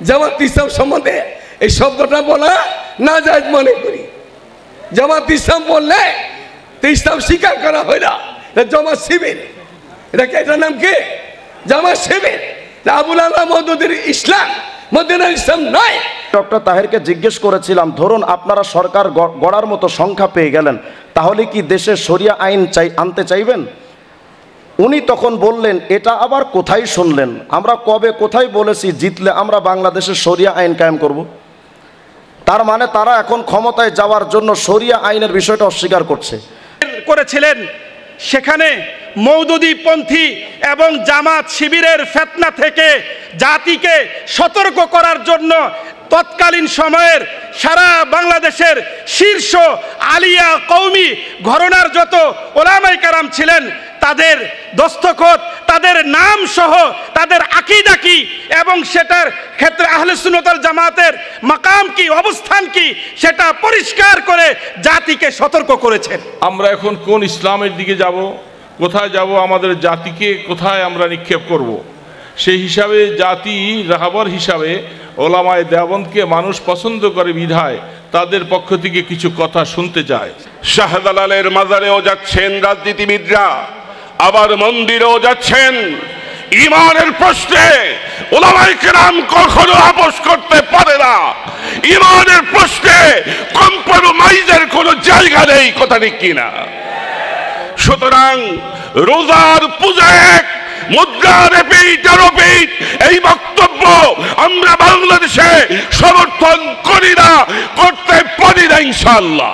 জামাত ইসলাম সম্বন্ধে এই শব্দটা বলা না জায়েজ মনে করি। জামাত ইসলাম বললে তো ইসলাম স্বীকার করা হয় না, জামাত শিবির। এটার নাম কি? জামাত শিবির। আবুল আলা মওদুদির ইসলাম মদিনার ইসলাম নয়। ডক্টর তাহেরকে জিজ্ঞেস করেছিলাম, ধরুন আপনারা সরকার গড়ার মতো সংখ্যা পেয়ে গেলেন, তাহলে কি দেশে শরিয়া আইন আনতে চাইবেন? উনি তখন বললেন, এটা আবার কোথায় শুনলেন? আমরা কবে কোথায় বলেছি জিতলে আমরা বাংলাদেশের শরিয়া আইন কায়েম করব? তার মানে তারা এখন ক্ষমতায় যাওয়ার জন্য শরিয়া আইনের বিষয়টা অস্বীকার করেছিলেন। সেখানে মওদুদীপন্থী এবং জামাত শিবিরের ফিতনা থেকে জাতিকে সতর্ক করার জন্য তৎকালীন সময়ের সারা বাংলাদেশের শীর্ষ আলিয়া কওমি ঘরানার যত ওলামায়ে কেরাম ছিলেন, তাদের দস্তখত, তাদের নাম সহ তাদের আকীদা কি এবং সেটার ক্ষেত্রে আহলে সুন্নাত ওয়াল জামাতের মাকাম কি, অবস্থান কি, সেটা পরিষ্কার করে জাতিকে সতর্ক করেছেন। আমরা এখন কোন ইসলামের দিকে যাব, কোথায় যাব, আমাদের জাতিকে কোথায় আমরা নিক্ষেপ করব, সেই হিসাবে জাতি রাহবার হিসাবে ওলামায়ে দেওবন্দকে মানুষ পছন্দ করে বিধায় তাদের পক্ষ থেকে কিছু কথা শুনতে চায়। শাহজালালের মাজারেও যাচ্ছেন রাজনীতিবিদরা, আবার মন্দিরেও যাচ্ছেন। ইমানের প্রশ্নে ওলামায়ে কেরাম কখনো আপোষ করতে পারে না। ইমানের প্রশ্নে কম্প্রোমাইজের কোনো জায়গা নেই, কথা ঠিক কিনা? সুতরাং রোজার পূজা এক, মুদ্রার রিপিট এই বক্তব্য আমরা বাংলাদেশে সমর্থন করি না, করতে পারি না ইনশাআল্লাহ।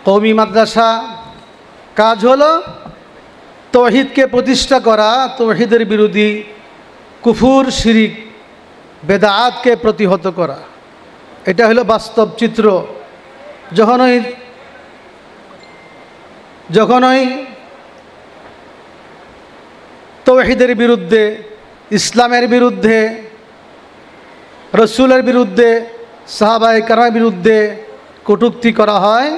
কওমি মাদ্রাসা কাজ হলো তৌহিদকে প্রতিষ্ঠা করা, তৌহিদের বিরোধী কুফর, শিরিক, বেদাতকে প্রতিহত করা। এটা হলো বাস্তব চিত্র। যখনই তৌহিদের বিরুদ্ধে, ইসলামের বিরুদ্ধে, রসুলের বিরুদ্ধে, সাহাবায়ে কেরামের বিরুদ্ধে কটূক্তি করা হয়,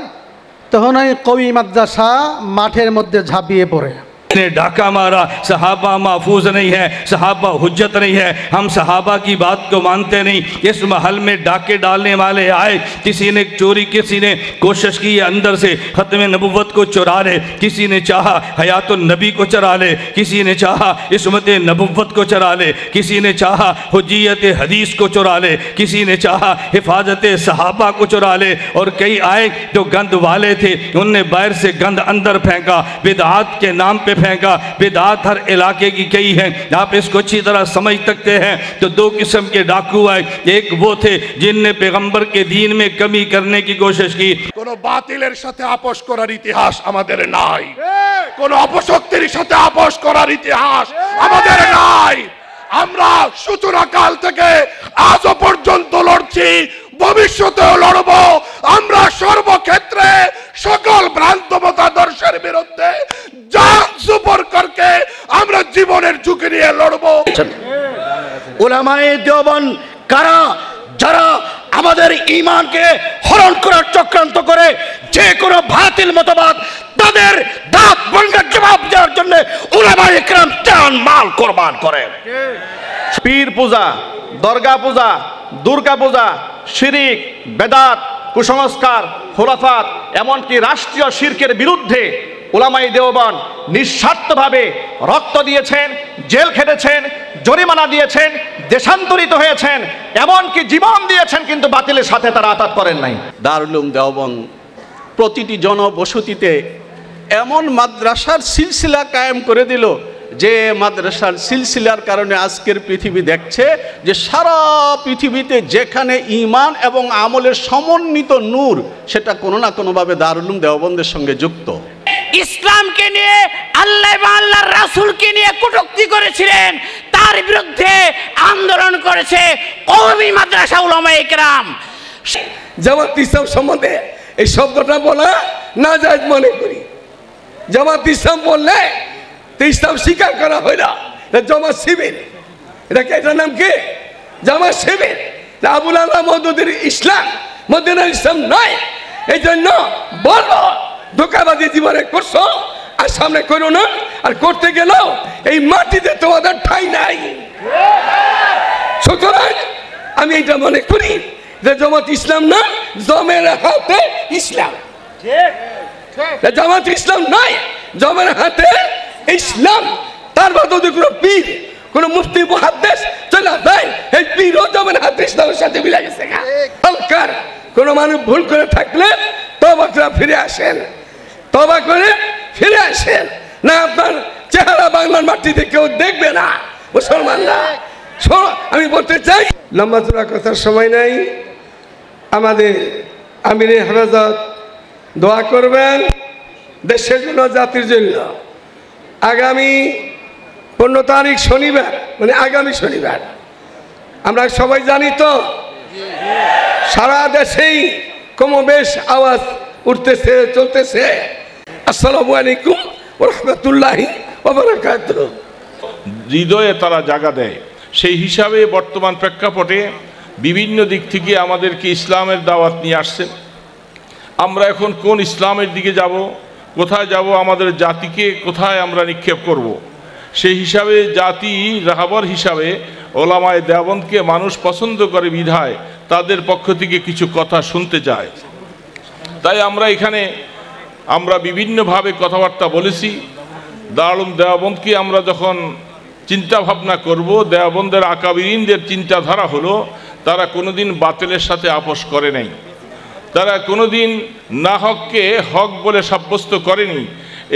তখনই কওমি মাদ্রাসা মাঠের মধ্যে ঝাঁপিয়ে পড়ে। ने डाका मारा, सहाबा महफूज नहीं है, सहाबा हुज्जत नहीं है, हम सहाबा की बात को मानते नहीं। इस महल में डाके डालने वाले आए, किसी ने चोरी, किसी ने कोशिश की अंदर से ख़त्म नबुव्वत को चुरा ले, किसी ने चाहा हयातुन नबी को चुरा ले, किसी ने चाहा इस्मत नबुव्वत को चुरा ले, किसी ने चाहा हुज्जियत हदीस को चुरा ले, किसी ने चाहा हिफाजत सहाबा को चुरा ले। और कई आए जो गंद वाले थे, उनने बाहर से गंद अंदर फेंका, बिदआत के नाम पे फेंका। बिदआत हर इलाके की कई है, आप इसको अच्छी तरह समझ सकते हैं। तो दो किस्म के डाकू आए, एक वो थे जिनने पैगंबर के दीन में कमी करने की कोशिश की। কোনো বাতিলের সাথে আপোষ করার ইতিহাস আমাদের নাই, কোনো অপশক্তির সাথে আপোষ করার ইতিহাস আমাদের নাই। আমরা সূচনা কাল থেকে আজও পর্যন্ত লড়ছি, ভবিষ্যতেও লড়ব। আমরা সর্বক্ষেত্রে সকল ভ্রান্ত মতাদর্শের বিরুদ্ধে জান সুপর করকে আমরা জীবনের ঝুঁকি নিয়ে লড়ব। উলামায়ে দেওবন্দ কারা? যারা আমাদের ঈমানকে হরণ করার চক্রান্ত করে যে কোনো বাতিল মতবাদ তাদের দাঁত ভাঙার জবাব দেওয়ার জন্য উলামায়ে কেরাম জান মাল কোরবান করে। পীর পূজা, দরগা পূজা, দুর্গা পূজা, শিরিক, বেদাত, কুসংস্কার, খুরাফাত, এমনকি রাষ্ট্রীয় শিরকের বিরুদ্ধে উলামায়ে দেওবন্দ নিঃস্বার্থভাবে রক্ত দিয়েছেন, জেল খেটেছেন, জরিমানা দিয়েছেন, দেশান্তরিত হয়েছেন, এমনকি জীবন দিয়েছেন, কিন্তু বাতিলের সাথে তারা আতাত করেন নাই। দারুল উলুম দেওবন্দ প্রতিটি জনবসতিতে এমন মাদ্রাসার সিলসিলা কায়েম করে দিল, যে মাদ্রাসার সিলসিলার কারণে আজকের পৃথিবী দেখছে যে সারা পৃথিবীতে যেখানে ঈমান এবং আমলের সমন্বিত নূর, সেটা কোনো না কোনোভাবে দারুল উলুম দেওবন্দের সঙ্গে যুক্ত। ইসলামকে নিয়ে, আল্লাহ এবং আল্লাহর রাসূলকে নিয়ে কটূক্তি করেছিলেন, তার বিরুদ্ধে আন্দোলন করেছে কওমি মাদ্রাসা উলামায়ে কেরাম। জামাত ইসলাম সম্বন্ধে এই শব্দটা বলা না জায়েজ মনে করি। জামাত ইসলাম বললে তো ইসলাম স্বীকার করা হয় না, জামাত শিবির। এটার নাম কি? জামাত শিবির। আবুল আলা মওদুদির ইসলাম মদিনার ইসলাম নয়। এই জন্য বলবো, ধোঁকাবাজি জীবনে করছো আর সামনে করো না, আর করতে গেলেও এই মাটিতে তোমাদের ঠাঁই নাই। সুতরাং আমি এটা মনে করি যে জামাত ইসলাম না, জমের হাতে ইসলাম। জামাত ইসলাম নয়, জমের হাতে ইসলাম। তার বাদ যদি কোনো পীর, কোনো মুফতি মুহাদ্দিস চলে যায়, এই পীরও জমের হাতে ইসলামের সাথে মিলে গেছে। হালকার কোনো মানুষ ভুল করে থাকলে তওবা করে ফিরে আসেন, তওবা করে ফিরে আসেন, না আপনার চেহারা বাংলার মাটিতে কেউ দেখবে না মুসলমানরা। আমি বলতে চাই, লম্বা চূড়া কথার সময় নাই। আমাদের আমিরে হেফাজত দোয়া করবেন দেশের জন্য, জাতির জন্য। আগামী 15 তারিখ শনিবার, মানে আগামী শনিবার, আমরা সবাই জানি তো সারা দেশেই কমবেশ আওয়াজ উঠতেছে, চলতেছে। আসসালামু আলাইকুম ওয়া রাহমাতুল্লাহি ওয়া বারাকাতুহু। হৃদয়ে তারা জায়গা দেয়। সেই হিসাবে বর্তমান প্রেক্ষাপটে বিভিন্ন দিক থেকে আমাদেরকে ইসলামের দাওয়াত নিয়ে আসছে। আমরা এখন কোন ইসলামের দিকে যাব, কোথায় যাব, আমাদের জাতিকে কোথায় আমরা নিক্ষেপ করব, সেই হিসাবে জাতি রাহবার হিসাবে ওলামায়ে দেওবন্দকে মানুষ পছন্দ করে বিধায় তাদের পক্ষ থেকে কিছু কথা শুনতে চায়। তাই আমরা এখানে বিভিন্নভাবে কথাবার্তা বলেছি। দারুল দেওবন্দকে আমরা যখন চিন্তা ভাবনা করব, দেওবন্দের আকাবিরিনদের চিন্তাধারা হলো তারা কোনোদিন বাতিলের সাথে আপোষ করে নাই, তারা কোনোদিন না হককে হক বলে সাব্যস্ত করেনি।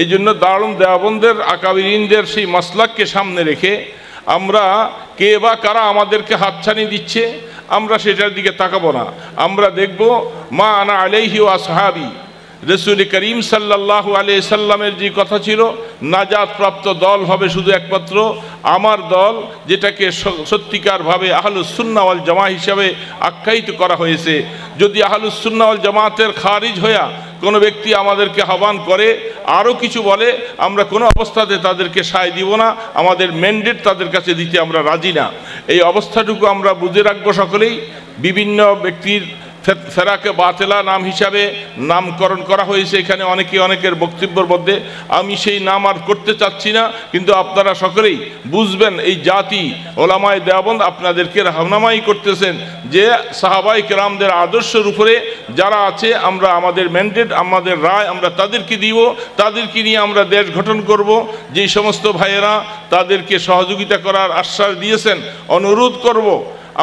এই জন্য দারুল দেওবন্দের আকাবিরিনদের সেই মাসলাককে সামনে রেখে আমরা কে বা কারা আমাদেরকে হাতছানি দিচ্ছে আমরা সেটার দিকে তাকাবো না। আমরা দেখব মা আনা আলাইহি ওয়া আসহাবি, রসুল করিম সাল্লাল্লাহু আলাইহি সাল্লামের যে কথা ছিল, নাজাত প্রাপ্ত দল হবে শুধু একমাত্র আমার দল, যেটাকে সত্যিকারভাবে আহলুস সুন্নাহ ওয়াল জামাত হিসাবে আখ্যায়িত করা হয়েছে। যদি আহলুস সুন্নাহ ওয়াল জামাতের খারিজ হইয়া কোনো ব্যক্তি আমাদেরকে আহ্বান করে, আরও কিছু বলে, আমরা কোনো অবস্থাতে তাদেরকে সায় দিব না, আমাদের ম্যান্ডেট তাদের কাছে দিতে আমরা রাজি না। এই অবস্থাটুকু আমরা বুঝে রাখবো সকলেই। বিভিন্ন ব্যক্তির ফেরাকে বাতেলা নাম হিসাবে নামকরণ করা হয়েছে এখানে অনেকের বক্তব্যের মধ্যে, আমি সেই নাম আর করতে চাচ্ছি না, কিন্তু আপনারা সকলেই বুঝবেন এই জাতি ওলামায়ে দেওবন্দ আপনাদেরকে রাহনামাই করতেছেন যে সাহাবায়ে কেরামদের আদর্শের উপরে যারা আছে, আমরা আমাদের ম্যান্ডেট, আমাদের রায় আমরা তাদেরকে দিব, তাদেরকে নিয়ে আমরা দেশ গঠন করব। যেই সমস্ত ভাইয়েরা তাদেরকে সহযোগিতা করার আশ্বাস দিয়েছেন, অনুরোধ করব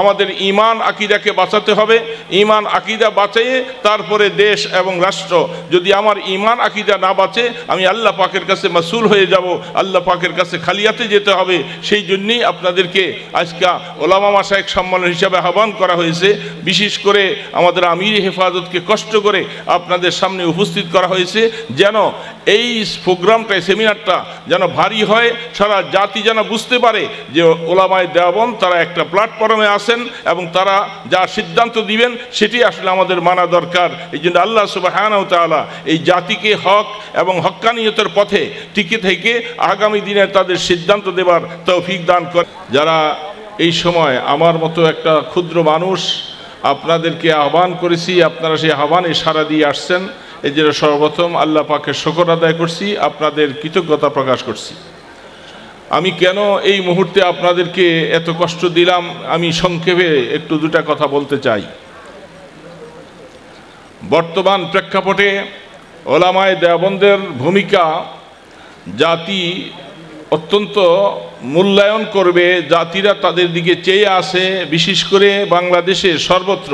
আমাদের ঈমান আকিদাকে বাঁচাতে হবে। ঈমান আকিদা বাঁচিয়ে তারপরে দেশ এবং রাষ্ট্র। যদি আমার ঈমান আকিদা না বাঁচে, আমি আল্লাহ পাকের কাছে মাসুল হয়ে যাব, আল্লাহ পাকের কাছে খালিয়াতে যেতে হবে। সেই জন্যই আপনাদেরকে আজকে ওলামা মাশায়েখ সম্মেলন হিসাবে আহ্বান করা হয়েছে। বিশেষ করে আমাদের আমির হেফাজতকে কষ্ট করে আপনাদের সামনে উপস্থিত করা হয়েছে, যেন এই প্রোগ্রামটা, সেমিনারটা যেন ভারী হয়, সারা জাতি যেন বুঝতে পারে যে ওলামায়ে দেওবন্দ তারা একটা প্ল্যাটফর্মে আছেন এবং তারা যা সিদ্ধান্ত দিবেন সেটি আসলে আমাদের মানা দরকার। এই জন্য আল্লাহ সুবহানাহু ওয়া তাআলা এই জাতিকে হক এবং হক্কানিয়তের পথে টিকে থেকে আগামী দিনে তাদের সিদ্ধান্ত দেবার তৌফিক দান করে। যারা এই সময় আমার মতো একটা ক্ষুদ্র মানুষ আপনাদেরকে আহ্বান করেছি, আপনারা সেই আহ্বানে সাড়া দিয়ে আসছেন, এই জন্য সর্বপ্রথম আল্লাহ পাকের শুকর আদায় করছি, আপনাদের কৃতজ্ঞতা প্রকাশ করছি। আমি কেন এই মুহূর্তে আপনাদেরকে এত কষ্ট দিলাম, আমি সংক্ষেপে একটু দুটা কথা বলতে চাই। বর্তমান প্রেক্ষাপটে ওলামায়ে দেওবন্দের ভূমিকা জাতি অত্যন্ত মূল্যায়ন করবে, জাতিরা তাদের দিকে চেয়ে আসে। বিশেষ করে বাংলাদেশে সর্বত্র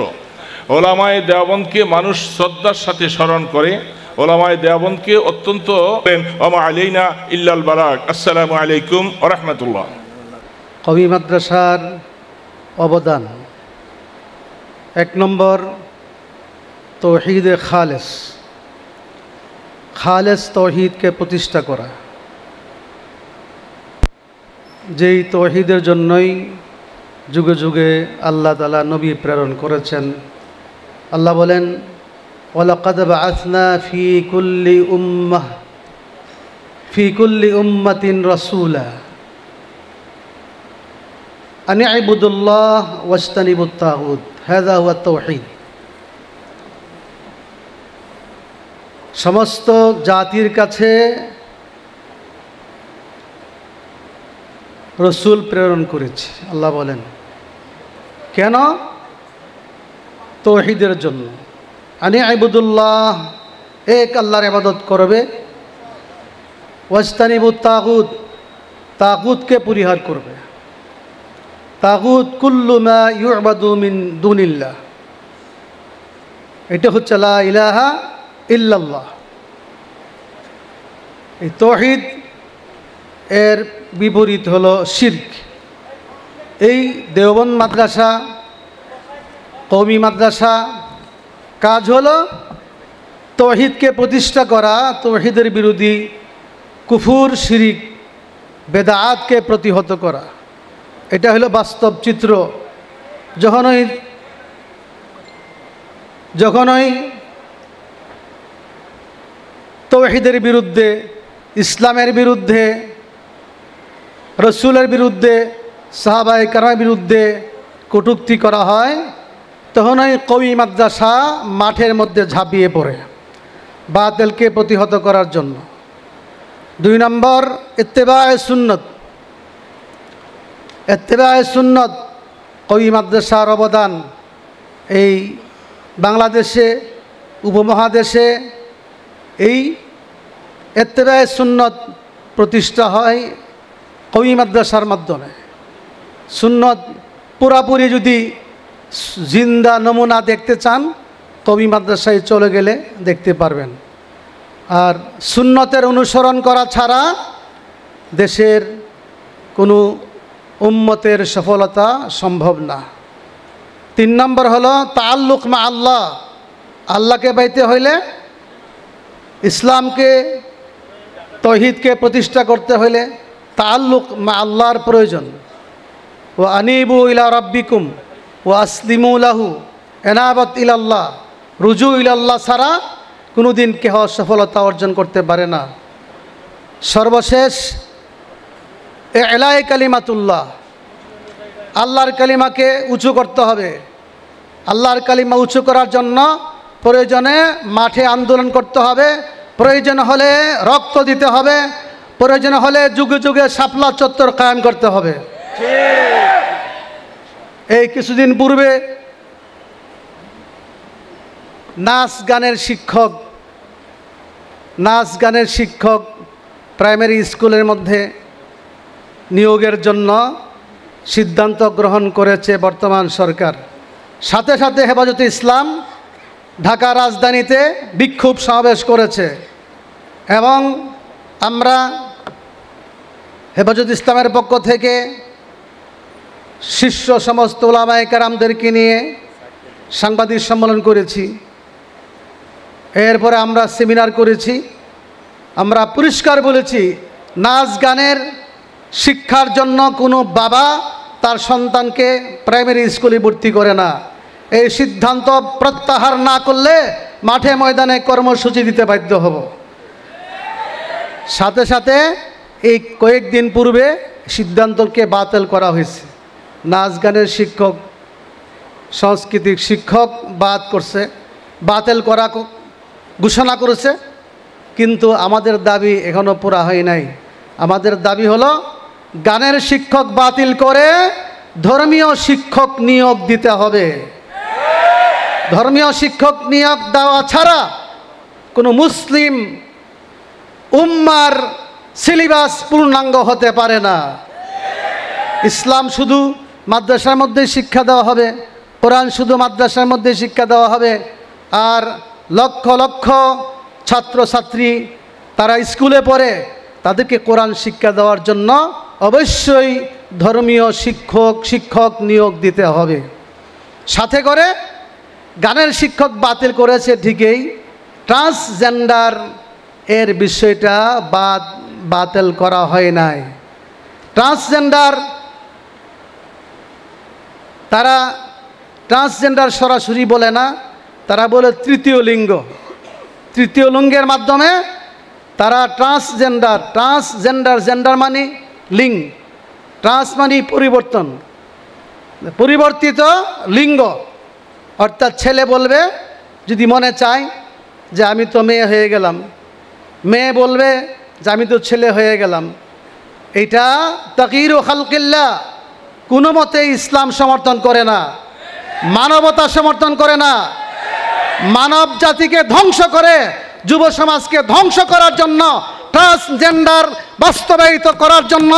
ওলামায়ে দেওবন্দকে মানুষ শ্রদ্ধার সাথে স্মরণ করে, ওলামায়ে দেওবন্দকে অত্যন্ত ওমা আলাইনা ইল্লাল বালাগ। আসসালামু আলাইকুম ওয়া রাহমাতুল্লাহ। কওমি মাদ্রাসার অবদান, 1 নম্বর তৌহিদে খালেস তৌহিদকে প্রতিষ্ঠা করা। যেই তৌহিদের জন্যই যুগে যুগে আল্লাহ তাআলা নবী প্রেরণ করেছেন। আল্লাহ বলেন, ওয়ালাকাদ বাআসনা ফি কুল্লি উম্মাতিন রাসূলা আন ইবুদুল্লাহ ওয়াজতানিবুত তাগুত হাযা হুয়া তাওহীদ। সমস্ত জাতির কাছে রসুল প্রেরণ করেছি। আল্লাহ বলেন, কেন? তৌহিদের জন্য। আনি আইবুদুল্লাহ, এক আল্লাহর ইবাদত করবে। ওয়াজতানিবুত তাগুত, তাগুতকে পরিহার করবে। তাগুত কুল্লু মা ইউবাদু মিন দুনিল্লাহ, এটা হচ্ছে লা ইলাহা ইল্লাল্লাহ। এই তৌহিদ এর বিপরীত হলো শিরক। এই দেওবন্দ মাদ্রাসা, কওমি মাদ্রাসা কাজ হলো তৌহিদকে প্রতিষ্ঠা করা, তৌহিদের বিরোধী কুফুর, শিরিক, বেদাআতকে প্রতিহত করা। এটা হলো বাস্তব চিত্র। যখনই তৌহিদের বিরুদ্ধে, ইসলামের বিরুদ্ধে, রসুলের বিরুদ্ধে, সাহাবায়ে কেরামের বিরুদ্ধে কটূক্তি করা হয়, তখনই কওমি মাদ্রাসা মাঠের মধ্যে ঝাঁপিয়ে পড়ে বাতিলকে প্রতিহত করার জন্য। 2 নম্বর, ইত্তেবায়ে সুন্নত। ইত্তেবায়ে সুন্নত, কওমি মাদ্রাসার অবদান এই বাংলাদেশে, উপমহাদেশে এই ইত্তেবায়ে সুন্নত প্রতিষ্ঠা হয় কওমি মাদ্রাসার মাধ্যমে। সুন্নত পুরাপুরি যদি জিন্দা নমুনা দেখতে চান, কওমি মাদ্রাসায় চলে গেলে দেখতে পারবেন। আর সুন্নতের অনুসরণ করা ছাড়া দেশের কোনো উম্মতের সফলতা সম্ভব না। 3 নম্বর হলো তাআল্লুক মা আল্লাহ। আল্লাহকে পাইতে হইলে, ইসলামকে, তৌহিদকে প্রতিষ্ঠা করতে হইলে তাআল্লুক মা আল্লাহর প্রয়োজন। ও আনিবু ইলা রাব্বিকুম ও আসলিমু লাহু, এনাবত ইলাল্লাহ, রুজু ইলাল্লাহ ছাড়া কোনো দিন কেহ সফলতা অর্জন করতে পারে না। সর্বশেষ ইলায়ে কালিমাতুল্লাহ, আল্লাহর কালিমাকে উঁচু করতে হবে। আল্লাহর কালিমা উঁচু করার জন্য প্রয়োজনে মাঠে আন্দোলন করতে হবে, প্রয়োজন হলে রক্ত দিতে হবে, প্রয়োজন হলে যুগে যুগে শাপলা চত্বর কায়েম করতে হবে। এই কিছুদিন পূর্বে নাচ গানের শিক্ষক প্রাইমারি স্কুলের মধ্যে নিয়োগের জন্য সিদ্ধান্ত গ্রহণ করেছে বর্তমান সরকার। সাথে সাথে হেফাজতে ইসলাম ঢাকা রাজধানীতে বিক্ষোভ সমাবেশ করেছে এবং আমরা হেফাজতে ইসলামের পক্ষ থেকে শীর্ষ সমস্ত উলামায়ে কেরামদেরকে নিয়ে সাংবাদিক সম্মেলন করেছি। এরপরে আমরা সেমিনার করেছি। আমরা পরিষ্কার বলেছি, নাচ গানের শিক্ষার জন্য কোনো বাবা তার সন্তানকে প্রাইমারি স্কুলে ভর্তি করে না। এই সিদ্ধান্ত প্রত্যাহার না করলে মাঠে ময়দানে কর্মসূচি দিতে বাধ্য হব। সাথে সাথে এই কয়েকদিন পূর্বে সিদ্ধান্তকে বাতিল করা হয়েছে। নাচ গানের শিক্ষক, সাংস্কৃতিক শিক্ষক বাতিল করা ঘোষণা করেছে, কিন্তু আমাদের দাবি এখনো পুরা হয় নাই। আমাদের দাবি হলো গানের শিক্ষক বাতিল করে ধর্মীয় শিক্ষক নিয়োগ দিতে হবে। ধর্মীয় শিক্ষক নিয়োগ দেওয়া ছাড়া কোনো মুসলিম উম্মার সিলেবাস পূর্ণাঙ্গ হতে পারে না। ইসলাম শুধু মাদ্রাসার মধ্যে শিক্ষা দেওয়া হবে, কোরআন শুধু মাদ্রাসার মধ্যে শিক্ষা দেওয়া হবে, আর লক্ষ লক্ষ ছাত্রছাত্রী তারা স্কুলে পড়ে, তাদেরকে কোরআন শিক্ষা দেওয়ার জন্য অবশ্যই ধর্মীয় শিক্ষক নিয়োগ দিতে হবে। সাথে করে গানের শিক্ষক বাতিল করেছে ঠিকই, ট্রান্সজেন্ডার এর বিষয়টা বাতিল করা হয় নাই। ট্রান্সজেন্ডার, তারা ট্রান্সজেন্ডার সরাসরি বলে না, তারা বলে তৃতীয় লিঙ্গ। তৃতীয় লিঙ্গের মাধ্যমে তারা ট্রান্সজেন্ডার, জেন্ডার মানে লিঙ্গ, ট্রান্স মানে পরিবর্তিত লিঙ্গ। অর্থাৎ ছেলে বলবে যদি মনে চায় যে আমি তো মেয়ে হয়ে গেলাম, মেয়ে বলবে যে আমি তো ছেলে হয়ে গেলাম। এটা তাগয়ীরু খালকিল্লাহ, কোনো মতে ইসলাম সমর্থন করে না। মানবতা সমর্থন করে না, মানব জাতিকে ধ্বংস করে যুব সমাজকে ধ্বংস করার জন্য, ট্রান্সজেন্ডার বাস্তবায়িত করার জন্য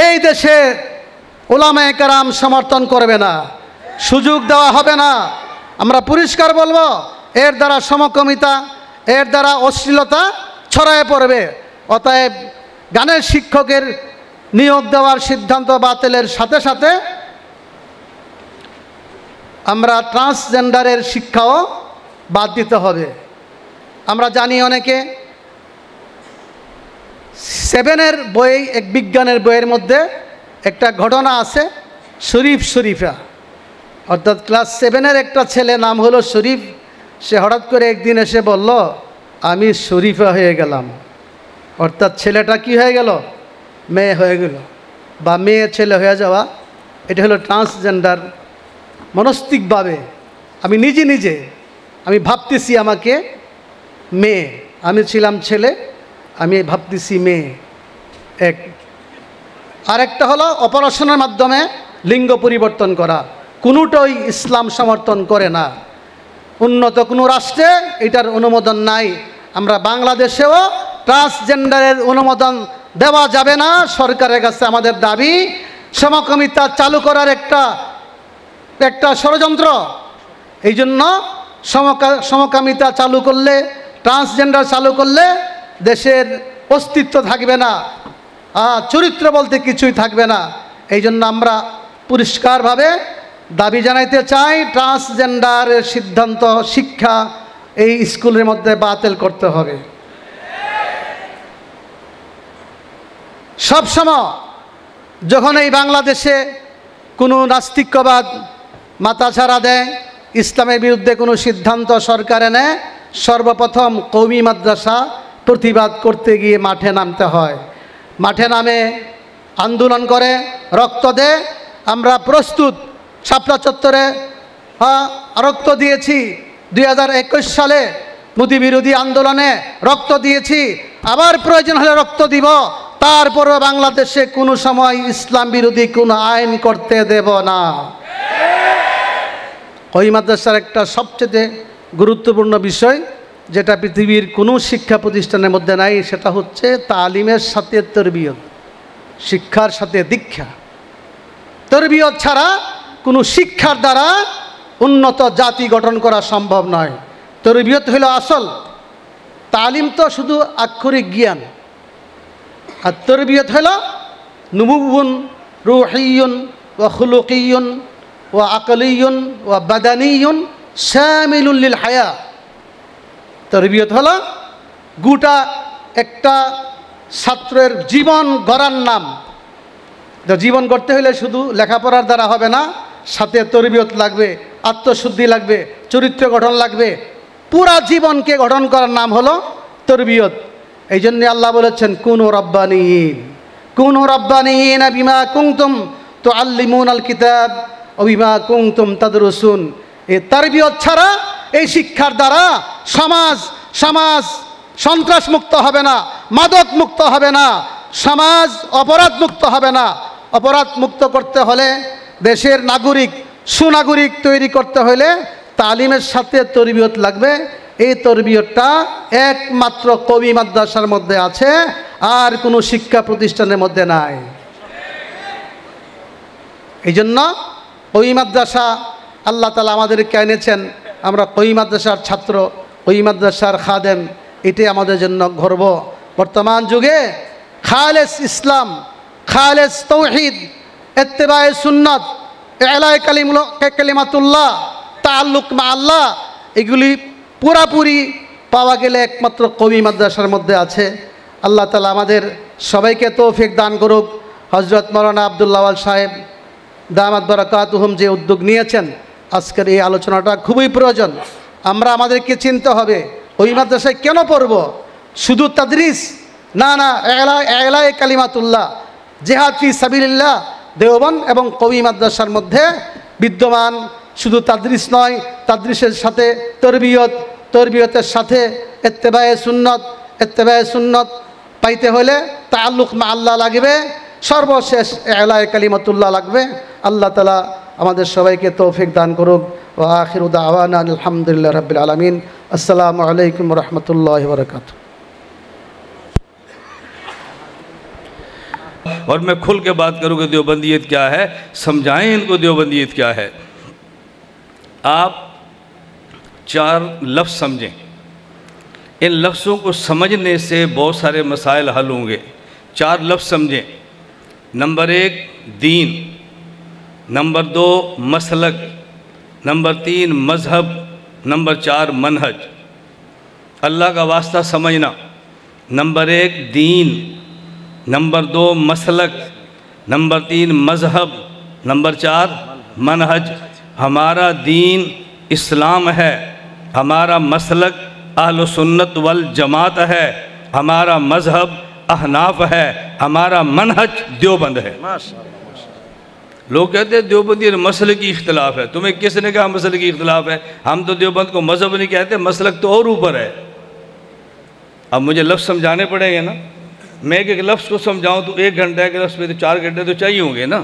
এই দেশে উলামায়ে কেরাম সমর্থন করবে না, সুযোগ দেওয়া হবে না। আমরা পরিষ্কার বলবো, এর দ্বারা সমকামিতা, এর দ্বারা অশ্লীলতা ছড়ায় পড়বে। অতএব গানের শিক্ষকের নিয়োগ দেওয়ার সিদ্ধান্ত বাতিলের সাথে সাথে আমরা ট্রান্সজেন্ডারের শিক্ষাও বাদ দিতে হবে। আমরা জানি অনেকে 7-এর বই, এক বিজ্ঞানের বইয়ের মধ্যে একটা ঘটনা আছে, শরীফা, অর্থাৎ ক্লাস 7-এর একটা ছেলে, নাম হলো শরীফ। সে হঠাৎ করে একদিন এসে বলল, আমি শরীফা হয়ে গেলাম। অর্থাৎ ছেলেটা কি হয়ে গেল? মেয়ে হয়ে গেল, বা মেয়ে ছেলে হয়ে যাওয়া। এটা হলো ট্রান্সজেন্ডার। মনস্তিকভাবে আমি নিজে আমি ভাবতেছি আমাকে মেয়ে, আমি ছিলাম ছেলে, আমি ভাবতেছি মেয়ে। এক আরেকটা হলো অপারেশনের মাধ্যমে লিঙ্গ পরিবর্তন করা। কোনোটাই ইসলাম সমর্থন করে না। উন্নত কোনো রাষ্ট্রে এটার অনুমোদন নাই। আমরা বাংলাদেশেও ট্রান্সজেন্ডারের অনুমোদন দেওয়া যাবে না। সরকারের কাছে আমাদের দাবি, সমকামিতা চালু করার একটা ষড়যন্ত্র। এই জন্য সমকামিতা চালু করলে, ট্রান্সজেন্ডার চালু করলে দেশের অস্তিত্ব থাকবে না, চরিত্র বলতে কিছুই থাকবে না। এই জন্য আমরা পরিষ্কারভাবে দাবি জানাইতে চাই, ট্রান্সজেন্ডারের সিদ্ধান্ত, শিক্ষা এই স্কুলের মধ্যে বাতিল করতে হবে। সবসময় যখন এই বাংলাদেশে কোনো নাস্তিক্যবাদ মাথাছাড়া দেয়, ইসলামের বিরুদ্ধে কোনো সিদ্ধান্ত সরকারে নেয়, সর্বপ্রথম কওমি মাদ্রাসা প্রতিবাদ করতে গিয়ে মাঠে নামতে হয়। মাঠে নামে আন্দোলন করে, রক্ত দেয়। আমরা প্রস্তুত। শাপলা চত্বরে রক্ত দিয়েছি, 2021 সালে মোদি বিরোধী আন্দোলনে রক্ত দিয়েছি, আবার প্রয়োজন হলে রক্ত দিব। তারপরও বাংলাদেশে কোনো সময় ইসলাম বিরোধী কোনো আইন করতে দেব না। ওই মাদ্রাসার একটা সবচেয়ে গুরুত্বপূর্ণ বিষয়, যেটা পৃথিবীর কোনো শিক্ষা প্রতিষ্ঠানের মধ্যে নাই, সেটা হচ্ছে তালিমের সাথে তরবিয়ত, শিক্ষার সাথে দীক্ষা। তরবিয়ত ছাড়া কোনো শিক্ষার দ্বারা উন্নত জাতি গঠন করা সম্ভব নয়। তরবিয়ত হলো আসল। তালিম তো শুধু আক্ষরিক জ্ঞান, আর তরবিয়ত হলো নুবুউন, রুহিয়ুন, ওয়া খুলুকিয়ুন, ওয়া আকলিয়ুন, ওয়া বাদানিয়ুন, শামিলুল লিল হায়া। তরবিয়ত হলো গোটা একটা ছাত্রের জীবন গড়ার নাম। জীবন গড়তে হলে শুধু লেখাপড়ার দ্বারা হবে না, সাথে তরবিয়ত লাগবে, আত্মশুদ্ধি লাগবে, চরিত্র গঠন লাগবে। পুরা জীবনকে গঠন করার নাম হলো তরবিয়ত। এই জন্য আল্লাহ বলেছেন, কুনু রাব্বানিয়িন বিমা কুনতুম তুআল্লিমুনাল কিতাব ওয়া বিমা কুনতুম তাদরুসুন। এই তরবিয়ত ছাড়া, এই শিক্ষার দ্বারা সমাজ সন্ত্রাস মুক্ত হবে না, মাদক মুক্ত হবে না, সমাজ অপরাধ মুক্ত হবে না। অপরাধ মুক্ত করতে হলে, দেশের সুনাগরিক তৈরি করতে হলে তালিমের সাথে তরবিয়ত লাগবে। এই তরবিয়তটা একমাত্র কওমি মাদ্রাসার মধ্যে আছে, আর কোনো শিক্ষা প্রতিষ্ঠানের মধ্যে নাই। এই জন্য কওমি মাদ্রাসা আল্লাহ তাআলা আমাদেরকে এনেছেন। আমরা কওমি মাদ্রাসার ছাত্র, কওমি মাদ্রাসার খাদেম, এটাই আমাদের জন্য গর্ব। বর্তমান যুগে খালেস ইসলাম, খালেস তৌহিদ, ইত্তেবায়ে সুন্নাত, ইলায়ে কালিমাতুল্লাহ, তাআল্লুক মা আল্লাহ, এগুলি পুরাপুরি পাওয়া গেলে একমাত্র কওমি মাদ্রাসার মধ্যে আছে। আল্লাহ তাআলা আমাদের সবাইকে তৌফিক দান করুক। হযরত মাওলানা আব্দুল্লাহ আওয়াল সাহেব দামাত বারাকাতুহুম যে উদ্যোগ নিয়েছেন, আজকের এই আলোচনাটা খুবই প্রয়োজন। আমরা আমাদেরকে চিনতে হবে, ওই মাদ্রাসায় কেন পড়ব? শুধু তাদরিস না, ইলায়ে কালিমাতুল্লাহ, জিহাদ ফি সাবিলিল্লাহ দেওবন্দ এবং কওমি মাদ্রাসার মধ্যে বিদ্যমান। শুধু তাদরিস নয়, তাদরিসের সাথে তরবিয়ত, তরবিয়তের সাথে ইত্তেবায়ে সুন্নত পাইতে হলে তাআল্লুক মা আল্লাহ লাগবে, সর্বশেষ ইলায়ে কালিমাতুল্লাহ লাগবে। আল্লাহ তাআলা আমাদের সবাইকে তৌফিক দান করুক। ওয়া আখিরু দাওয়ানা আলহামদুলিল্লাহি রাব্বিল আলামিন। আসসালামু আলাইকুম ওয়া রাহমাতুল্লাহি ওয়া বারাকাতুহু। और मैं खुल के बात करूँ कि देवबंदियत क्या है, समझाएं इनको देवबंदियत क्या है। आप 4 लफ्ज़ समझें, इन लफ्ज़ों को समझने से बहुत सारे मसाइल हल होंगे। 4 लफ्ज़ समझें। नंबर 1 दीन, नंबर 2 मसलक, नंबर 3 मज़हब, नंबर 4 मनहज। अल्लाह का वास्ता समझना। नंबर 1 दीन, नंबर 2 मसलक, नंबर 3 मज़हब, नंबर 4 मनहज। हमारा दीन इस्लाम है, हमारा मसलक अहल सुन्नत वल जमात है, हमारा मज़हब अहनाफ है, हमारा मनहज देवबंद है। लोग कहते हैं देवबंदी मसले की इख्तलाफ है। तुम्हें किसने कहा मसले की इख्तलाफ है? हम तो देवबंद को मज़हब नहीं कहते, मसलक तो और ऊपर है। अब मुझे लफ्ज़ समझाने पड़ेंगे ना। मैं एक लफ्ज़ को समझाऊं तो 1 घंटा के लफ्ज़ में तो 4 घंटे तो चाहिए होंगे ना।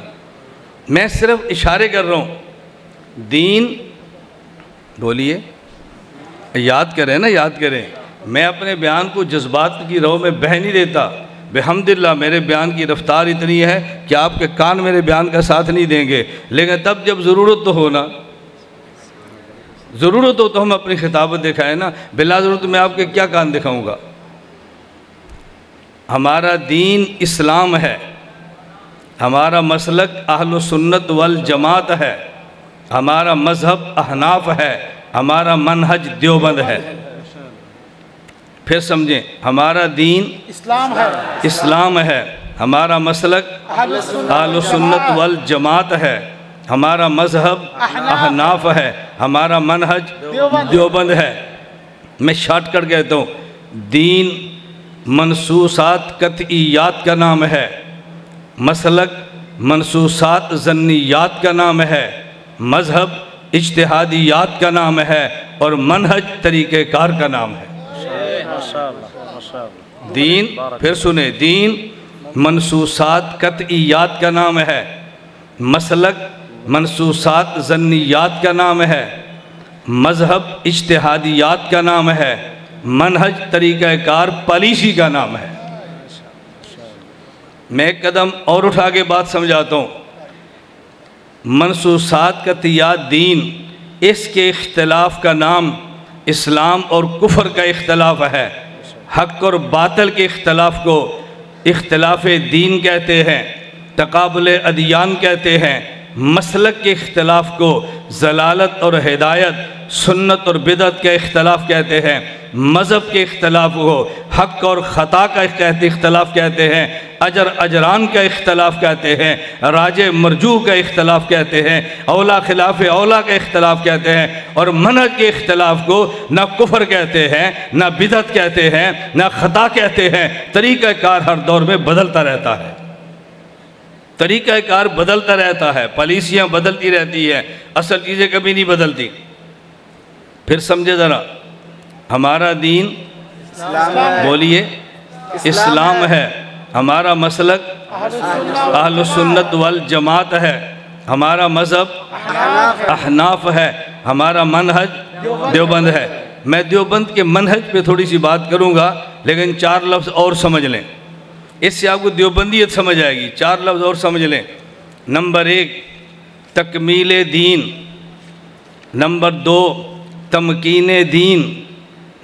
मैं सिर्फ इशारे कर रहा हूँ। दीन बोलिए, याद करें ना, याद करें। मैं अपने बयान को जज्बात की राह में बह नहीं देता। बेहम्दुलिल्लाह मेरे बयान की रफ्तार इतनी है कि आपके कान मेरे बयान का साथ नहीं देंगे, लेकिन तब जब ज़रूरत तो हो ना, ज़रूरत हो तो हम अपनी खिताबत दिखाएं ना। बिला ज़रूरत मैं आपके क्या कान दिखाऊँगा। हमारा दीन इस्लाम है, हमारा मसलक अहल सुन्नत वल जमात है, हमारा मज़हब अहनाफ है, हमारा मनहज देवबंद है। फिर समझें, हमारा दीन इस्लाम है, हमारा मसलक अहल सुन्नत वल जमात है, हमारा मज़हब अहनाफ है, हमारा मनहज देवबंद है। मैं शॉर्टकट कहता हूँ, दीन मनसूसात कतईयात का नाम है, मसलक मनसूसात ज़न्नियात का नाम है, मज़हब इज्तिहादियात का नाम है, और मनहज तरीक़ेकार का नाम है। दीन, फिर सुने, दीन मनसूसात कतईयात का नाम है, मसलक मनसूसात ज़न्नियात का नाम है, मज़हब इज्तिहादियात का नाम है, मनहज तरीक़ाकार पॉलिसी का नाम है। मैं एक कदम और उठा के बात समझाता हूँ। मनसूसात कतईयात दीन, इसके इख्तिलाफ़ का नाम इस्लाम और कुफर का इख्तिलाफ़ है। हक़ और बातिल के इख्तिलाफ़ को इख्तिलाफ़ दीन कहते हैं, तक़ाबुल अदियान कहते हैं। मसलक के इख्तिलाफ़ को ज़लालत और हिदायत, सुन्नत और बिदअत का इख्तिलाफ़ कहते हैं। मज़हब के इख्तिलाफ़ को हक़ और ख़ता का इख्तिलाफ़ कहते हैं, अजर अजरान का इख्तिलाफ़ कहते हैं, राजे मरजू का इख्तिलाफ़ कहते हैं, औला खिलाफ़ औला का इख्तिलाफ़ कहते हैं। और मनहज के इख्तिलाफ़ को ना कुफर कहते हैं, ना बिदअत कहते हैं, ना ख़ता कहते हैं। तरीक़ाकार हर दौर में बदलता रहता है, तरीक़ाकार बदलता रहता है, पॉलिसियाँ बदलती रहती हैं, असल चीज़ें कभी नहीं बदलती। फिर समझे ज़रा, हमारा दीन बोलिए इस्लाम है, हमारा मसलक अहल सुन्नत वल जमात है, हमारा मज़हब अहनाफ है, हमारा मनहज देवबंद है। मैं देवबंद के मनहज पे थोड़ी सी बात करूँगा, लेकिन 4 लफ्ज़ और समझ लें, इससे आपको देवबंदियत समझ आएगी। 4 लफ्ज़ और समझ लें। नंबर 1 तकमील दीन, नंबर 2 तमकीन दीन,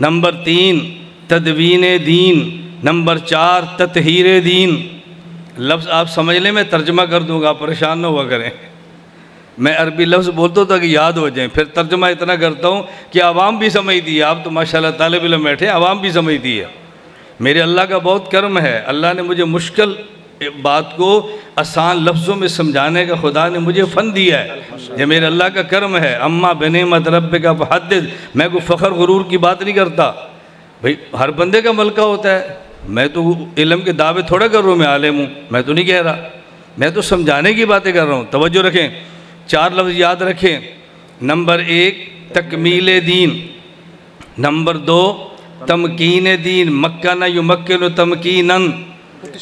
नंबर 3 तदवीन दीन, नंबर 4 ततहीर दीन। लफ्ज़ आप समझ लें, मैं तर्जमा कर दूंगा, परेशान न हुआ करें। मैं अरबी लफ्ज़ बोलता हूँ ताकि याद हो जाए, फिर तर्जमा इतना करता हूँ कि आवाम भी समझती है। आप तो माशाल्लाह तालिब इल्म बैठे, आवाम भी समझती है। मेरे अल्लाह का बहुत करम है, अल्लाह ने मुझे मुश्किल बात को आसान लफ्ज़ों में समझाने का खुदा ने मुझे फ़न दिया है। ये मेरे अल्लाह का करम है। अम्मा बिनेमत रब्बिका फहद्दिस, मैं कोई फ़ख्र गुरूर की बात नहीं करता भाई, हर बंदे का मलका होता है। मैं तो इल्म के दावे थोड़ा कर रहा हूँ, मैं आलिम हूँ, मैं तो नहीं कह रहा, मैं तो समझाने की बातें कर रहा हूँ। तवज्जो रखें, 4 लफ्ज़ याद रखें। नंबर 1 तकमील दीन, नंबर 2 तमकीन दीन, मक्कन युमक्किनु तमकीनन,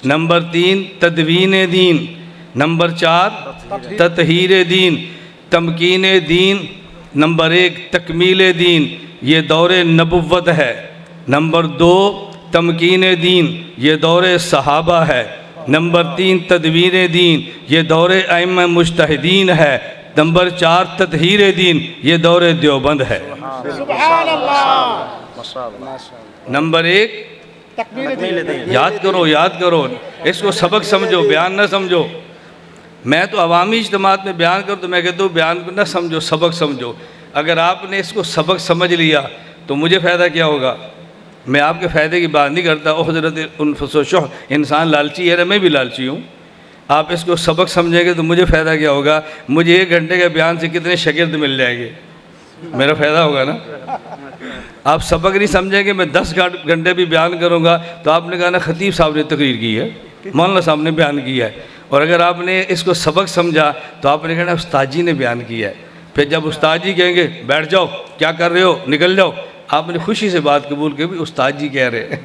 नंबर 3 तदवीन दीन, नंबर 4 ततहीर दीन। तमकीन दीन, नंबर 1 तकमील दीन, ये दौर नबुव्वत है। नंबर 2 तमकीन दीन, ये दौर सहाबा है। नंबर 3 तदवीर दीन, ये दौर अइम्मा मुज्तहिदीन है। नंबर 4 ततहीर दीन, ये दौर देवबंद है। नंबर 1 याद करो, याद करो, इसको सबक समझो, बयान ना समझो। मैं तो अवामी इज्तिमात में बयान करूँ तो मैं कहता हूँ बयान को ना समझो, सबक समझो। अगर आपने इसको सबक समझ लिया तो मुझे फ़ायदा क्या होगा? मैं आपके फ़ायदे की बात नहीं करता। ओ हज़रत उनफुसुशुह, इंसान लालची है, मैं भी लालची हूँ। आप इसको सबक समझेंगे तो मुझे फ़ायदा क्या होगा? मुझे 1 घंटे के बयान से कितने शागिर्द मिल जाएंगे? मेरा फ़ायदा होगा ना। आप सबक नहीं समझेंगे, मैं 10 घंटे भी बयान करूँगा तो आपने कहा ना खतीब साहब ने तकरीर की है, मौलाना साहब ने बयान किया है। और अगर आपने इसको सबक समझा तो आपने कहना उस्ताद जी ने बयान किया है। फिर जब उस्ताद जी कहेंगे बैठ जाओ, क्या कर रहे हो, निकल जाओ, आपने खुशी से बात कबूल की, भी उस्ताद जी कह रहे हैं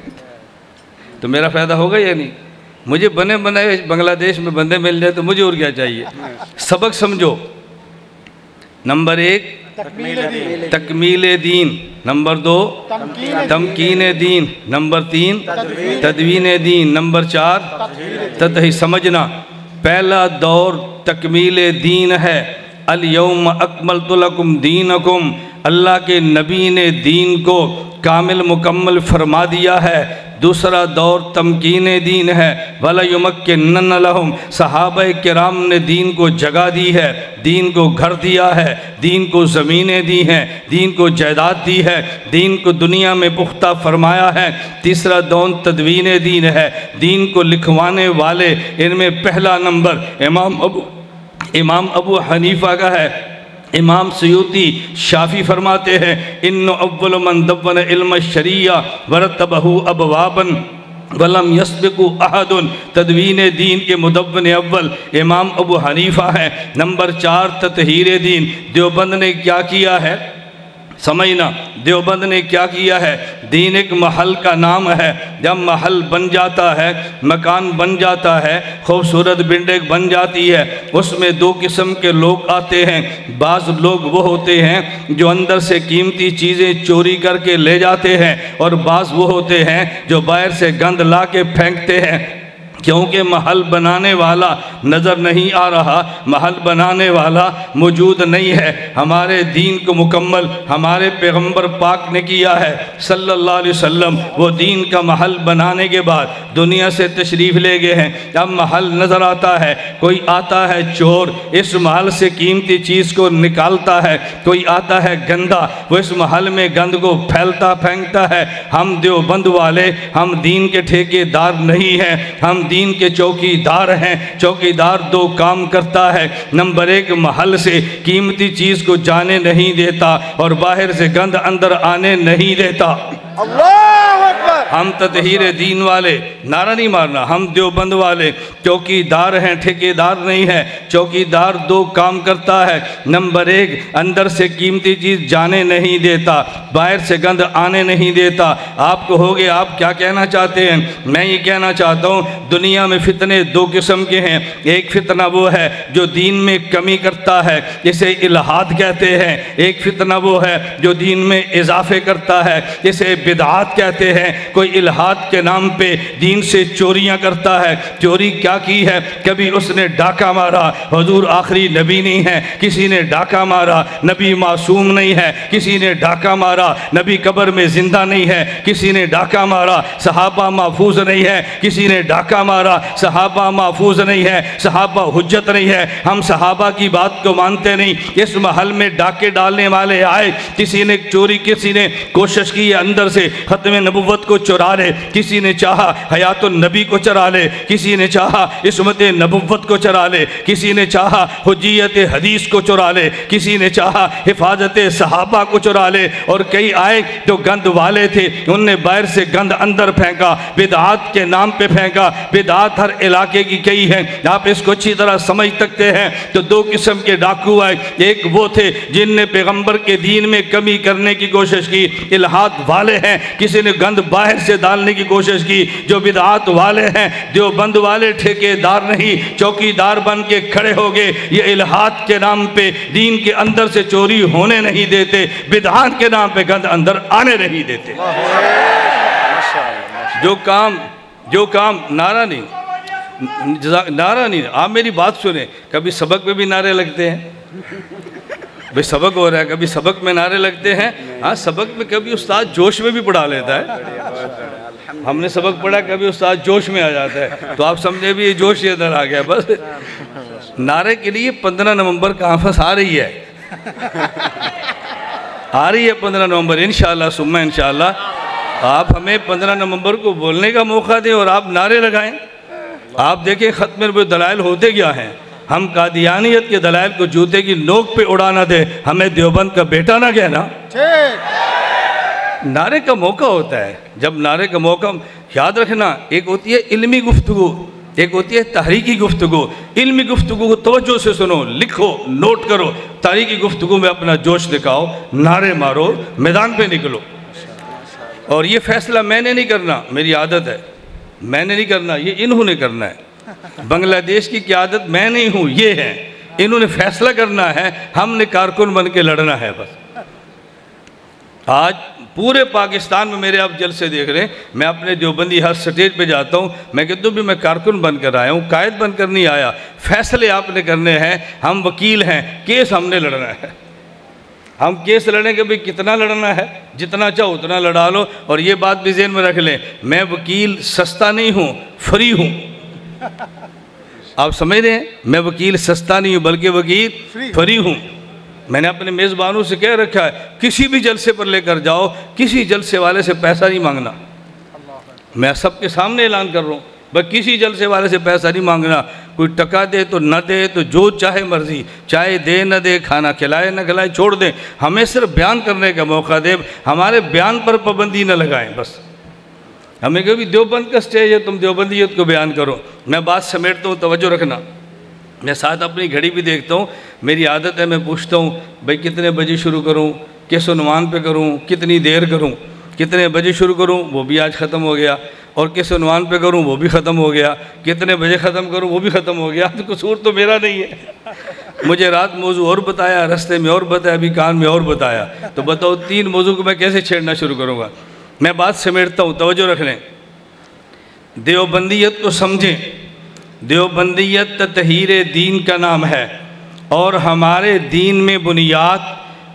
तो मेरा फ़ायदा होगा या नहीं? मुझे बने बनाए बांग्लादेश में बंदे मिल जाए तो मुझे और क्या चाहिए? सबक समझो। नंबर 1 तकमील दीन, नंबर 2 तमकीन दीन, नंबर 3 तदवीन दीन, नंबर 4 ततही समझना। पहला दौर तकमील दीन है। अल यौम अकमलतु लकुम दीनकुम, अल्लाह के नबी ने दीन को कामिल मुकम्मल फरमा दिया है। दूसरा दौर तमकीन दीन है। वला युमक्किनन्ना लहुम, सहाबा किराम ने दीन को जगह दी है, दीन को घर दिया है, दीन को ज़मीनें दी हैं, दीन को जायदाद दी है, दीन को दुनिया में पुख्ता फरमाया है। तीसरा दौर तदवीन दीन है, दीन को लिखवाने वाले इनमें पहला नंबर इमाम अबू हनीफा का है। इमाम सयूती शाफी फरमाते हैं इन्नो अव्वल मन दव्वन इल्म शरिया वरतबहु अबवाबन वलम यस्बिकु अहदुन, तदवीन दीन के मुदव्वन अव्वल इमाम अबू हनीफा है। नंबर 4 ततहीर दीन, देवबंद ने क्या किया है समझना। देवबंद ने क्या किया है? दीन एक महल का नाम है। जब महल बन जाता है, मकान बन जाता है, खूबसूरत बिल्डिंग बन जाती है, उसमें 2 किस्म के लोग आते हैं। बाज़ लोग वो होते हैं जो अंदर से कीमती चीज़ें चोरी करके ले जाते हैं, और बाज़ वो होते हैं जो बाहर से गंद ला के फेंकते हैं। क्योंकि महल बनाने वाला नज़र नहीं आ रहा, महल बनाने वाला मौजूद नहीं है। हमारे दीन को मुकम्मल हमारे पैगंबर पाक ने किया है सल्लल्लाहु अलैहि वसल्लम। वो दीन का महल बनाने के बाद दुनिया से तशरीफ़ ले गए हैं। अब महल नज़र आता है, कोई आता है चोर, इस महल से कीमती चीज़ को निकालता है। कोई आता है गंदा, वो इस महल में गंद को फैलता फेंकता है। हम देवबंद वाले, हम दीन के ठेकेदार नहीं हैं, हम दीन के चौकीदार हैं। चौकीदार 2 काम करता है। नंबर 1 महल से कीमती चीज़ को जाने नहीं देता, और बाहर से गंद अंदर आने नहीं देता। हम ततहीर दीन वाले, नारा नहीं मारना, हम देवबंद वाले चौकीदार हैं, ठेकेदार नहीं है। चौकीदार 2 काम करता है। नंबर 1 अंदर से कीमती चीज़ जाने नहीं देता, बाहर से गंद आने नहीं देता। आप कहोगे आप क्या कहना चाहते हैं? मैं ये कहना चाहता हूँ दुनिया में फितने 2 किस्म के हैं। एक फितना वो है जो दीन में कमी करता है, जिसे इल्हाद कहते हैं। एक फितना वो है जो दीन में इजाफे करता है, जिसे बिदआत कहते हैं। कोई इल्हाद के नाम पे दीन से चोरियां करता है। चोरी क्या की है? कभी उसने डाका मारा, हुजूर आखिरी नबी नहीं है, किसी ने डाका मारा, नबी मासूम नहीं है, किसी ने डाका मारा, नबी कब्र में जिंदा नहीं है, किसी ने डाका मारा, सहाबा महफूज नहीं है, किसी ने डाका मारा, सहाबा महफूज नहीं है, सहाबा हुज्जत नहीं है, हम सहाबा की बात को मानते नहीं। इस महल में डाके डालने वाले आए, किसी ने चोरी, किसी ने कोशिश की अंदर से खत्म नबुव्वत को चुरा ले, किसी ने चाहा हयातुन नबी को चुरा ले, किसी ने चाहा इस्मत नबुव्वत को चुरा ले, किसी ने चाहा हुज्जियत हदीस को चुरा ले, किसी ने चाहा हिफाजत सहाबा को चुरा ले। और कई आए जो गंद वाले थे, उनने बाहर से गंद अंदर फेंका, बिदआत के नाम पे फेंका। बिदआत हर इलाके की कई है, आप इसको अच्छी तरह समझ सकते हैं। तो 2 किस्म के डाकू आए। एक वो थे जिनने पैगंबर के दीन में कमी करने की कोशिश की, इल्हाद वाले हैं। किसी ने गंद बाहर बाहर से डालने की कोशिश की। जो बिदआत वाले हैं, देवबंद वाले ठेकेदार नहीं, चौकीदार बन के खड़े हो गए। ये इल्हाद के नाम पे दीन के अंदर से चोरी होने नहीं देते, बिदआत के नाम पे गंद अंदर आने नहीं देते। जो काम नारा नहीं, आप मेरी बात सुने, कभी सबक में भी नारे लगते हैं, भाई सबक हो रहा है, कभी सबक में नारे लगते हैं। हाँ, सबक में कभी उस्ताद जोश में भी पढ़ा लेता है। हमने सबक पढ़ा, कभी उस्ताद जोश में आ जाता है, तो आप समझे भी ये जोश इधर आ गया। बस नारे के लिए 15 नवंबर कॉन्फ्रेंस आ रही है, आ रही है 15 नवंबर इंशाअल्लाह सुम्मा इंशाअल्लाह। आप हमें 15 नवंबर को बोलने का मौका दें और आप नारे लगाएं। आप देखें खत्म दलाइल होते क्या हैं। हम कादियानियत के दलाइल को जूते की नोक पे उड़ाना दे, हमें देवबंद का बेटा ना कहना। नारे का मौका होता है, जब नारे का मौका, याद रखना, एक होती है इल्मी गुफ्तगू, एक होती है तहरीकी गुफ्तगू। इल्मी गुफ्तगू को तवज्जो से सुनो, लिखो, नोट करो। तहरीकी गुफ्तगू में अपना जोश दिखाओ, नारे मारो, मैदान पे निकलो। और ये फैसला मैंने नहीं करना, मेरी आदत है, मैंने नहीं करना, ये इन्होंने करना है। बांग्लादेश की क़यादत मैं नहीं हूँ, ये है, इन्होंने फैसला करना है, हमने कारकुन बन के लड़ना है। बस आज पूरे पाकिस्तान में मेरे आप जलसे देख रहे हैं, मैं अपने देवबंदी हर स्टेज पे जाता हूँ, मैं कहता हूँ भी मैं कारकुन बनकर आया हूँ, कायद बनकर नहीं आया। फैसले आपने करने हैं, हम वकील हैं, केस हमने लड़ना है। हम केस लड़ेंगे, भाई कितना लड़ना है, जितना चाहो उतना लड़ा लो। और ये बात भी ज़हन में रख लें, मैं वकील सस्ता नहीं हूँ, फ्री हूँ। आप समझ रहे हैं, मैं वकील सस्ता नहीं हूँ बल्कि वकील फ्री हूँ। मैंने अपने मेज़बानों से कह रखा है, किसी भी जलसे पर लेकर जाओ, किसी जलसे वाले से पैसा नहीं मांगना। मैं सबके सामने ऐलान कर रहा हूँ, बस किसी जलसे वाले से पैसा नहीं मांगना। कोई टका दे तो न दे, तो जो चाहे मर्जी, चाहे दे न दे, खाना खिलाए न खिलाए, छोड़ दें, हमें सिर्फ बयान करने का मौका दे, हमारे बयान पर पाबंदी न लगाएं। बस हमें कभी देवबंद का स्टेज है, तुम देवबंदियत को बयान करो। मैं बात समेटता हूँ, तवज्जो रखना। मैं साथ अपनी घड़ी भी देखता हूँ, मेरी आदत है, मैं पूछता हूँ भाई कितने बजे शुरू करूँ, किस उन्वान पे करूँ, कितनी देर करूँ, कितने बजे शुरू करूँ, वो भी आज ख़त्म हो गया, और किस उन्वान पे करूँ वो भी ख़त्म हो गया, कितने बजे ख़त्म करूँ वो भी ख़त्म हो गया। तो कसूर तो मेरा नहीं है। मुझे रात मौजू और बताया, रास्ते में और बताया, अभी कान में और बताया, तो बताओ 3 मौजू को मैं कैसे छेड़ना शुरू करूँगा। मैं बात समेटता हूँ, तवज्जो रख लें। देवबंदियत को समझें, देवबंदियत तहीर दीन का नाम है, और हमारे दीन में बुनियाद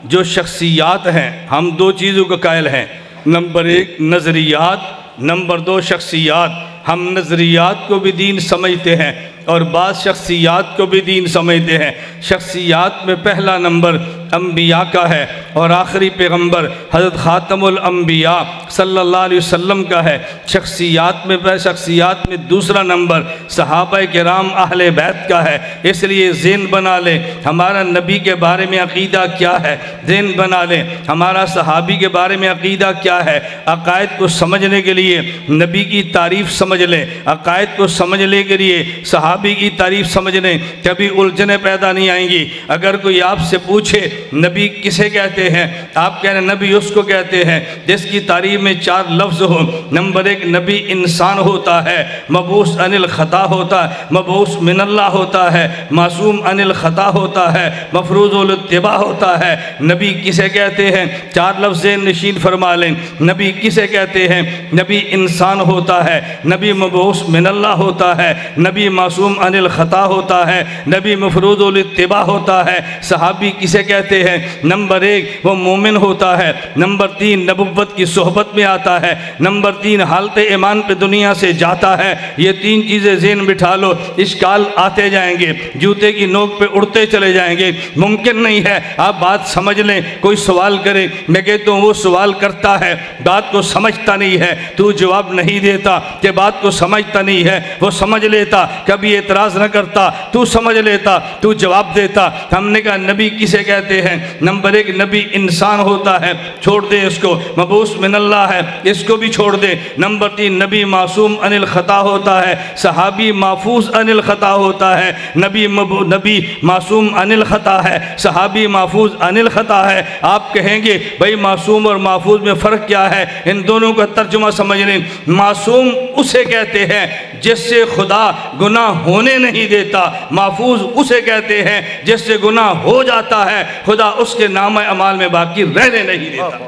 जो शख्सियात हैं, हम 2 चीज़ों का कायल हैं। नंबर 1 नज़रियात, नंबर 2 शख्सियात। हम नज़रियात को भी दीन समझते हैं और बाद शख्सियात को भी दीन समझते हैं। शख्सियात में पहला नंबर अम्बिया का है और आखिरी पैगंबर हज़रत ख़ातमुल अम्बिया सल्लल्लाहु अलैहि वसल्लम का है। शख्सियात में दूसरा नंबर सहाबा किराम अहले बैत का है। इसलिए ज़हन बना लें हमारा नबी के बारे में अक़ीदा क्या है, ज़हन बना लें हमारा सहाबी के बारे में अक़ीदा क्या है। अक़ायद को समझने के लिए नबी की तारीफ़ समझ लें, अक़ायद को समझने के लिए सहाबी की तारीफ़ समझ लें, कभी उलझनें पैदा नहीं आएंगी। अगर कोई आपसे पूछे नबी किसे कहते हैं, आप कह रहे हैं नबी उसको कहते हैं जिसकी तारीफ़ में 4 लफ्ज़ हो। नंबर 1 नबी इंसान होता है, मबूस अनिल ख़ता होता है, मबूस मिनल्लाह होता है, मासूम अनिल ख़ता होता है, मफरूज़ुल इत्तिबा होता है। नबी किसे कहते हैं, 4 लफ्ज़ नशीन फरमा लें। नबी किसे कहते हैं, नबी इंसान होता है, नबी मबूस मिनल्लाह होता है, नबी मासूम अनिल ख़ता होता है, नबी मफरूज़ुल इत्तिबा होता है। सहाबी किसे कहते हैं, नंबर 1 वो मोमिन होता है, नंबर 3 नबुव्वत की सोहबत में आता है, नंबर 3 हालत ईमान पे दुनिया से जाता है। ये 3 चीज़ें ज़हन बिठा लो, इश्काल आते जाएंगे, जूते की नोक पे उड़ते चले जाएंगे। मुमकिन नहीं है आप बात समझ लें, कोई सवाल करे, मैं कहता हूँ वो सवाल करता है बात को समझता नहीं है, तू जवाब नहीं देता कि बात को समझता नहीं है, वो समझ लेता कभी एतराज़ न करता, तू समझ लेता, तू जवाब देता। हमने कहा नबी किसे कहते हैं, नंबर 1 नबी नबी इंसान होता है, छोड़ दे इसको, मबूस मिन अल्लाह है, इसको भी छोड़ दे। नंबर 3, नबी मासूम अनिल ख़ता होता है, सहाबी महफूज अनिल ख़ता होता है। नबी मासूम अनिल ख़ता है, सहाबी महफूज अनिल ख़ता है। आप कहेंगे भाई मासूम और महफूज में फ़र्क क्या है? इन दोनों का तर्जुमा समझ लें। मासूम उसे कहते हैं जिससे खुदा गुनाह होने नहीं देता, महफूज उसे कहते हैं जिससे गुनाह हो जाता है, खुदा उसके नाम अमाल में बाकी रहने नहीं देता।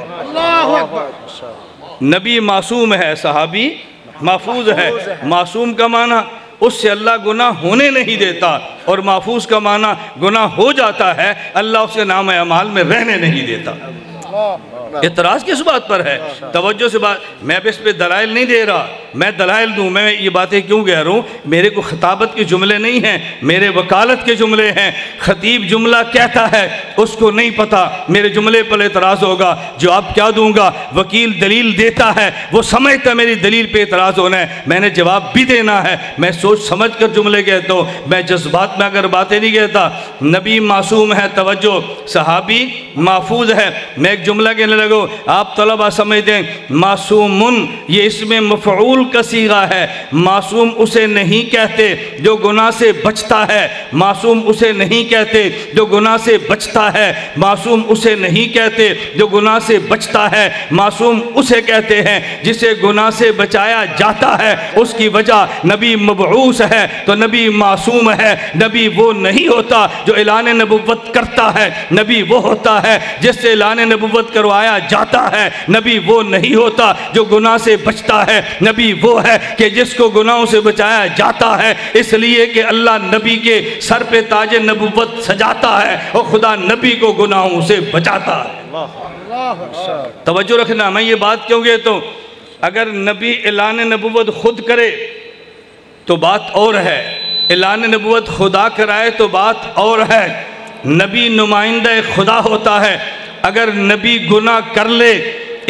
नबी मासूम है, सहाबी महफूज है। मासूम का माना उससे अल्लाह गुनाह होने नहीं देता, और महफूज का माना गुनाह हो जाता है, अल्लाह उसके नाम अमाल में रहने नहीं देता। इतराज़ किस बात पर है? तवज्जो से बात, मैं इस पे दलाइल नहीं दे रहा, मैं दलाइल दूँ। मैं ये बातें क्यों कह रहा हूँ? मेरे को खिताबत के जुमले नहीं हैं, मेरे वकालत के जुमले हैं। खतीब जुमला कहता है उसको नहीं पता, मेरे जुमले पर एतराज़ होगा, जवाब क्या दूंगा? वकील दलील देता है, वो समझता मेरी दलील पे एतराज़ होना है, मैंने जवाब भी देना है। मैं सोच समझ कर जुमले कहता हूँ, मैं जज्बात में अगर बातें नहीं कहता। नबी मासूम है, तवज्जो, सहाबी महफूज है। मैं एक जुमला कहने लगो, आप तलबा समझते हैं मासूमुन ये इसमें मफ़ऊल का सीगा है। मासूम उसे नहीं कहते जो गुनाह से बचता है, मासूम उसे नहीं कहते जो गुनाह से बचता है, मासूम उसे नहीं कहते जो गुनाह से बचता है, मासूम उसे कहते हैं जिसे गुनाह से बचाया जाता है। उसकी वजह नबी मबऊस है तो नबी मासूम है। नबी वो नहीं होता जो ऐलान नबुव्वत करता है, नबी वो होता है जिससे ऐलान नबुव्वत करवाया जाता है। नबी वो नहीं होता जो गुनाह से बचता है, नबी वो है कि जिसको गुनाहों से बचाया जाता है। इसलिए कि अल्लाह नबी के सर पे ताज नबुव्वत सजाता है और खुदा नबी को गुनाहों से बचाता है। तवज्जो रखना, मैं ये बात क्यों कहता हूँ? अगर नबी ऐलान नबुव्वत खुद करे तो बात और है, ऐलान नबुव्वत खुदा कराए तो बात और है। नबी नुमाइंदा खुदा होता है। अगर नबी गुनाह कर ले,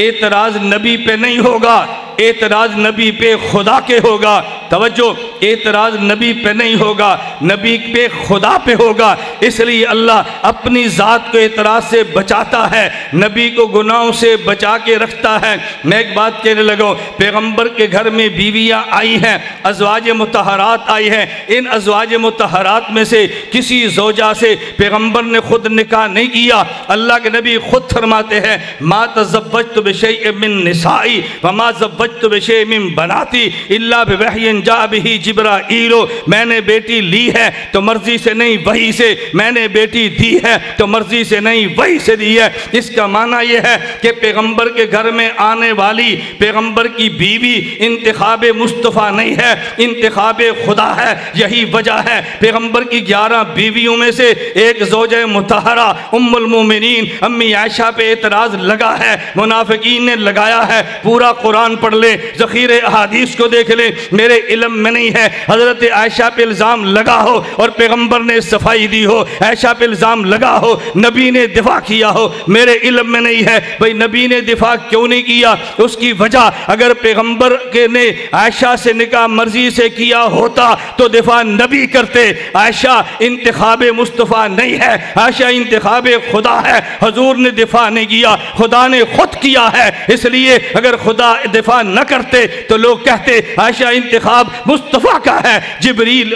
एतराज़ नबी पे नहीं होगा, एतराज़ नबी पे खुदा के होगा। तवज्जो, एतराज़ नबी पे नहीं होगा, नबी पे खुदा पे होगा। इसलिए अल्लाह अपनी ज़ात को एतराज़ से बचाता है, नबी को गुनाहों से बचा के रखता है। मैं एक बात कहने लगा, पैगम्बर के घर में बीवियाँ आई हैं, अज़वाज मुतहरात आई हैं। इन अज़वाज मुतहरात में से किसी ज़ौजा से पैगम्बर ने खुद निकाह नहीं किया। अल्लाह के नबी खुद फरमाते हैं, मा तज़व्वजतु बिशैइन मिन निसाई व मा ज़व्वजतु बिशैइन मिन बनाती इल्ला बिवहयिन जा बिही जिब्राईल। मैंने बेटी ली है तो मर्जी से नहीं, वही से। मैंने बेटी दी है तो मर्जी से नहीं, वही से दी है। इसका माना यह है कि पैगंबर के घर में आने वाली पैगंबर की बीवी इंतखाब मुस्तफ़ा नहीं है, इंतखाब खुदा है। यही वजह है पैगंबर की 11 बीवियों में से एक ज़ौजा मुतहरा उम्मुल मोमिनीन अम्मी आयशा पे एतराज़ लगा है, मुनाफिकीन ने लगाया है। पूरा कुरान पढ़ ले, ज़ख़ीरे अहादीस को देख ले, मेरे इल्म में नहीं है। हज़रत आयशा पे इल्ज़ाम लगा हो और पैगंबर ने सफाई दी हो, आयशा पे इल्ज़ाम लगा हो, नबी ने दिफा किया हो, मेरे इल्म में नहीं है। भाई नबी ने दिफा क्यों नहीं किया? उसकी वजह, अगर पैगंबर के ने आयशा से निकाह मर्जी से किया होता तो दिफा नबी करते। आयशा इंतखाब मुस्तफ़ा नहीं है, आयशा इंतखाब खुदा है। हजूर ने दिफा नहीं किया, खुदा ने खुद किया है। इसलिए अगर खुदा दिफा न करते तो लोग कहते आयशा इंतखाब मुस्तफ़ा का है, जिब्रील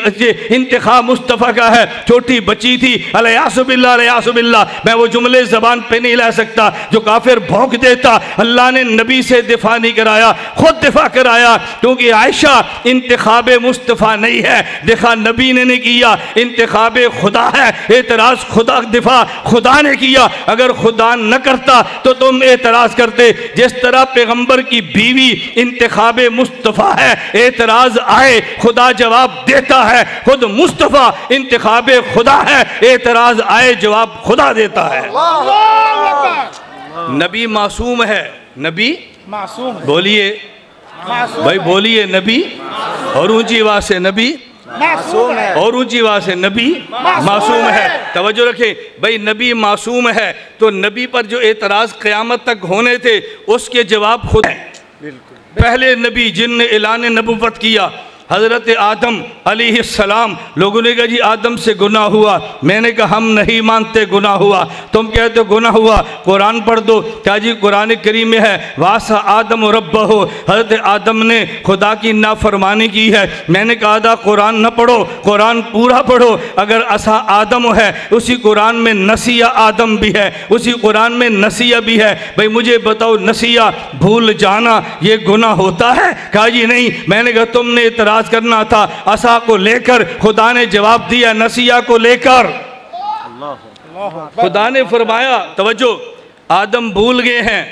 इंतखाब मुस्तफ़ा का है। छोटी बच्ची थी, अलयासुबिल्लाह, मैं वो जुमले ज़बान पे नहीं ला सकता जो काफिर भौंक देता। अल्लाह ने नबी से दिफा नहीं कराया, खुद दिफा कराया, क्योंकि आयशा इंतखाब मुस्तफ़ा नहीं है, दिफा नबी ने नहीं किया, इंतखाब खुदा है। एतराज़ खुदा, दिफा खुदा ने किया। अगर खुदा न करता तो तुम एतराज़ करते। जिस तरह पैगंबर की बीवी इंतखाब मुस्तफ़ा है, एतराज़ आए खुदा जवाब देता है। खुद मुस्तफ़ा इंतखाब खुदा है, एतराज़ आए जवाब खुदा देता है। नबी मासूम है, नबी मासूम, बोलिए भाई, बोलिए नबी, और ऊंची आवाज से नबी मासूम है, और ऊंची आवाज से नबी मासूम है। तवज्जो रखें भाई, नबी मासूम है तो नबी पर जो एतराज़ क़यामत तक होने थे उसके जवाब खुद हैं। पहले नबी जिनने ऐलान नबुव्वत किया, हज़रत आदम अलैहिस्सलाम, लोगों ने कहा जी आदम से गुनाह हुआ। मैंने कहा हम नहीं मानते गुनाह हुआ, तुम कहते हो गुनाह हुआ, कुरान पढ़ दो। क्या जी कुरान करीम में है वासा आदम रब्बहु, हज़रत आदम ने खुदा की नाफरमानी की है। मैंने कहा था कुरान न पढ़ो, कुरान पूरा पढ़ो। अगर असा आदम है उसी कुरान में नसिया आदम भी है, उसी कुरान में नसिया भी है। भाई मुझे बताओ नसिया भूल जाना ये गुनाह होता है? कहा जी नहीं। मैंने कहा तुमने इतराज करना था, असा को लेकर खुदा ने जवाब दिया नसिया को लेकर। खुदा ने फरमाया तवज्जो, आदम भूल गए हैं।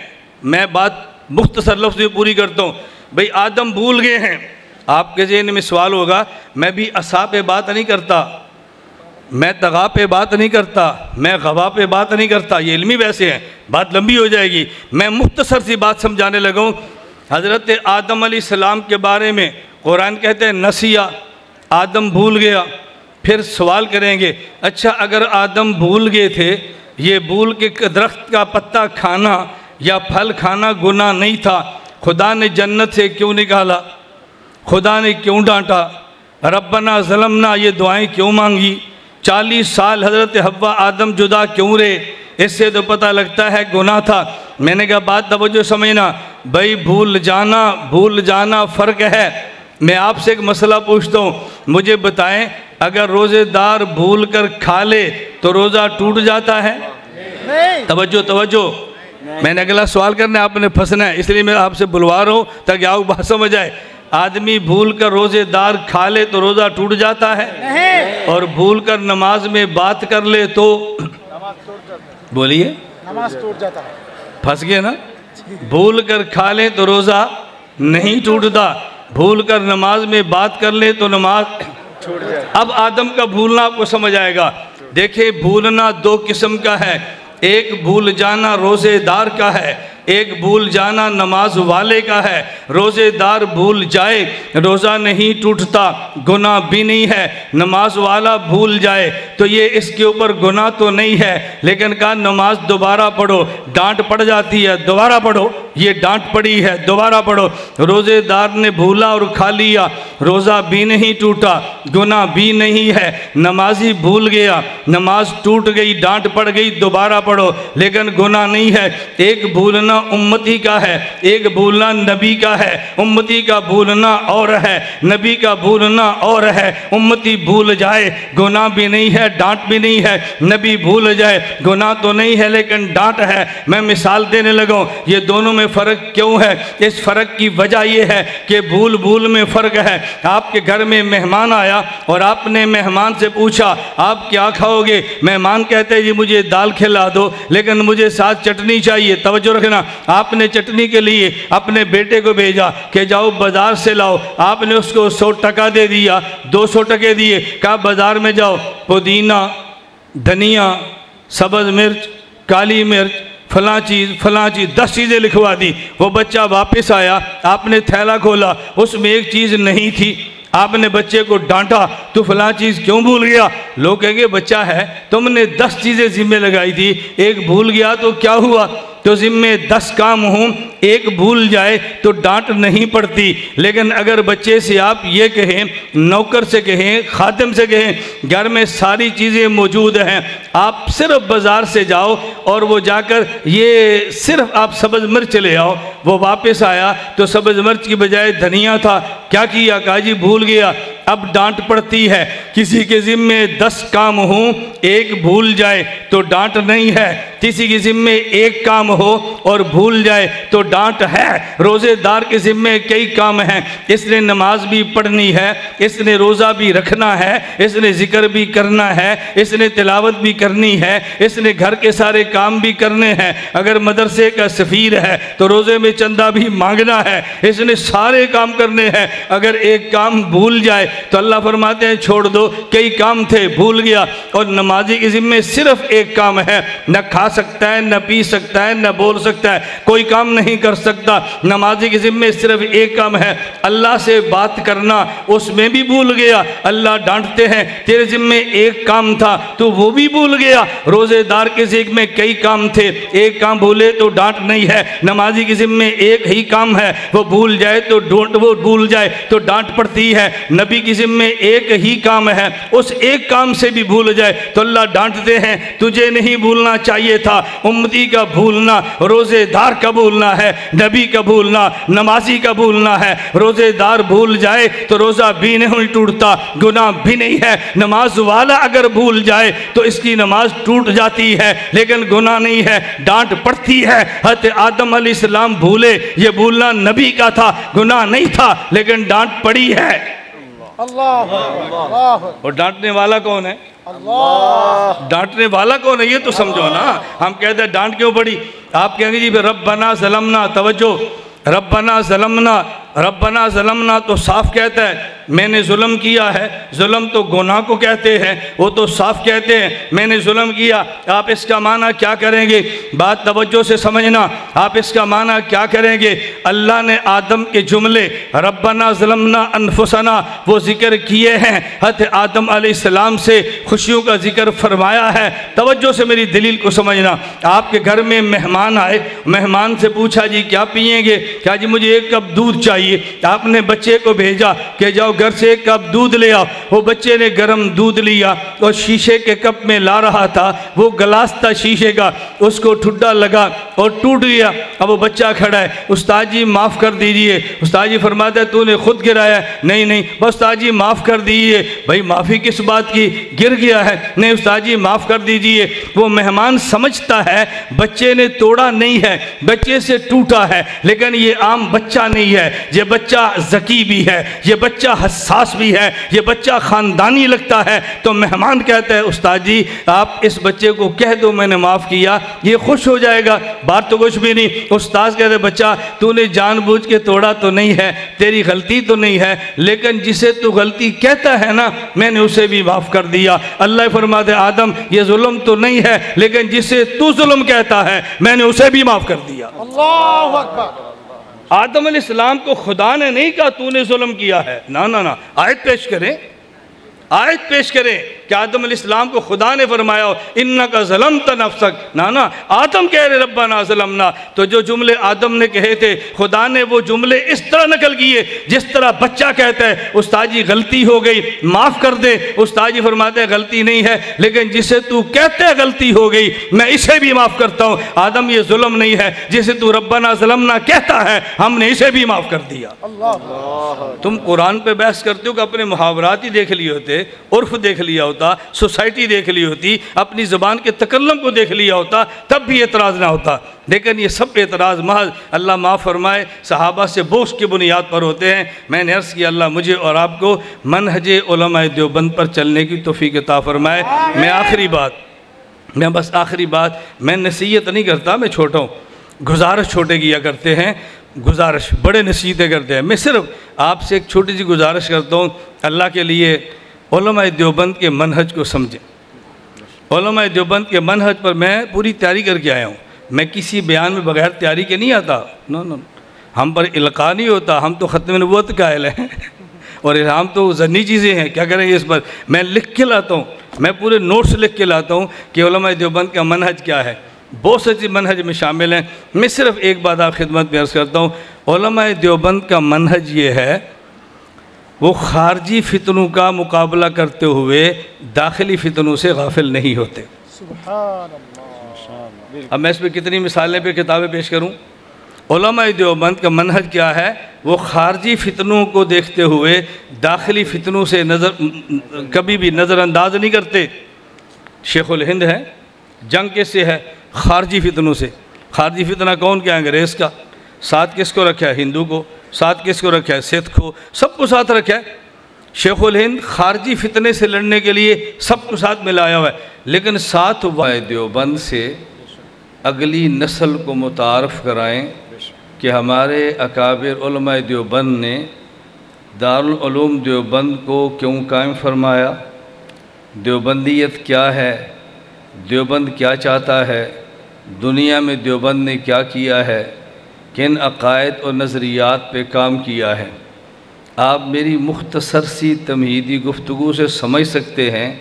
मैं बात मुख्तसर लफ्ज़ में पूरी करता हूँ। भाई आदम भूल गए हैं, आपके ज़हन में सवाल होगा मैं भी असा पे बात नहीं करता, मैं तगा पे बात नहीं करता, मैं गवा पे बात नहीं करता, ये इल्मी वैसे हैं, बात लंबी हो जाएगी। मैं मुख्तसर सी बात समझाने लगा हूँ। हज़रत आदम अलैहिस्सलाम के बारे में कुरान कहते हैं नसिया, आदम भूल गया। फिर सवाल करेंगे अच्छा अगर आदम भूल गए थे, ये भूल के दरख्त का पत्ता खाना या फल खाना गुनाह नहीं था, खुदा ने जन्नत से क्यों निकाला? खुदा ने क्यों डांटा? रब्बना ज़लमना ये दुआएं क्यों मांगी? 40 साल हज़रत हव्वा आदम जुदा क्यों रहे? इससे तो पता लगता है गुनाह था। मैंने कहा बात तवज्जो समझना, भाई भूल जाना फ़र्क है। मैं आपसे एक मसला पूछता हूँ, मुझे बताएं अगर रोज़ेदार भूल कर खा ले तो रोज़ा टूट जाता है? तवज्जो, मैंने अगला सवाल करना है, आपने फंसना है, इसलिए मैं आपसे बुलवा रहा हूँ ताकि आपको बात समझ आए। आदमी भूल कर रोज़ेदार खा ले तो रोज़ा टूट जाता है? नहीं। और भूल कर नमाज में बात कर ले तो बोलिए नमाज टूट जाता है। फंस गए ना? भूल कर खा ले तो रोज़ा नहीं टूटता, भूल कर नमाज में बात कर ले तो नमाज छूट जाए। अब आदम का भूलना आपको समझ आएगा। देखिए भूलना दो किस्म का है, एक भूल जाना रोज़ेदार का है, एक भूल जाना नमाज वाले का है। रोज़ेदार भूल जाए रोज़ा नहीं टूटता, गुनाह भी नहीं है। नमाज वाला भूल जाए तो ये इसके ऊपर गुनाह तो नहीं है, लेकिन कहा नमाज दोबारा पढ़ो, डांट पड़ जाती है, दोबारा पढ़ो, ये डांट पड़ी है, दोबारा पढ़ो। रोज़ेदार ने भूला और खा लिया, रोज़ा भी नहीं टूटा, गुनाह भी नहीं है। नमाजी भूल गया, नमाज टूट गई, डांट पड़ गई, दोबारा पढ़ो, लेकिन गुनाह नहीं है। एक भूलना उम्मती का है, एक भूलना नबी का है। उम्मती का भूलना और है, नबी का भूलना और है। उम्मती भूल जाए गुनाह भी नहीं है, डांट भी नहीं है। नबी भूल जाए गुनाह तो नहीं है लेकिन डांट है। मैं मिसाल देने लगा हूँ, ये दोनों में फ़र्क क्यों है? इस फ़र्क की वजह यह है कि भूल में फ़र्क है। आपके घर में मेहमान आया और आपने मेहमान से पूछा आप क्या खाओगे? मेहमान कहते हैं जी मुझे दाल खिला दो लेकिन मुझे साथ चटनी चाहिए। तवज्जो रखना, आपने चटनी के लिए अपने बेटे को भेजा कि जाओ बाजार से लाओ। आपने उसको 100 टका दे दिया, 200 टके दिए, कहा बाजार में जाओ पुदीना, धनिया, सब्ज़ मिर्च, काली मिर्च, फलां चीज़ 10 चीज़ें लिखवा दी। वो बच्चा वापस आया, आपने थैला खोला, उसमें एक चीज़ नहीं थी। आपने बच्चे को डांटा तू फलां चीज़ क्यों भूल गया? लोग कहेंगे बच्चा है, तुमने 10 चीज़ें ज़िम्मे लगाई थी, एक भूल गया तो क्या हुआ? तो ज़िम्मे 10 काम हों, एक भूल जाए तो डांट नहीं पड़ती। लेकिन अगर बच्चे से आप ये कहें, नौकर से कहें, खादिम से कहें घर में सारी चीज़ें मौजूद हैं, आप सिर्फ बाज़ार से जाओ और वो जाकर ये सिर्फ आप सब्ज़ मिर्च ले आओ। वो वापस आया तो सब्ज़ मिर्च की बजाय धनिया था, क्या किया? कहा जी भूल गया। अब डांट पड़ती है। किसी के ज़िम्मे 10 काम हों, एक भूल जाए तो डांट नहीं है। किसी के ज़िम्मे एक काम हो और भूल जाए तो डांट है। रोज़ेदार के ज़िम्मे कई काम हैं, इसने नमाज भी पढ़नी है, इसने रोज़ा भी रखना है, इसने ज़िक्र भी करना है, इसने तिलावत भी करनी है, इसने घर के सारे काम भी करने हैं। अगर मदरसे का सफ़ीर है तो रोज़े में चंदा भी मांगना है, इसने सारे काम करने हैं। अगर एक काम भूल जाए तो अल्लाह फरमाते हैं छोड़ दो, कई काम थे भूल गया। और नमाजी के ज़िम्मे सिर्फ एक काम है, न खा सकता है, न पी सकता है, न बोल सकता है, कोई काम नहीं कर सकता। नमाजी के ज़िम्मे सिर्फ एक काम है, अल्लाह से बात करना, उसमें भी भूल गया। अल्लाह डांटते हैं तेरे ज़िम्मे एक काम था तो वो भी भूल गया। रोज़ेदार के ज़िम्मे कई काम थे, एक काम भूले तो डांट नहीं है। नमाजी के ज़िम्मे एक ही काम है, वो भूल जाए तो भूल जाए तो डांट पड़ती है। नबी के ज़िम्मे एक ही काम है, उस एक काम से भी भूल जाए तो अल्लाह डांटते हैं तुझे नहीं भूलना चाहिए था। उम्मती का भूलना रोज़ेदार का भूलना है, नबी का भूलना नमाजी का भूलना है। रोज़ेदार भूल जाए तो रोज़ा भी नहीं टूटता, गुनाह भी नहीं है। नमाज वाला अगर भूल जाए तो इसकी नमाज टूट जाती है, लेकिन गुनाह नहीं है, डांट पड़ती है। हज़रत आदम अलैहिस्सलाम भूले, ये भूलना नबी का था, गुनाह नहीं था, लेकिन डांट पड़ी है। और डांटने वाला कौन है? डांटने वाला कौन है ये तो समझो ना। हम कहते हैं डांट क्यों पड़ी? आप कहेंगे जी रब्बना ज़लमना, तवज्जो, रब्बना ज़लमना तो साफ कहता है मैंने जुल्म किया है। जुल्म तो गुनाह को कहते हैं, वो तो साफ कहते हैं मैंने जुल्म किया। आप इसका माना क्या करेंगे? बात तवज्जो से समझना। आप इसका माना क्या करेंगे? अल्लाह ने आदम के जुमले रब्बना ज़लमना अनफुसना वो ज़िक्र किए हैं, हज़रत आदम अलैहिस्सलाम से खुशियों का ज़िक्र फरमाया है। तवज्जो से मेरी दलील को समझना। आपके घर में मेहमान आए, मेहमान से पूछा जी क्या पिएंगे? क्या जी मुझे एक कप दूध चाहिए। आपने बच्चे को भेजा कि जाओ घर से एक कप दूध ले आओ। वो बच्चे ने गर्म दूध लिया और शीशे के कप में ला रहा था, वो गिलास था शीशे का, उसको ठुड्डा लगा और टूट गया। अब वो बच्चा खड़ा है, उस्ताद जी माफ़ कर दीजिए। उस्ताद जी फरमाता है तूने खुद गिराया? नहीं नहीं बस उस्ताद जी माफ़ कर दीजिए। भाई माफ़ी किस बात की, गिर गया है। नहीं उस्ताद जी माफ़ कर दीजिए। वो मेहमान समझता है बच्चे ने तोड़ा नहीं है, बच्चे से टूटा है, लेकिन ये आम बच्चा नहीं है, ये बच्चा ज़की भी है, ये बच्चा हसास भी है, ये बच्चा ख़ानदानी लगता है। तो मेहमान कहता है उस्ताद जी आप इस बच्चे को कह दो मैंने माफ़ किया, ये खुश हो जाएगा, बात तो कुछ भी नहीं। उस्ताद कहते बच्चा तूने जानबूझ के तोड़ा तो नहीं है, तेरी गलती तो नहीं है, लेकिन जिसे तू गलती कहता है ना मैंने उसे भी माफ़ कर दिया। अल्लाह फरमाते आदम ये जुल्म तो नहीं है, लेकिन जिसे तू जुल्म कहता है मैंने उसे भी माफ़ कर दिया। अल्लाहु अकबर। आदम अलैहिस्सलाम को खुदा ने नहीं कहा तूने जुल्म किया है, ना ना ना। आयत पेश करें, आयत पेश करें कि आदम अलैहिस्सलाम को खुदा ने फरमाया इन्नका ज़लमता नफ्सक, ना ना आदम कह रहे रब्बना ज़लमना। तो जो जुमले आदम ने कहे थे खुदा ने वो जुमले इस तरह नकल किए जिस तरह बच्चा कहता है उस्ताद जी गलती हो गई माफ़ कर दे। उस्ताद जी फरमाते हैं गलती नहीं है, लेकिन जिसे तू कहते है गलती हो गई मैं इसे भी माफ़ करता हूँ। आदम ये जुल्म नहीं है, जिसे तू रब्बना ज़लमना कहता है हमने इसे भी माफ़ कर दिया। तुम कुरान पे बहस करते हो कि अपने मुहावरात ही देख लिए होते, उर्फ देख लिया होता, सोसाइटी देख ली होती, अपनी ज़बान के तकल्लुम को देख लिया होता, तब भी एतराज़ ना होता। लेकिन ये सब एतराज़ महज अल्लाह माफ़ फरमाए सहाबा से बोझ की बुनियाद पर होते हैं। मैंने अर्ज़ किया अल्लाह मुझे और आपको मनहजे उलमाए देवबंद पर चलने की तौफ़ीक़ अता फरमाए। मैं बस आखिरी बात, मैं नसीहत नहीं करता, मैं छोटा हूँ, गुजारिश छोटे किया करते हैं, गुजारिश बड़े नसीहतें करते हैं। मैं सिर्फ आपसे एक छोटी सी गुजारिश करता हूँ, अल्लाह के लिए उलमाए देवबंद के मनहज को समझें। उलमाए देवबंद के मनहज पर मैं पूरी तैयारी करके आया हूँ, मैं किसी बयान में बगैर तैयारी के नहीं आता। नो नो, हम पर इल्का नहीं होता, हम तो ख़त्म नबूवत कायल हैं और हम तो ज़न्नी चीज़ें हैं, क्या करेंगे इस पर। मैं लिख के लाता हूँ, मैं पूरे नोट्स लिख के लाता हूँ कि उलमाए देवबंद का मनहज क्या है। बहुत से मनहज में शामिल हैं। मैं सिर्फ एक बात आप खिदमत में अर्ज़ करता हूँ, उलमाए देवबंद का मनहज ये है वो खारजी फितनों का मुकाबला करते हुए दाखिली फितनों से गाफिल नहीं होते। अब मैं इस पर कितनी मिसालें पे किताबें पेश करूं। उलमाए देवबंद का मनहज क्या है, वो खारजी फितनों को देखते हुए दाखिली फितनों से कभी भी नज़रअंदाज नहीं करते। शेखुल हिंद है, जंग किससे है? खारजी फितनों से। खारजी फितना कौन क्या? अंग्रेज़ का। साथ किसको रखा है? हिंदू को। साथ किसको रखा है? सिख को। सबको साथ रखा है। शेखुल हिंद खारजी फितने से लड़ने के लिए सबको साथ मिलाया हुआ है, लेकिन साथ देवबंद से अगली नस्ल को मुतारफ़ कराएं कि हमारे अकाबिर उलमाए देवबंद ने दारुल उलूम देवबंद को क्यों कायम फरमाया, देवबंदियत क्या है, देवबंद क्या चाहता है, दुनिया में देवबंद ने क्या किया है, کن عقائد اور نظریات پہ کام کیا ہے۔ آپ میری مختصر سی تمہیدی گفتگو سے سمجھ سکتے ہیں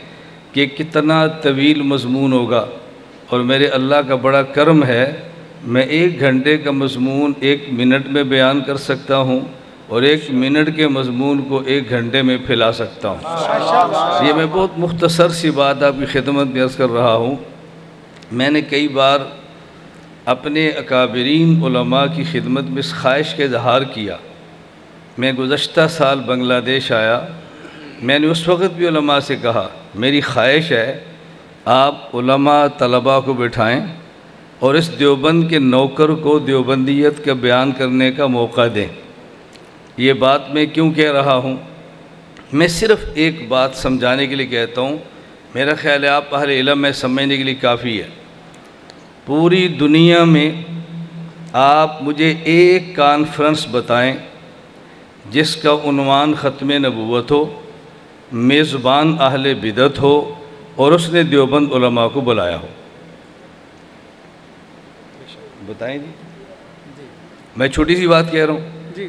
کہ کتنا طویل مضمون ہوگا، اور میرے اللہ کا بڑا کرم ہے، میں 1 گھنٹے کا مضمون 1 منٹ میں بیان کر سکتا ہوں، اور 1 منٹ کے مضمون کو 1 گھنٹے میں پھیلا سکتا ہوں۔ یہ میں بہت مختصر سی بات آپ کی خدمت میں عرض کر رہا ہوں۔ میں نے کئی بار اپنے اکابرین علماء کی خدمت میں اس خواہش کا اظہار کیا۔ میں گزشتہ سال بنگلہ دیش آیا، میں نے اس وقت بھی علماء سے کہا میری خواہش ہے آپ علماء طلباء کو بٹھائیں اور اس دیوبند کے نوکر کو دیوبندیت کا بیان کرنے کا موقع دیں۔ یہ بات میں کیوں کہہ رہا ہوں؟ میں صرف ایک بات سمجھانے کے لیے کہتا ہوں، میرا خیال ہے آپ اہل علم میں سمجھنے کے لیے کافی ہے۔ پوری دنیا میں آپ مجھے ایک کانفرنس بتائیں جس کا عنوان ختم نبوت ہو، میزبان اہل بدعت ہو، اور اس نے دیوبند علماء کو بلایا ہو۔ بتائیں جی۔ میں چھوٹی سی بات کہہ رہا ہوں،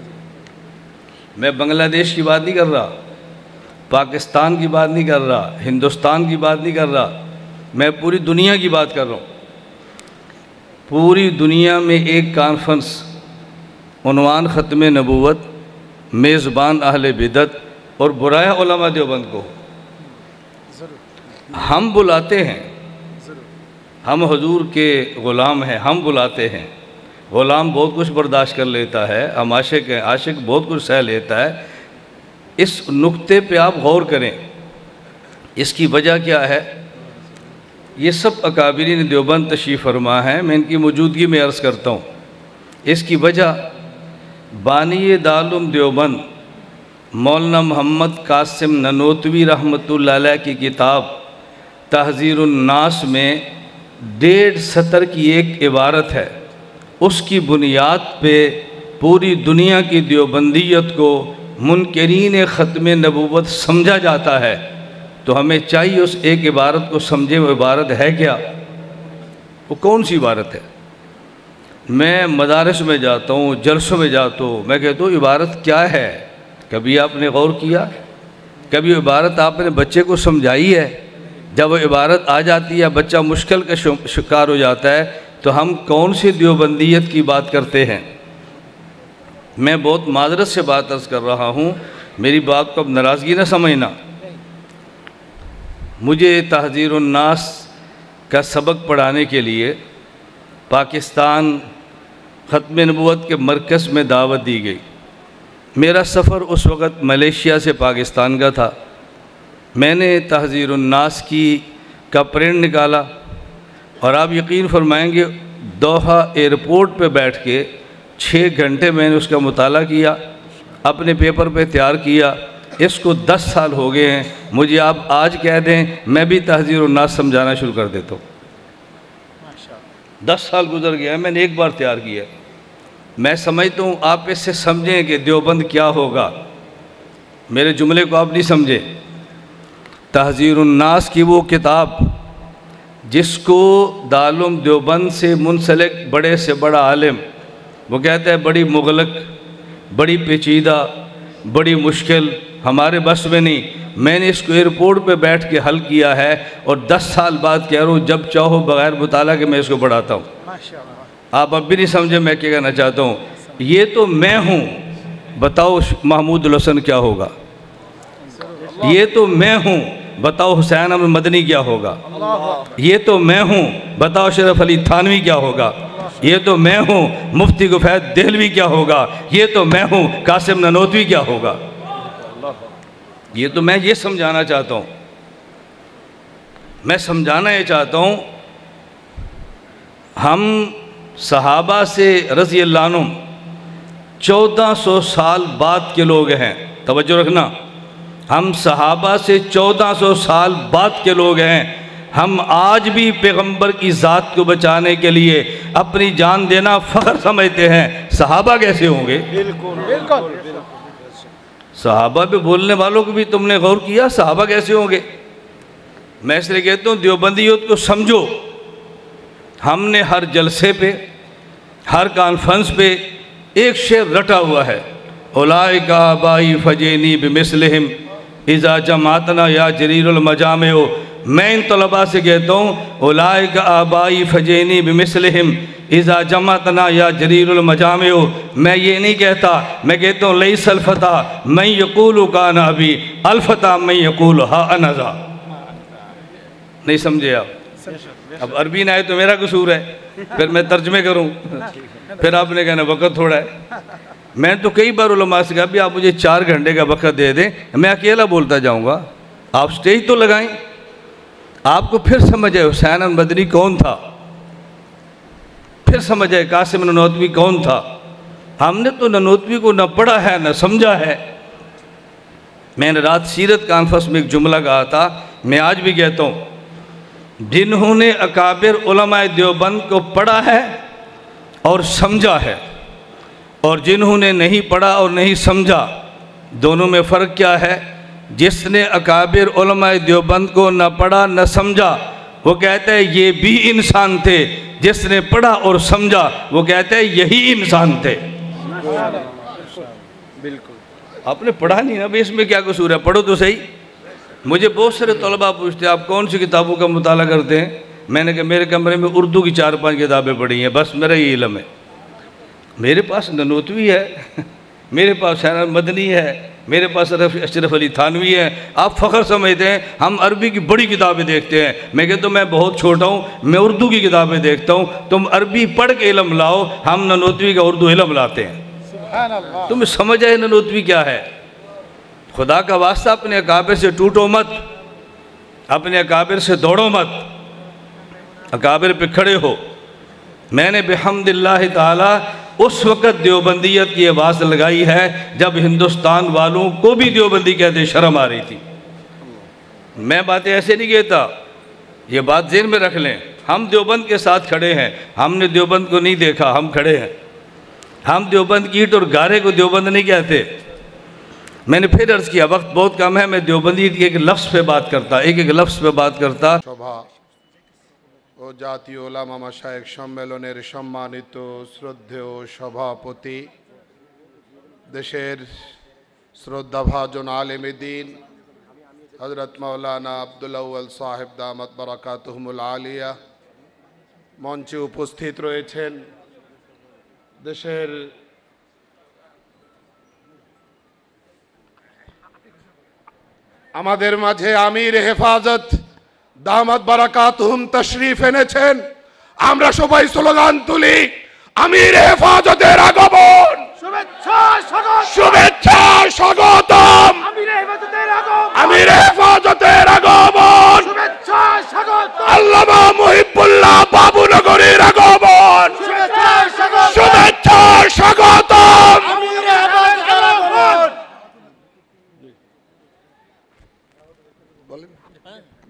میں بنگلہ دیش کی بات نہیں کر رہا، پاکستان کی بات نہیں کر رہا، ہندوستان کی بات نہیں کر رہا، میں پوری دنیا کی بات کر رہا ہوں۔ پوری دنیا میں ایک کانفرنس، عنوان ختم نبوت، میزبان اہل بدعت اور برایا علماء دیوبند کو ہم بلاتے ہیں۔ ہم حضور کے غلام ہیں، ہم بلاتے ہیں۔ غلام بہت کچھ برداشت کر لیتا ہے، ہم عاشق ہیں، عاشق بہت کچھ سہ لیتا ہے۔ اس نقطے پہ آپ غور کریں، اس کی وجہ کیا ہے؟ یہ سب اکابرین دیوبند تشریف فرما ہیں، میں ان کی موجودگی میں عرض کرتا ہوں۔ اس کی وجہ بانی دارالعلوم دیوبند مولانا محمد قاسم ننوتوی رحمۃ اللہ علیہ کی کتاب تحذیر الناس میں 1.5 سطر کی ایک عبارت ہے، اس کی بنیاد پہ پوری دنیا کی دیوبندیت کو منکرین ختم نبوت سمجھا جاتا ہے۔ تو ہمیں چاہیے اس ایک عبارت کو سمجھیں، وہ عبارت ہے کیا؟ وہ کون سی عبارت ہے؟ میں مدارس میں جاتا ہوں، جلسوں میں جاتا ہوں، میں کہتا ہوں عبارت کیا ہے؟ کبھی آپ نے غور کیا؟ کبھی عبارت آپ نے بچے کو سمجھائی ہے؟ جب وہ عبارت آ جاتی ہے، بچہ مشکل کا شکار ہو جاتا ہے، تو ہم کون سی دیوبندیت کی بات کرتے ہیں؟ میں بہت معذرت سے بات عرض کر رہا ہوں، میری بات کو اب ناراضگی نہ سمجھنا۔ مجھے تحذیر الناس کا سبق پڑھانے کے لیے پاکستان ختم نبوت کے مرکز میں دعوت دی گئی۔ میرا سفر اس وقت ملیشیا سے پاکستان کا تھا۔ میں نے تحذیر الناس کا پرنٹ نکالا، اور آپ یقین فرمائیں گے دوحہ ایئرپورٹ پہ بیٹھ کے 6 گھنٹے میں نے اس کا مطالعہ کیا، اپنے پیپر پہ تیار کیا۔ اس کو 10 سال ہو گئے ہیں، مجھے آپ آج کہہ دیں میں بھی تحذیر الناس سمجھانا شروع کر دیتا ہوں۔ 10 سال گزر گیا ہے، میں نے ایک بار تیار کیا۔ میں سمجھتا ہوں آپ اس سے سمجھیں کہ دیوبند کیا ہوگا۔ میرے جملے کو آپ نہیں سمجھے۔ تحذیر الناس کی وہ کتاب جس کو دارالعلوم دیوبند سے منسلک بڑے سے بڑا عالم وہ کہتا ہے بڑی مغلق، بڑی پیچیدہ، بڑی مشکل، ہمارے بس میں نہیں۔ میں نے اس کو ایئرپورٹ پہ بیٹھ کے حل کیا ہے، اور 10 سال بعد کہہ رہا ہوں جب چاہو بغیر مطالعہ کے میں اس کو پڑھاتا ہوں۔ آپ اب بھی نہیں سمجھے میں کیا کہنا چاہتا ہوں۔ یہ تو میں ہوں، بتاؤ محمود الحسن کیا ہوگا؟ یہ تو میں ہوں، بتاؤ حسین احمد مدنی کیا ہوگا؟ یہ تو میں ہوں، بتاؤ شرف علی تھانوی کیا ہوگا؟ یہ تو میں ہوں، مفتی گفید دہلوی کیا ہوگا؟ یہ تو میں ہوں، قاسم ننوتوی کیا ہوگا؟ یہ تو میں یہ سمجھانا چاہتا ہوں، میں سمجھانا یہ چاہتا ہوں، ہم صحابہ سے رضی اللہ عنہم 1400 سال بعد کے لوگ ہیں۔ توجہ رکھنا، ہم صحابہ سے 1400 سال بعد کے لوگ ہیں۔ ہم آج بھی پیغمبر کی ذات کو بچانے کے لیے اپنی جان دینا فخر سمجھتے ہیں۔ صحابہ کیسے ہوں گے؟ صحابہ پہ بولنے والوں کو بھی تم نے غور کیا؟ صحابہ کیسے ہوں گے؟ میں اس لیے کہتا ہوں دیوبندیت کو سمجھو۔ ہم نے ہر جلسے پہ، हर कॉन्फ्रेंस पे एक शेर रटा हुआ है, उलाइका आबाई फजेनी बिमिस्लिहिम इज़ा जमातना या जरीरुल मजामिओ। मैं इन तलबा से कहता हूँ उलाइका आबाई फजेनी बिमिस्लिहिम इज़ा जमातना या जरीरुल मजामिओ। मैं ये नहीं कहता, मैं कहता हूँ लई सल्फता मैं यकूलु कान अबी अलफता मैं यकूलु हा अनज़ा। नहीं समझे आप? अब अरबी ना आए तो मेरा कसूर है, फिर मैं तर्जमे करूँ, फिर आपने कहना वक़्त थोड़ा है। मैं तो कई बार उलमा से कहा भी आप मुझे 4 घंटे का वक़्त दे दें, मैं अकेला बोलता जाऊँगा, आप स्टेज तो लगाएं, आपको फिर समझ आए हुसैन मदनी कौन था, फिर समझ आए कासिम ननोतवी कौन था। हमने तो ननोतवी को न पढ़ा है न समझा है। मैंने रात सीरत कॉन्फ्रेंस में एक जुमला कहा था, मैं आज भी कहता हूँ, जिन्होंने अकाबिर उलमाए देवबंद को पढ़ा है और समझा है, और जिन्होंने नहीं पढ़ा और नहीं समझा, दोनों में फ़र्क क्या है? जिसने अकाबिर उलमाए देवबंद को न पढ़ा न समझा वो कहता है ये भी इंसान थे, जिसने पढ़ा और समझा वो कहता है यही इंसान थे। बिल्कुल आपने पढ़ा नहीं ना, भाई इसमें क्या कसूर है, पढ़ो तो सही। मुझे बहुत सारे तलबा पूछते हैं आप कौन सी किताबों का मुताला करते हैं? मैंने कहा मेरे कमरे में उर्दू की 4-5 किताबें पढ़ी हैं, बस मेरा ये इल्म है। मेरे पास ननोतवी है, मेरे पास हुसैन मदनी है, मेरे पास अशरफ अली थानवी है। आप फ़ख्र समझते हैं हम अरबी की बड़ी किताबें देखते हैं। मैं कहता हूँ मैं बहुत छोटा हूँ, मैं उर्दू की किताबें देखता हूँ। तुम अरबी पढ़ के इल्म लाओ, हम ननोतवी का उर्दू इल्म लाते हैं। तुम्हें समझ आए ननोतवी क्या है? खुदा का वास्ता अपने अकाबिर से टूटो मत, अपने अकाबिर से दौड़ो मत, अकाबिर पे खड़े हो। मैंने बिहम्दिल्लाह ताला उस वक़्त देवबंदियत की आवाज़ लगाई है जब हिंदुस्तान वालों को भी देवबंदी कहते शर्म आ रही थी। मैं बातें ऐसे नहीं कहता, ये बात ज़हन में रख लें। हम देवबंद के साथ खड़े हैं, हमने देवबंद को नहीं देखा, हम खड़े हैं। हम देवबंद की ईंट और गारे को देवबंद नहीं कहते। मैंने फिर अर्ज़ किया वक्त बहुत कम है, मैं देवबंदी के एक लफ्ज़ पे बात करता, एक लफ्ज़ पे बात करता। সভা ও জাতীয় ওলামা মাশায়েখ সম্মেলনের সম্মানিত শ্রদ্ধেয় সভাপতি, দেশের শ্রদ্ধাভাজন আলেমে দ্বীন হযরত মাওলানা আব্দুল আউয়াল সাহেব দামাত বারাকাতুহুমুল আলিয়া, মঞ্চে উপস্থিত রয়েছেন দেশের আমাদের মাঝে আমির হেফাজত দামাত বারাকাতুহুম তশরিফ এনেছেন। আমরা সবাই স্লোগান তুলি আমির হেফাজতের আগমন, শুভেচ্ছা স্বাগত, শুভেচ্ছা স্বাগতম, আমির হেফাজতের আগমন, শুভেচ্ছা স্বাগত, আল্লামা মুহিবুল্লাহ বাবুনগরীর আগমন, শুভেচ্ছা স্বাগত, শুভেচ্ছা স্বাগতম, আমির হেফাজতের আগমন। বলেন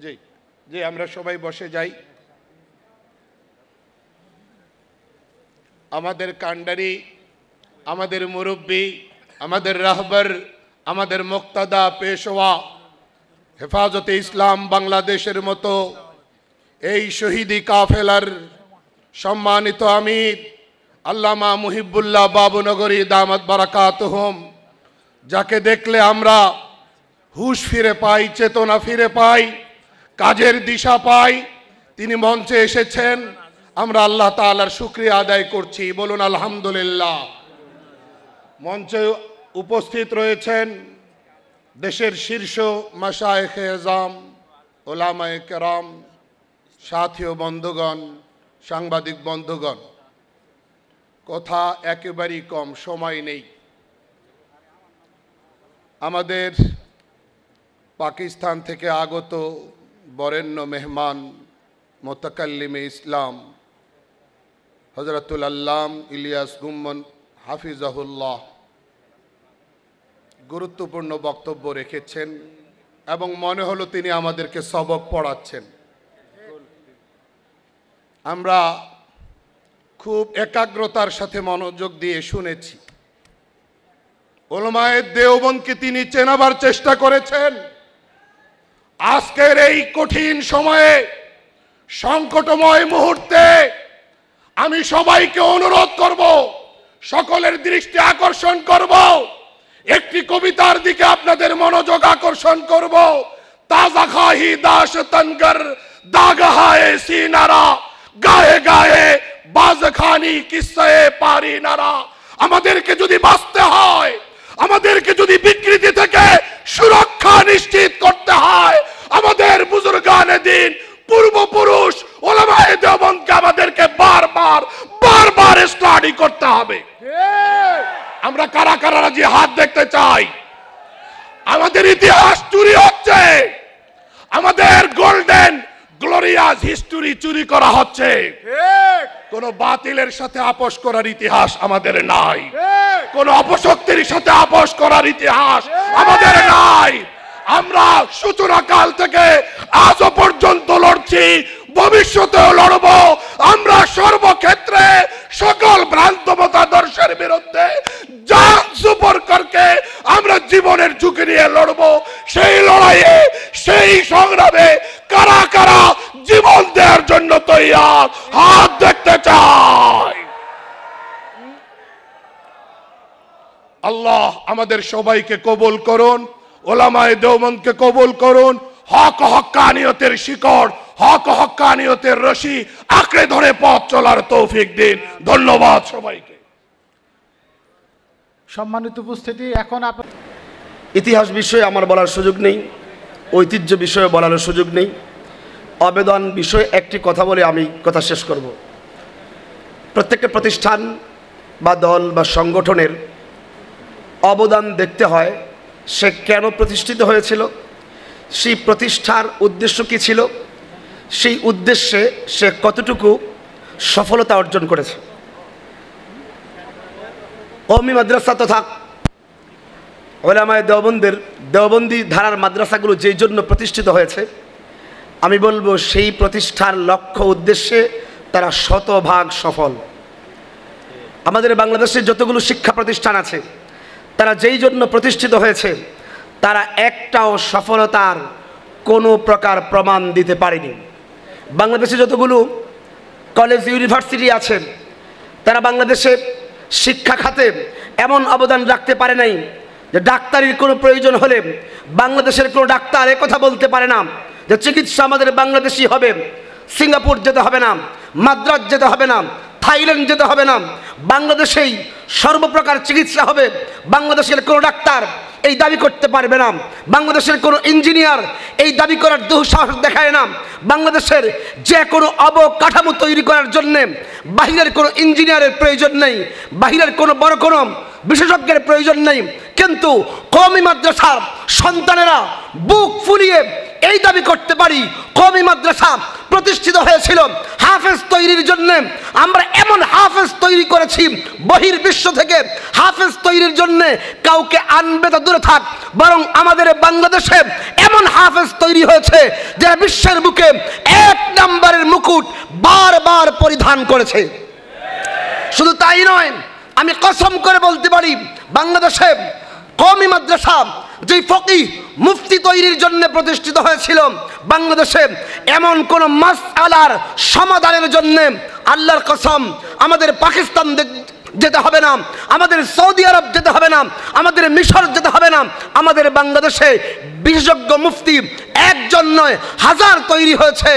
জি জি, আমরা সবাই বসে যাই। আমাদের কান্ডারি, আমাদের মুরব্বী, আমাদের রাহবার, আমাদের মুক্তাদা পেশওয়া, হেফাজতে ইসলাম বাংলাদেশের মতো এই শহীদি কাফেলার সম্মানিত আমির আল্লামা মুহিবুল্লাহ বাবুনগরী দামাত বারাকাতুহুম, যাকে দেখলে আমরা হুশ ফিরে পাই, চেতনা ফিরে পাই, কাজের দিশা পাই, তিনি মঞ্চে এসেছেন। আমরা আল্লাহ তাআলার শুকরিয়া আদায় করছি, বলুন আলহামদুলিল্লাহ। মঞ্চে উপস্থিত রয়েছেন দেশের শীর্ষ মাশায়েখে আযম, ওলামায়ে কেরাম, সাথী ও বন্ধুগণ, সাংবাদিক বন্ধুগণ। কথা একেবারেই কম, সময় নেই। আমাদের পাকিস্তান থেকে আগত বরেণ্য মেহমান মুতাকাল্লিমে ইসলাম হযরতুল আল্লাম ইলিয়াস গুম্মন হাফিজাহুল্লাহ গুরুত্বপূর্ণ বক্তব্য রেখেছেন এবং মনে হলো তিনি আমাদেরকে সবক পড়াচ্ছেন। আমরা খুব একাগ্রতার সাথে মনোযোগ দিয়ে শুনেছি। উলামায়ে দেওবন্দকে তিনি চেনাবার চেষ্টা করেছেন। আজকের এই কঠিন সময়ে, সংকটময় মুহূর্তে আমি সবাইকে অনুরোধ করব, সকলের দৃষ্টি আকর্ষণ করব, একটি কবিতার দিকে আপনাদের মনোযোগ আকর্ষণ করব। তাজা খাহি দাস তনগর দাগহায়ে সিনারা, গায়ে গায়ে বাজখানি কিসে পারি নারা। আমাদেরকে যদি বাঁচতে হয়, আমাদেরকে যদি বিকৃতি থেকে সুরক্ষা নিশ্চিত করতে হয়, আমাদের বুজুর্গানে দিন পূর্বপুরুষ ওলামায়ে দেওবন্দকে আমাদেরকে বারবার স্টাডি করতে হবে। আমরা কারা কারা রাজি হাত দেখতে চাই? আমাদের ইতিহাস চুরি হচ্ছে, আমাদের গোল্ডেন গ্লোরিয়াস হিস্টোরি চুরি করা হচ্ছে। কোন বাতিলের সাথে আপোষ করার ইতিহাস আমাদের নাই, কোন অপশক্তির সাথে আপোষ করার ইতিহাস আমাদের নাই। আমরা সূচনা কাল থেকে আজও পর্যন্ত লড়ছি, ভবিষ্যতেও লড়ব। আমরা সর্বক্ষেত্রে সকল ভ্রান্ত মতাদর্শের বিরুদ্ধে জান সুপর করকে আমরা জীবনের ঝুঁকি নিয়ে লড়ব। সেই লড়াইয়ে, সেই সংগ্রামে কারা কারা জীবন দেওয়ার জন্য তৈয়ার হাত দেখতে চাই? আল্লাহ আমাদের সবাইকে কবুল করুন, ওলামায়ে দেওবন্দকে কবুল করুন। হক হক্কানিয়তের শিকড়, হক হক্কানিয়তের রশি আঁকড়ে ধরে পথ চলার তৌফিক দিন। ধন্যবাদ সবাইকে। সম্মানিত উপস্থিতি, এখন ইতিহাস বিষয়ে আমার বলার সুযোগ নেই, ঐতিহ্য বিষয়ে বলার সুযোগ নেই। আবেদন বিষয়ে একটি কথা বলে আমি কথা শেষ করব। প্রত্যেকটা প্রতিষ্ঠান বা দল বা সংগঠনের অবদান দেখতে হয়, সে কেন প্রতিষ্ঠিত হয়েছিল, সেই প্রতিষ্ঠার উদ্দেশ্য কী ছিল, সেই উদ্দেশ্যে সে কতটুকু সফলতা অর্জন করেছে। কওমি মাদ্রাসা তথা ওলামায়ে দেওবন্দের দেওবন্দি ধারার মাদ্রাসাগুলো যেই জন্য প্রতিষ্ঠিত হয়েছে, আমি বলবো সেই প্রতিষ্ঠার লক্ষ্য উদ্দেশ্যে তারা শতভাগ সফল। আমাদের বাংলাদেশে যতগুলো শিক্ষা প্রতিষ্ঠান আছে, তারা যেই জন্য প্রতিষ্ঠিত হয়েছে, তারা একটাও সফলতার কোনো প্রকার প্রমাণ দিতে পারেনি। বাংলাদেশে যতগুলো কলেজ ইউনিভার্সিটি আছে, তারা বাংলাদেশে শিক্ষা খাতে এমন অবদান রাখতে পারে নাই যে ডাক্তারির কোনো প্রয়োজন হলে বাংলাদেশের কোনো ডাক্তার একথা বলতে পারে না যে চিকিৎসা আমাদের বাংলাদেশি হবে, সিঙ্গাপুর যেতে হবে না, মাদ্রাজ যেতে হবে না, থাইল্যান্ড যেতে হবে না, বাংলাদেশেই সর্বপ্রকার চিকিৎসা হবে। বাংলাদেশের কোনো ডাক্তার এই দাবি করতে পারবে না, বাংলাদেশের কোনো ইঞ্জিনিয়ার এই দাবি করার দুঃসাহস দেখায় না। বাংলাদেশের যে কোনো অবকাঠামো তৈরি করার জন্য বাহিরের কোনো ইঞ্জিনিয়ারের প্রয়োজন নেই, বাহিরের কোনো বড় কোনো বিশেষজ্ঞের প্রয়োজন নেই। কিন্তু কওমি মাদ্রাসার সন্তানেরা বুক ফুলিয়ে এই দাবি করতে পারি, কওমি মাদ্রাসা প্রতিষ্ঠিত হয়েছিল হাফেজ তৈরির জন্য। আমরা এমন হাফেজ তৈরি করেছি, বহির্বিশ্ব থেকে হাফেজ তৈরির জন্য কাউকে আনবে তা দূরে থাক, বরং আমাদের বাংলাদেশে এমন হাফেজ তৈরি হয়েছে যারা বিশ্বের বুকে 1 নম্বরের মুকুট বারবার পরিধান করেছে। শুধু তাই নয়, আমি কসম করে বলতে পারি, বাংলাদেশে কওমি মাদ্রাসা যে ফকিহ মুফতি তৈরির জন্য প্রতিষ্ঠিত হয়েছিল, বাংলাদেশে এমন কোন মাসআলার সমাধানের জন্য আল্লাহর কসম আমাদের পাকিস্তান যেতে হবে না, আমাদের সৌদি আরব যেতে হবে না, আমাদের মিশর যেতে হবে না। আমাদের বাংলাদেশে বিশেষজ্ঞ মুফতি একজন নয়, হাজার তৈরি হয়েছে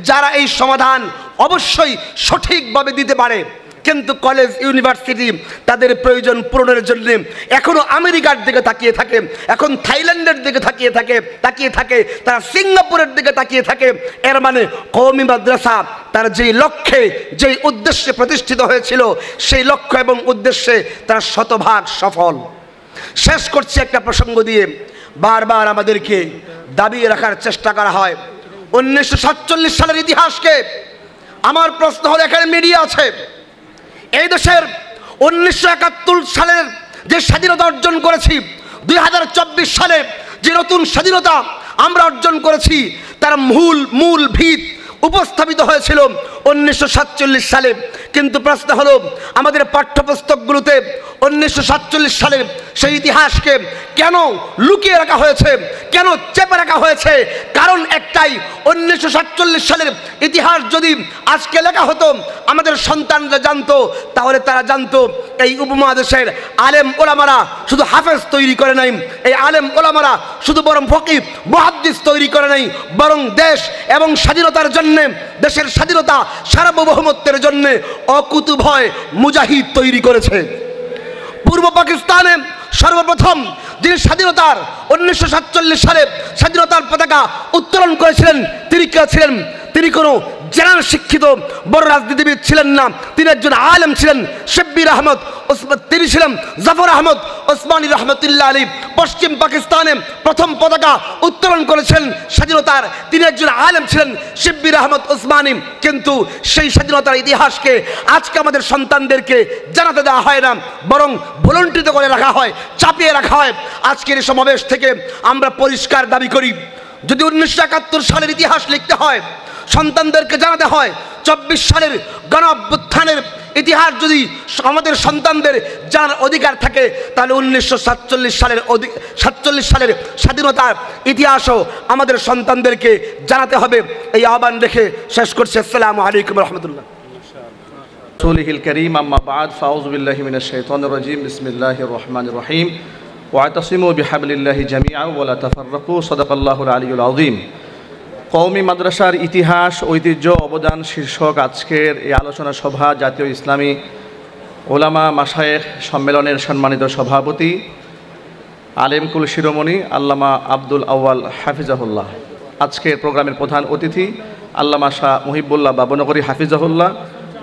যারা এই সমাধান অবশ্যই সঠিকভাবে দিতে পারে। কিন্তু কলেজ ইউনিভার্সিটি তাদের প্রয়োজন পূরণের জন্য এখনো আমেরিকার দিকে তাকিয়ে থাকে, এখন থাইল্যান্ডের দিকে তাকিয়ে থাকে, তারা সিঙ্গাপুরের দিকে তাকিয়ে থাকে। এর মানে কওমি মাদ্রাসা তার যেই লক্ষ্যে, যেই উদ্দেশ্যে প্রতিষ্ঠিত হয়েছিল, সেই লক্ষ্য এবং উদ্দেশ্যে তারা শতভাগ সফল। শেষ করছি একটা প্রসঙ্গ দিয়ে। বারবার আমাদেরকে দাবিয়ে রাখার চেষ্টা করা হয় 1947 সালের ইতিহাসকে। আমার প্রশ্ন হলো, এখানে মিডিয়া আছে, এই দেশের 1971 সালের যে স্বাধীনতা অর্জন করেছি, 2024 সালে যে নতুন স্বাধীনতা আমরা অর্জন করেছি, তার মূল ভিত উপস্থাপিত হয়েছিল 1947 সালে। কিন্তু প্রশ্ন হলো আমাদের পাঠ্যপুস্তকগুলোতে 1947 সালের সেই ইতিহাসকে কেন লুকিয়ে রাখা হয়েছে, কেন চেপে রাখা হয়েছে? কারণ একটাই, 1947 সালের ইতিহাস যদি আজকে লেখা হতো, আমাদের সন্তানরা জানতো, তাহলে তারা জানতো এই উপমহাদেশের আলেম ওলামারা শুধু হাফেজ তৈরি করে নাই, এই আলেম ওলামারা শুধু বরং ফকিহ মুহাদ্দিস তৈরি করে নাই, বরং দেশ এবং স্বাধীনতার জন্যে, দেশের স্বাধীনতা সার্বভৌমত্বের জন্যে অকুতভয় মুজাহিদ তৈরি করেছে। পূর্ব পাকিস্তানে সর্বপ্রথম যিনি স্বাধীনতার 1947 সালে স্বাধীনতার পতাকা উত্তোলন করেছিলেন, তিনি কে ছিলেন? তিনি কোনো জেনারেল শিক্ষিত বড় রাজনীতিবিদ ছিলেন না, তিনি একজন আলেম ছিলেন, শব্বির আহমদ ওসমান। তিনি ছিলেন জাফর আহমদ ওসমানী রহমতুল্লাহ আলী। পশ্চিম পাকিস্তানে প্রথম পতাকা উত্তোলন করেছেন স্বাধীনতার, তিনি একজন আলেম ছিলেন, শব্বির আহমদ ওসমানী। কিন্তু সেই স্বাধীনতার ইতিহাসকে আজকে আমাদের সন্তানদেরকে জানাতে দেওয়া হয় না, বরং ভুলুণ্ঠিত করে রাখা হয়, চাপিয়ে রাখা হয়। আজকের এই সমাবেশ থেকে আমরা পরিষ্কার দাবি করি, যদি 1971 সালের ইতিহাস লিখতে হয়, সন্তানদেরকে জানাতে হয় 24 সালের গণ অভ্যুত্থানের ইতিহাস যদি আমাদের সন্তানদের জানার অধিকার থাকে, তাহলে 1947 সালের স্বাধীনতার ইতিহাসও আমাদের সন্তানদেরকে জানাতে হবে। এই আহ্বান রেখে শেষ করছি। আসসালামু আলাইকুম রহমতুল্লাহ। রাসূলিল কারীম, আম্মা বা'দ, ফাউযু বিল্লাহি মিনাশ শাইতানির রাজীম, বিসমিল্লাহির রহমানির রহিম। ওয়াতাসিমু বিহাবলিল্লাহি জামিআন ওয়া লা তাফাররাকু, সাদাকাল্লাহুল আলিয়্যুল আযীম। কওমি মাদ্রাসার ইতিহাস, ঐতিহ্য, অবদান শীর্ষক আজকের এই আলোচনা সভা জাতীয় ইসলামী ওলামা মাশায়েখ সম্মেলনের সম্মানিত সভাপতি আলেমকুল শিরোমণি আল্লামা আব্দুল আউয়াল হাফিজাহুল্লাহ, আজকের প্রোগ্রামের প্রধান অতিথি আল্লামা শাহ মুহিবুল্লাহ বাবনগরী হাফিজাহুল্লাহ,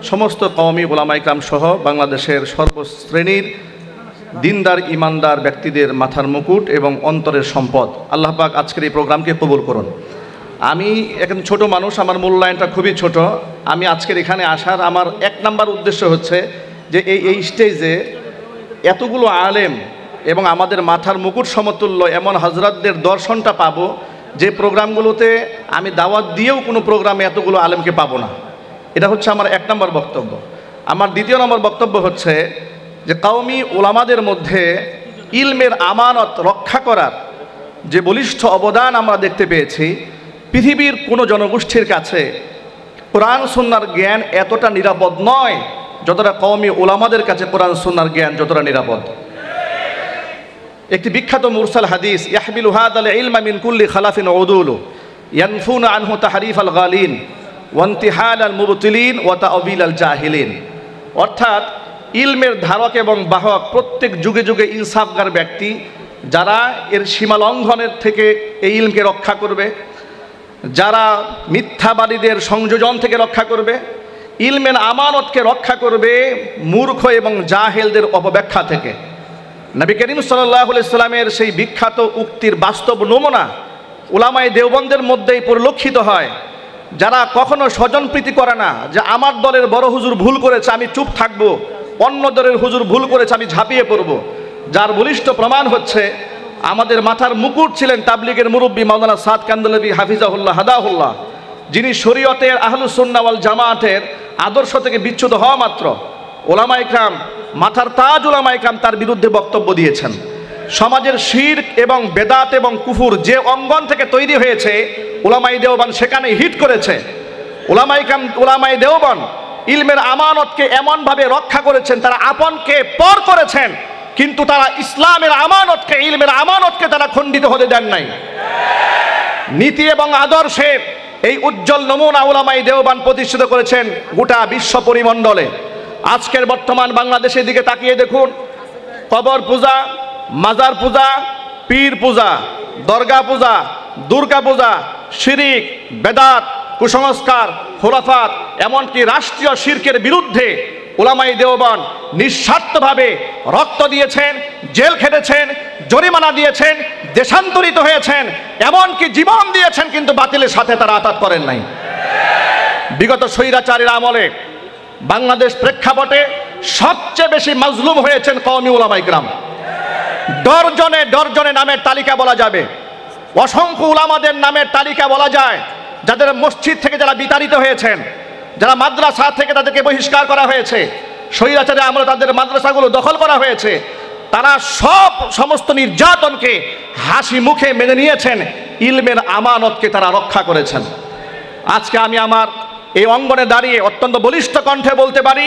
সমস্ত কওমি ওলামা ইকরাম সহ বাংলাদেশের সর্বশ্রেণীর দিনদার ইমানদার ব্যক্তিদের মাথার মুকুট এবং অন্তরের সম্পদ, আল্লাহ পাক আজকের এই প্রোগ্রামকে কবুল করুন। আমি এখন ছোট মানুষ, আমার মূল্যায়নটা খুবই ছোট। আমি আজকের এখানে আসার আমার এক নাম্বার উদ্দেশ্য হচ্ছে যে এই স্টেজে এতগুলো আলেম এবং আমাদের মাথার মুকুট সমতুল্য এমন হজরতদের দর্শনটা পাবো, যে প্রোগ্রামগুলোতে আমি দাওয়াত দিয়েও কোনো প্রোগ্রামে এতগুলো আলেমকে পাবো না। এটা হচ্ছে আমার এক নম্বর বক্তব্য। আমার দ্বিতীয় নম্বর বক্তব্য হচ্ছে যে কওমি ওলামাদের মধ্যে ইলমের আমানত রক্ষা করার যে বলিষ্ঠ অবদান আমরা দেখতে পেয়েছি, পৃথিবীর কোনো জনগোষ্ঠীর কাছে কোরআন সুন্নাহর জ্ঞান এতটা নিরাপদ নয় যতটা কওমি ওলামাদের কাছে কোরআন সুন্নাহর জ্ঞান যতটা নিরাপদ। একটি বিখ্যাত মুরসাল হাদিস, ইয়াহমিলু হাদাল ইলমা মিন কুল্লি খালাফিন উদুলু ইয়ানফুনা আনহু তাহরিফ আল গালিন ওয়া ইনতিহাল আল মুবতিলিন ওয়া তা'বিল আল জাহিলিন। অর্থাৎ ইলমের ধারক এবং বাহক প্রত্যেক যুগে যুগে ইনসাফগার ব্যক্তি, যারা এর সীমা লঙ্ঘনের থেকে এই ইলমকে রক্ষা করবে, যারা মিথ্যাবাদীদের সংযোজন থেকে রক্ষা করবে, ইলমের আমানতকে রক্ষা করবে মূর্খ এবং জাহেলদের অপব্যাখ্যা থেকে। নবী করিম সাল্লাল্লাহু আলাইহি সাল্লামের সেই বিখ্যাত উক্তির বাস্তব নমুনা উলামায়ে দেওবন্দের মধ্যেই পরিলক্ষিত হয়, যারা কখনো স্বজনপ্রীতি করে না, যে আমার দলের বড় হুজুর ভুল করেছে আমি চুপ থাকবো, অন্য দলের হুজুর ভুল করেছে আমি ঝাঁপিয়ে পড়ব। যার বলিষ্ঠ প্রমাণ হচ্ছে আমাদের মাথার মুকুট ছিলেন তাবলিগের মুরব্বী মাওলানা সাদ কান্দলভি হাফিজাহুল্লাহ হাদাহুল্লাহ, যিনি শরীয়তের আহলুস সুন্নাহ ওয়াল জামাতের আদর্শ থেকে বিচ্যুত হওয়া মাত্র ওলামা ইকরাম, মাথার তাজ ওলামা ইকরাম তার বিরুদ্ধে বক্তব্য দিয়েছেন। সমাজের শিরক এবং বেদাত এবং কুফুর যে অঙ্গন থেকে তৈরি হয়েছে, ওলামায়ে দেওবন্দ সেখানে হিট করেছে। ওলামা ইকরাম, ওলামায়ে দেওবন্দ ইলমের আমানতকে এমনভাবে রক্ষা করেছেন, তারা আপনকে পর করেছেন, কিন্তু তারা ইসলামের আমানতকে, ইলমের আমানতকে তারা খণ্ডিত হতে দেন নাই। নীতি এবং আদর্শের এই উজ্জ্বল নমুনা উলামায়ে দেওবন্দ প্রতিষ্ঠিত করেছেন গোটা বিশ্ব পরিমণ্ডলে। আজকের বর্তমান বাংলাদেশের দিকে তাকিয়ে দেখুন, কবর পূজা, মাজার পূজা, পীর পূজা, দরগা পূজা, দুর্গা পূজা, শিরিক, বেদাত, কুসংস্কার, খুরাফাত, এমনকি রাষ্ট্রীয় শিরকের বিরুদ্ধে উলামায়ে দেওবন্দ নিঃস্বার্থভাবে রক্ত দিয়েছেন, জেল খেটেছেন, জরিমানা দিয়েছেন, দেশান্তরিত হয়েছেন, এমনকি জীবন দিয়েছেন, কিন্তু বাতিলের সাথে তারা আতাত করেন নাই। বিগত স্বৈরাচারের আমলে বাংলাদেশ প্রেক্ষাপটে সবচেয়ে বেশি মাজলুম হয়েছেন কওমি উলামা ইকরাম। ডরজনে ডরজনে নামের তালিকা বলা যাবে, অসংখ্য উলামাদের নামের তালিকা বলা যায়, যাদের মসজিদ থেকে যারা বিতাড়িত হয়েছেন, যারা মাদ্রাসা থেকে তাদেরকে বহিষ্কার করা হয়েছে, স্বৈরাচারে আমলে তাদের মাদ্রাসাগুলো দখল করা হয়েছে, তারা সমস্ত নির্যাতনকে হাসি মুখে মেনে নিয়েছেন, ইলমের আমানতকে তারা রক্ষা করেছেন। আজকে আমি আমার এই অঙ্গনে দাঁড়িয়ে অত্যন্ত বলিষ্ঠ কণ্ঠে বলতে পারি,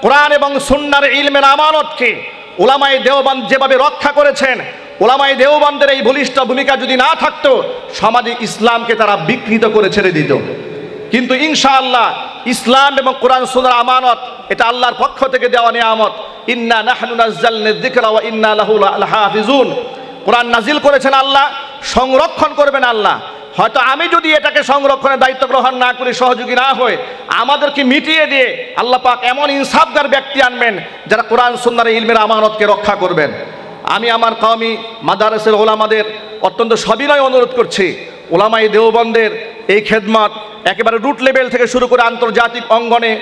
কোরআন এবং সুন্নাহর ইলমের আমানতকে উলামায়ে দেওবন্দ যেভাবে রক্ষা করেছেন, উলামায়ে দেওবন্দের এই বলিষ্ঠ ভূমিকা যদি না থাকতো, সমাজে ইসলামকে তারা বিকৃত করে ছেড়ে দিত। কিন্তু ইনশাআল্লাহ ইসলাম এবং কোরআন সুন্নাহর আমানত এটা আল্লাহর পক্ষ থেকে দেওয়া নিয়ামত। ইন্না নাহনু নাযালনা যিকরা ওয়া ইন্না লাহু লাহাফিজুন। কোরআন নাজিল করেছেন আল্লাহ, সংরক্ষণ করবেন আল্লাহ। হয়তো আমি যদি এটাকে সংরক্ষণের দায়িত্ব গ্রহণ না করি, সহযোগী না হয়ে, আমাদেরকে মিটিয়ে দিয়ে আল্লাহ পাক এমন ইনসাফদার ব্যক্তি আনবেন যারা কোরআন সুন্নাহর ইলমের আমানতকে রক্ষা করবেন। আমি আমার কওমি মাদারেসের ওলামাদের অত্যন্ত সবিনয় অনুরোধ করছি, ওলামায়ে দেওবন্দের এই খেদমত একেবারে রুট লেভেল থেকে শুরু করে আন্তর্জাতিক অঙ্গনে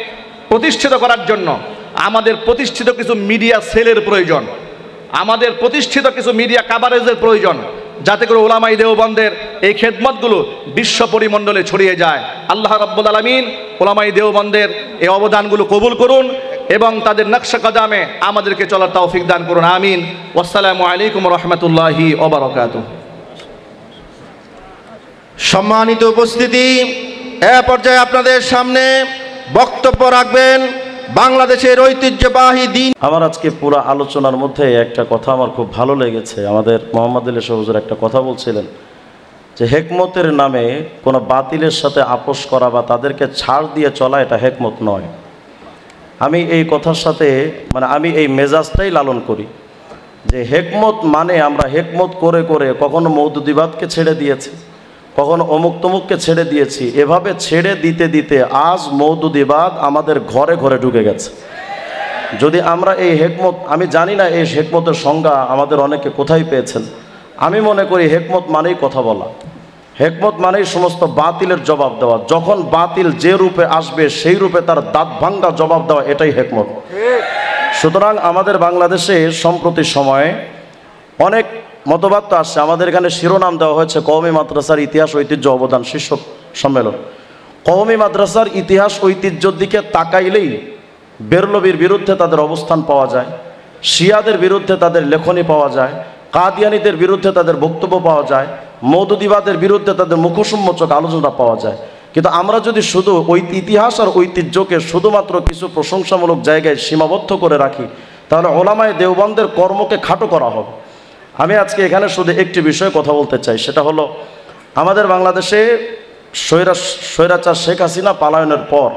প্রতিষ্ঠিত করার জন্য আমাদের প্রতিষ্ঠিত কিছু মিডিয়া সেলের প্রয়োজন, আমাদের প্রতিষ্ঠিত কিছু মিডিয়া কাভারেজের প্রয়োজন, যাতে করে ওলামায়ে দেওবন্দের এই খেদমতগুলো বিশ্ব পরিমণ্ডলে ছড়িয়ে যায়। আল্লাহ রাব্বুল আলামিন ওলামায়ে দেওবন্দের এই অবদানগুলো কবুল করুন এবং তাদের নকশা কদমে আমাদেরকে চলার তৌফিক দান করুন। আমিন। ওয়াসসালামু আলাইকুম ওয়া রাহমাতুল্লাহি ওয়া বারাকাতুহু। সম্মানিত উপস্থিতি, এ পর্যায়ে আপনাদের সামনে বক্তব্য রাখবেন বাংলাদেশের ঐতিহ্যবাহী দিন। আমার আজকে পুরো আলোচনার মধ্যে একটা কথা আমার খুব ভালো লেগেছে। আমাদের মোহাম্মদ আলী হুজুর একটা কথা বলছিলেন যে হেকমতের নামে কোনো বাতিলের সাথে আপোষ করা বা তাদেরকে ছাড় দিয়ে চলা এটা হেকমত নয়। আমি এই কথার সাথে আমি এই মেজাজটাই লালন করি যে হেকমত মানে আমরা হেকমত করে করে কখনো মওদুদিবাদকে ছেড়ে দিয়েছি, কখনো অমুক তমুককে ছেড়ে দিয়েছি। এভাবে ছেড়ে দিতে দিতে আজ মওদুদিবাদ আমাদের ঘরে ঘরে ঢুকে গেছে। যদি আমরা এই হেকমত, আমি জানি না এই হেকমতের সংজ্ঞা আমাদের অনেকে কোথায় পেয়েছেন। আমি মনে করি হেকমত মানেই কথা বলা, হেকমত মানেই সমস্ত বাতিলের জবাব দেওয়া। যখন বাতিল যে রূপে আসবে সেই রূপে তার দাঁত ভাঙ্গা জবাব দেওয়া, এটাই হেকমত। সুতরাং আমাদের বাংলাদেশে সম্প্রতি সময়ে অনেক মতবাদ তো আসছে। আমাদের এখানে শিরোনাম দেওয়া হয়েছে কওমি মাদ্রাসার ইতিহাস ঐতিহ্য অবদান শীর্ষক সম্মেলন। কওমি মাদ্রাসার ইতিহাস ঐতিহ্যের দিকে তাকাইলেই বেরলভির বিরুদ্ধে তাদের অবস্থান পাওয়া যায়, শিয়াদের বিরুদ্ধে তাদের লেখনী পাওয়া যায়, কাদিয়ানীদের বিরুদ্ধে তাদের বক্তব্য পাওয়া যায়, মওদুদিবাদের বিরুদ্ধে তাদের মুখোন্মোচক আলোচনা পাওয়া যায়। কিন্তু আমরা যদি শুধু ওই ইতিহাস আর ঐতিহ্যকে শুধুমাত্র কিছু প্রশংসামূলক জায়গায় সীমাবদ্ধ করে রাখি, তাহলে ওলামায়ে দেওবন্দের কর্মকে খাটো করা হবে। আমি আজকে এখানে শুধু একটি বিষয়ে কথা বলতে চাই, সেটা হলো আমাদের বাংলাদেশে স্বৈরাচার শেখ হাসিনা পালায়নের পর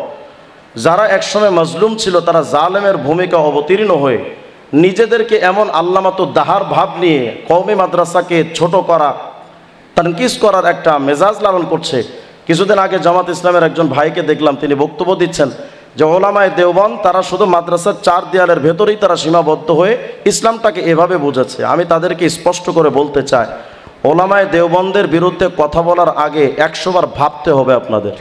যারা একসময় মজলুম ছিল, তারা জালেমের ভূমিকা অবতীর্ণ হয়ে নিজেদেরকে এমন আল্লামাতু দাহার ভাব নিয়ে কওমি মাদ্রাসাকে ছোট করা, তানকিস করার একটা মেজাজ লালন করছে। কিছুদিন আগে জামাত ইসলামের একজন ভাইকে দেখলাম, তিনি বক্তব্য দিচ্ছেন যে ওলামায়ে দেওবন্দ তারা শুধু মাদ্রাসার চার দেয়ালের ভেতরেই তারা সীমাবদ্ধ হয়ে ইসলামটাকে এভাবে বুঝেছে। আমি তাদেরকে স্পষ্ট করে বলতে চাই, ওলামায়ে দেওবন্দের বিরুদ্ধে কথা বলার আগে 100 বার ভাবতে হবে আপনাদের।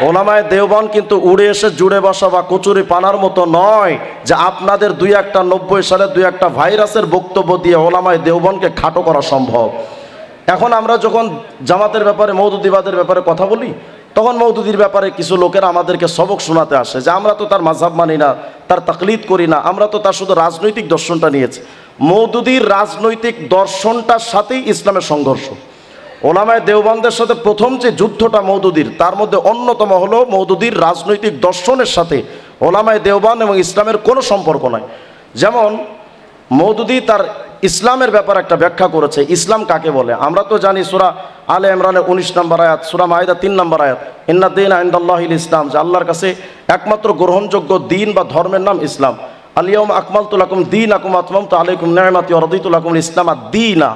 ওলামায়ে দেওবন্দ কিন্তু উড়ে এসে জুড়ে বসা বা কচুরি পানার মতো নয় যে আপনাদের 90 সালে 2-1 ভাইরাসের বক্তব্য দিয়ে ওলামায়ে দেওবন্দকে খাটো করা সম্ভব। এখন আমরা যখন জামাতের ব্যাপারে মওদুদিবাদের ব্যাপারে কথা বলি, তখন মওদুদির ব্যাপারে কিছু লোকেরা আমাদেরকে সবক শোনাতে আসে যে আমরা তো তার মাযহাব মানি না, তার তাকলিদ করি না, আমরা তো তার শুধু রাজনৈতিক দর্শনটা নিয়েছি। মওদুদির রাজনৈতিক দর্শনটার সাথেই ইসলামের সংঘর্ষ। ওলামায়ে দেওবন্দের সাথে প্রথম যে যুদ্ধটা মওদুদির, তার মধ্যে অন্যতম হলো মওদুদির রাজনৈতিক দর্শনের সাথে ওলামায়ে দেওবন্দ এবং ইসলামের কোনো সম্পর্ক নাই। যেমন মওদুদি তার ইসলামের ব্যাপারে একটা ব্যাখ্যা করেছে, ইসলাম কাকে বলে। আমরা তো জানি সূরা আলে ইমরানের 19 নম্বর আয়াত, সূরা মাইদা 3 নম্বর আয়াত, ইন্না দীনা ইনদাল্লাহিল ইসলাম, যে আল্লাহর কাছে একমাত্র গ্রহণযোগ্য দিন বা ধর্মের নাম ইসলাম। আল ইয়াউমা আকমালতু লাকুম দীনাকুম ওয়া আতমামতু আলাইকুম নি'মাতি ওয়া রাদিতু লাকুমুল ইসলামা দীনা।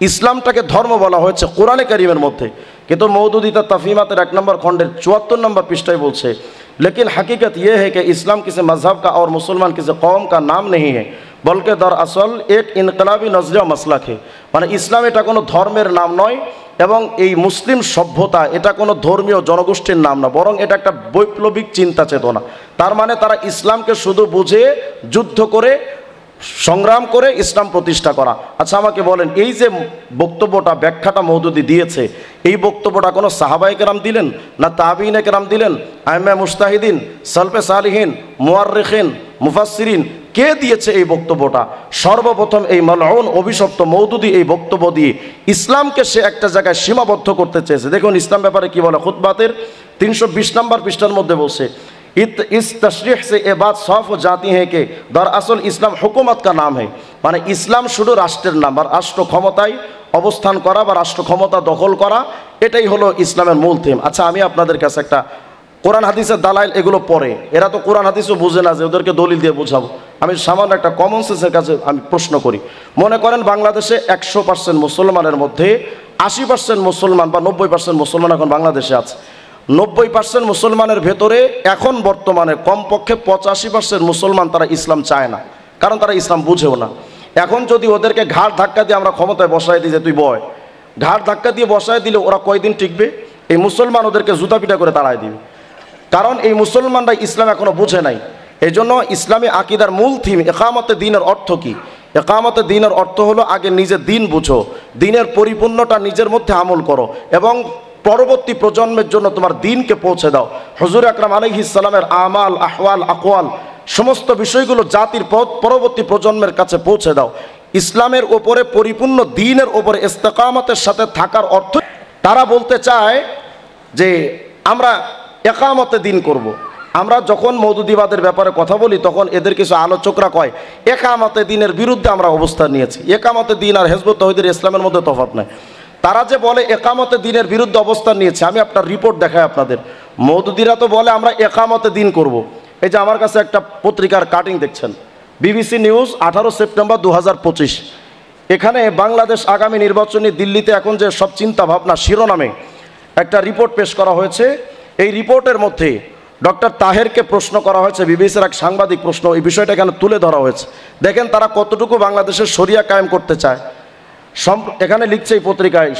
ইসলামটাকে ধর্ম বলা হয়েছে কোরআনে কারীমের মধ্যে, কিন্তু মওদুদি তার তাফহিমাতের 1 নম্বর খণ্ডের 74 নম্বর পৃষ্ঠায় বলছে, लेकिन हकीकत यह है कि इस्लाम किसी मजहब का और मुसलमान किसी कौम का नाम नहीं है, बल्कि दरअसल एक इनकलाबी नजरिया मसलक है। মানে ইসলাম এটা কোনো ধর্মের নাম নয় এবং এই মুসলিম সভ্যতা এটা কোনো ধর্মীয় জনগোষ্ঠীর নাম না, বরং এটা একটা বৈপ্লবিক চিন্তা চেতনা। তার মানে তারা ইসলামকে শুধু বুঝে যুদ্ধ করে সংগ্রাম করে ইসলাম প্রতিষ্ঠা করা। আচ্ছা আমাকে বলেন, এই যে বক্তব্যটা ব্যাখ্যাটা মওদুদি দিয়েছে, এই বক্তব্যটা কোনো সাহাবায়ে কেরাম দিলেন না তাবিঈনে কেরাম দিলেন, আইম্মা মুজতাহিদিন, সালফে সালিহিন, মুআররিখিন, মুফাসসিরিন, কে দিয়েছে এই বক্তব্যটা? সর্বপ্রথম এই মালউন অভিশপ্ত মওদুদি এই বক্তব্য দিয়ে ইসলামকে সে একটা জায়গায় সীমাবদ্ধ করতে চেয়েছে। দেখুন ইসলাম ব্যাপারে কি বলে, খুতবাতের 320 নম্বর পৃষ্ঠার মধ্যে বলছে, इस तशरीह से ये बात साफ हो जाती है कि दरअसल इस्लाम हुकूमत का नाम है, মানে ইসলাম শুধু রাষ্ট্রের নাম, আর রাষ্ট্র ক্ষমতায় অবস্থান করা বা রাষ্ট্র ক্ষমতা দখল করা, এটাই হলো ইসলামের মূল থিম। আচ্ছা আমি আপনাদের কাছে একটা কোরআন হাদিসের দালাইল এগুলো পড়ে, এরা তো কোরআন হাদিসও বুঝে না যে ওদেরকে দলিল দিয়ে বোঝাবো। আমি সামান্য একটা কমন সেন্সের কাছে আমি প্রশ্ন করি, মনে করেন বাংলাদেশে 100% মুসলমানের মধ্যে 80% মুসলমান বা 90% মুসলমান এখন বাংলাদেশে আছে। 90% মুসলমানের ভেতরে এখন বর্তমানে কমপক্ষে 85% মুসলমান তারা ইসলাম চায় না, কারণ তারা ইসলাম বুঝেও না। এখন যদি ওদেরকে ঘাড় ধাক্কা দিয়ে আমরা ক্ষমতায় বসায় দিই যে তুই বয়, ঘাড় ধাক্কা দিয়ে বসায় দিলে ওরা কয়দিন টিকবে? এই মুসলমান ওদেরকে জুতা পিটা করে তাড়ায় দিবে, কারণ এই মুসলমানরা ইসলাম এখনো বুঝে নাই। এই জন্য ইসলামী আকিদার মূল থিম একামতে দ্বীনের অর্থ কি? একামতে দ্বীনের অর্থ হলো আগে নিজে দিন বুঝো, দিনের পরিপূর্ণটা নিজের মধ্যে আমল করো এবং পরবর্তী প্রজন্মের জন্য তোমার দিনকে পৌঁছে দাও। হুজুর আকরাম আলাইহিস সালামের আমাল, আহওয়াল, আকওয়াল সমস্ত বিষয়গুলো জাতির পরবর্তী প্রজন্মের কাছে পৌঁছে দাও। ইসলামের ওপরে পরিপূর্ণ দিনের ওপরে ইস্তেকামতের সাথে থাকার অর্থ, তারা বলতে চায় যে আমরা একামতে দিন করব। আমরা যখন মওদুদিবাদের ব্যাপারে কথা বলি তখন এদের কিছু আলোচকরা কয় একামতে দিনের বিরুদ্ধে আমরা অবস্থান নিয়েছি। একামতে দিন আর হিজবুত তাওহীদের ইসলামের মধ্যে তফাৎ নাই। তারা যে বলে একামতে দিনের বিরুদ্ধে অবস্থান নিয়েছে, আমি আপনার রিপোর্ট দেখাই আপনাদের। মওদুদিরা তো বলে আমরা একামতে দিন করব। এই যে আমার কাছে একটা পত্রিকার কাটিং দেখছেন, বিবিসি নিউজ 18 সেপ্টেম্বর 2025। এখানে বাংলাদেশ আগামী নির্বাচনী দিল্লিতে এখন যে সব চিন্তা ভাবনা শিরোনামে একটা রিপোর্ট পেশ করা হয়েছে। এই রিপোর্টের মধ্যে ডক্টর তাহেরকে প্রশ্ন করা হয়েছে, বিবিসির এক সাংবাদিক প্রশ্ন, এই বিষয়টা এখানে তুলে ধরা হয়েছে। দেখেন তারা কতটুকু বাংলাদেশের শরিয়া কায়েম করতে চায়। এখানে লিখছে এই পত্রিকায়,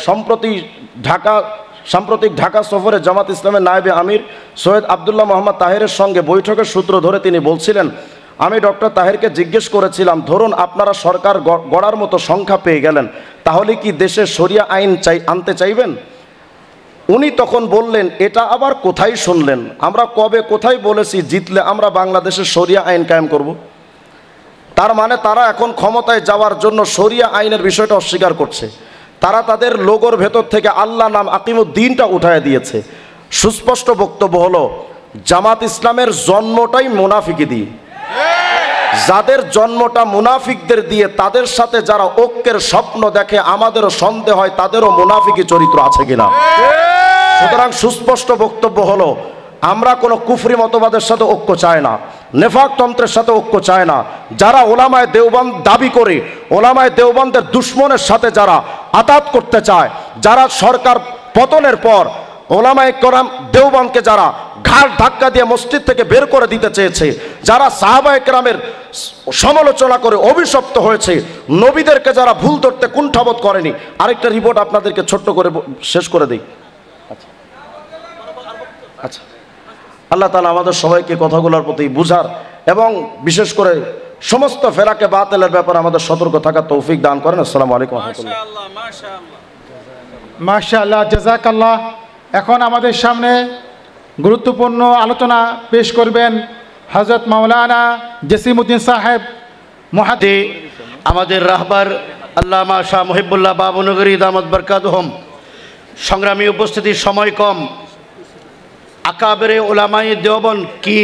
সাম্প্রতিক ঢাকা সফরে জামাত ইসলামের নায়েবে আমির সৈয়দ আবদুল্লাহ মোহাম্মদ তাহেরের সঙ্গে বৈঠকের সূত্র ধরে তিনি বলছিলেন, আমি ডক্টর তাহেরকে জিজ্ঞেস করেছিলাম, ধরুন আপনারা সরকার গড়ার মতো সংখ্যা পেয়ে গেলেন, তাহলে কি দেশে শরিয়া আইন আনতে চাইবেন? উনি তখন বললেন, এটা আবার কোথায় শুনলেন? আমরা কবে কোথায় বলেছি জিতলে আমরা বাংলাদেশের শরিয়া আইন কায়েম করব? তার মানে তারা এখন ক্ষমতায় যাওয়ার জন্য শরিয়া আইনের বিষয়টা অস্বীকার করছে। তারা তাদের লোগোর ভেতর থেকে আল্লাহ নাম আকিমুদ্দিনটা উঠায় দিয়েছে। সুস্পষ্ট বক্তব্য হলো জামাত ইসলামের জন্মটাই মুনাফিকি দিয়ে, যাদের জন্মটা মুনাফিকদের দিয়ে, তাদের সাথে যারা ঐক্যের স্বপ্ন দেখে আমাদেরও সন্দেহ হয় তাদেরও মুনাফিকি চরিত্র আছে কিনা। সুতরাং সুস্পষ্ট বক্তব্য হলো আমরা কোনো কুফরি মতবাদের সাথে ঐক্য চাই না, নেফাক তন্ত্রের সাথে ঐক্য চায় না। যারা ওলামায়ে দেওবন্দ দাবি করে ওলামায়ে দেওবন্দের দুশ্মনের সাথে যারা আতাত করতে চায়, যারা সরকার পতনের পর ওলামায়ে কেরাম দেওবন্দকে যারা ঘাড় ধাক্কা দিয়ে মসজিদ থেকে বের করে দিতে চেয়েছে, যারা সাহাবায়ে কেরামের সমালোচনা করে অভিশপ্ত হয়েছে, নবীদেরকে যারা ভুল ধরতে কুণ্ঠাবোধ করেনি। আরেকটা রিপোর্ট আপনাদেরকে ছোট্ট করে শেষ করে দিই। আচ্ছা, আল্লাহ তাআলা আমাদের সবাইকে কথাগুলোর প্রতি বুঝার এবং বিশেষ করে সমস্ত ফেরাকে বাতিলের ব্যাপারে আমাদের সতর্ক থাকার তৌফিক দান করেন। আসসালামু আলাইকুম ওয়া রাহমাতুল্লাহ। মাশাআল্লাহ, জাযাকাল্লাহ। এখন আমাদের সামনে গুরুত্বপূর্ণ আলোচনা পেশ করবেন হযরত মাওলানা জসিমউদ্দিন সাহেব মুহাদ্দিস, আমাদের রাহবার আল্লামা শাহ মুহিবুল্লাহ বাবুনগরী দামাত বরকাতুহুম। সংগ্রামী উপস্থিতির সময় কম। আকাবেরে ওলামায়ে দেওবন্দ কি?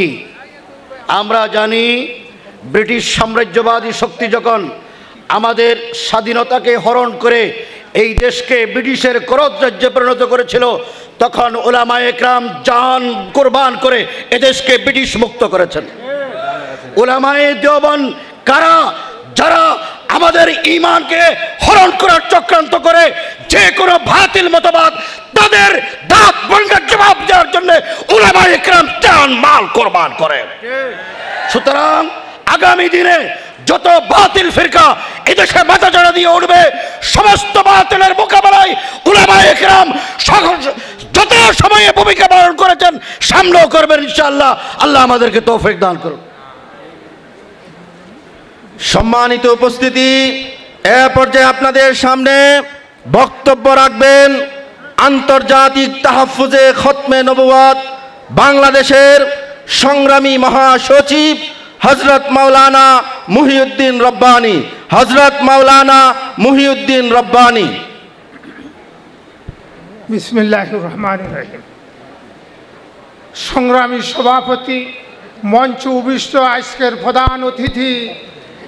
আমরা জানি ব্রিটিশ সাম্রাজ্যবাদী শক্তি যখন আমাদের স্বাধীনতাকে হরণ করে এই দেশকে ব্রিটিশের করদরাজ্যে পরিণত করেছিল, তখন ওলামায়ে কেরাম জান কোরবান করে এদেশকে ব্রিটিশ মুক্ত করেছেন। ওলামায়ে দেওবন্দ কারা? যারা আমাদের ঈমানকে হরণ করার চক্রান্ত করে যে কোনো বাতিল মতবাদ তাদের দাঁত ভাঙার জবাব দেওয়ার জন্য উলামায়ে কেরাম জান মাল কোরবান করেন। সুতরাং আগামী দিনে যত বাতিল ফিরকা এদেশে মাথাচাড়া দিয়ে উঠবে, সমস্ত বাতিলের মোকাবেলায় উলামায়ে কেরাম যত সময়ে ভূমিকা পালন করেছেন সামনেও করবেন ইনশাআল্লাহ। আল্লাহ আমাদেরকে তৌফিক দান করুন। সম্মানিত উপস্থিতি, এ পর্যায়ে আপনাদের সামনে বক্তব্য রাখবেন আন্তর্জাতিক তাহাফুজে খতমে নবুয়ত বাংলাদেশের সংগ্রামী মহাসচিব হযরত মাওলানা মুহিউদ্দিন রব্বানী। হযরত মাওলানা মুহিউদ্দিন রব্বানী। বিসমিল্লাহির রহমানির রহিম। সংগ্রামী সভাপতি, মঞ্চ উপবিষ্ট আজকের প্রধান অতিথি,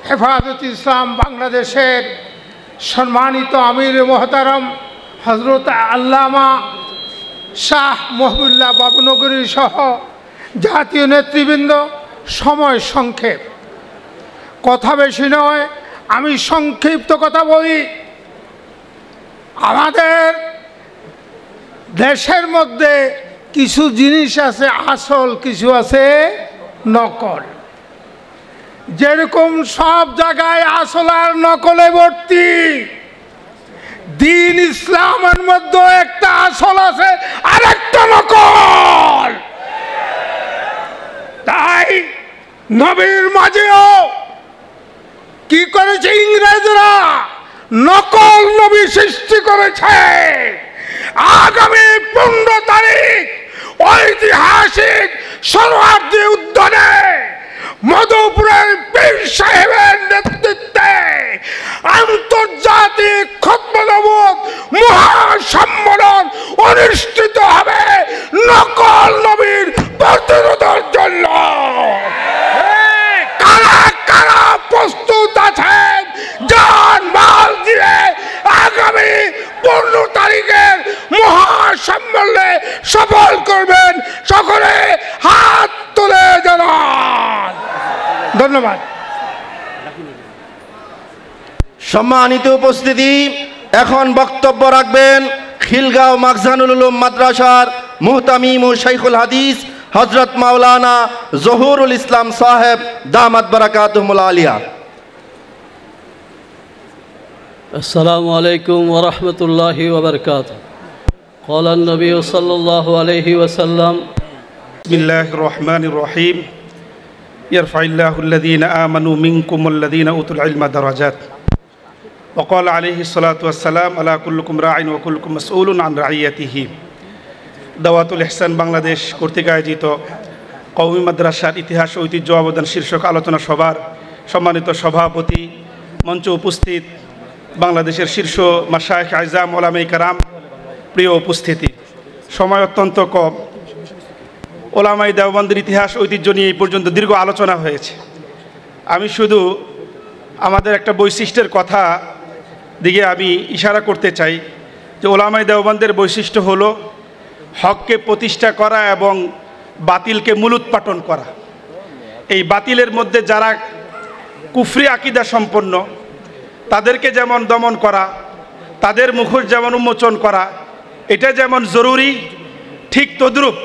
হেফাজত ইসলাম বাংলাদেশের সম্মানিত আমির মোহতারম হযরত আল্লামা শাহ মহবুল্লাহ বাবনগরী সহ জাতীয় নেতৃবৃন্দ, সময় সংক্ষেপ, কথা বেশি নয়, আমি সংক্ষিপ্ত কথা বলি। আমাদের দেশের মধ্যে কিছু জিনিস আছে আসল, কিছু আছে নকল। যেরকম সব জায়গায় আসল আর নকলে ভর্তি, দিন ইসলামের মধ্যে একটা আসল আছে আর একটা নকল। তাই নবীর মাঝেও কি করেছে ইংরেজরা, নকল নবী সৃষ্টি করেছে। আগামী 15 তারিখ ঐতিহাসিক সোহরাওয়ার্দী উদ্যানে মধুপুরের পীর সাহেবের নেতৃত্বে আন্তর্জাতিক খতমে নবুয়ত মহাসম্মেলন অনুষ্ঠিত হবে নকল নবীর প্রতিরোধের জন্য। কারা কারা প্রস্তুত আছেন জান মাল দিয়ে আগামী 15 তারিখের মহাসম্মেলনে সফল করবেন? সকলে হাত তুলে জানান। ধন্যবাদ। সম্মানিত উপস্থিতি, এখন বক্তব্য রাখবেন খিলগাঁও মাখজানুল উলুম মাদ্রাসার মুহতামিম ও শাইখুল হাদিস হযরত মাওলানা জহুরুল ইসলাম সাহেব দামাত বারাকাতুহুল আলিয়া। السلام عليكم ورحمة الله وبركاته. قال النبي صلى الله عليه وسلم بسم الله الرحمن الرحيم يرفع الله الذين آمنوا منكم والذين أوتوا العلم درجات وقال عليه الصلاة والسلام ألا كلكم راع وكلكم مسؤول عن رعيته. দাওয়াতুল ইহসান বাংলাদেশ কর্তৃক আয়োজিত কওমি মাদ্রাসার ইতিহাস ঐতিহ্য অবদান শীর্ষক আলোচনা সভার সম্মানিত সভাপতি, মঞ্চে উপস্থিত বাংলাদেশের শীর্ষ মাশায়েখ আইজাম ওলামায়ে কেরাম, প্রিয় উপস্থিতি, সময় অত্যন্ত কম। ওলামায়ে দেওবন্দের ইতিহাস ঐতিহ্য নিয়ে এই পর্যন্ত দীর্ঘ আলোচনা হয়েছে। আমি শুধু আমাদের একটা বৈশিষ্ট্যের কথা দিকে আমি ইশারা করতে চাই যে ওলামায়ে দেওবন্দের বৈশিষ্ট্য হলো হককে প্রতিষ্ঠা করা এবং বাতিলকে মূলোৎপাটন করা। এই বাতিলের মধ্যে যারা কুফরি আকীদা সম্পন্ন তাদেরকে যেমন দমন করা, তাদের মুখোশ যেমন উন্মোচন করা, এটা যেমন জরুরি, ঠিক তদ্রূপ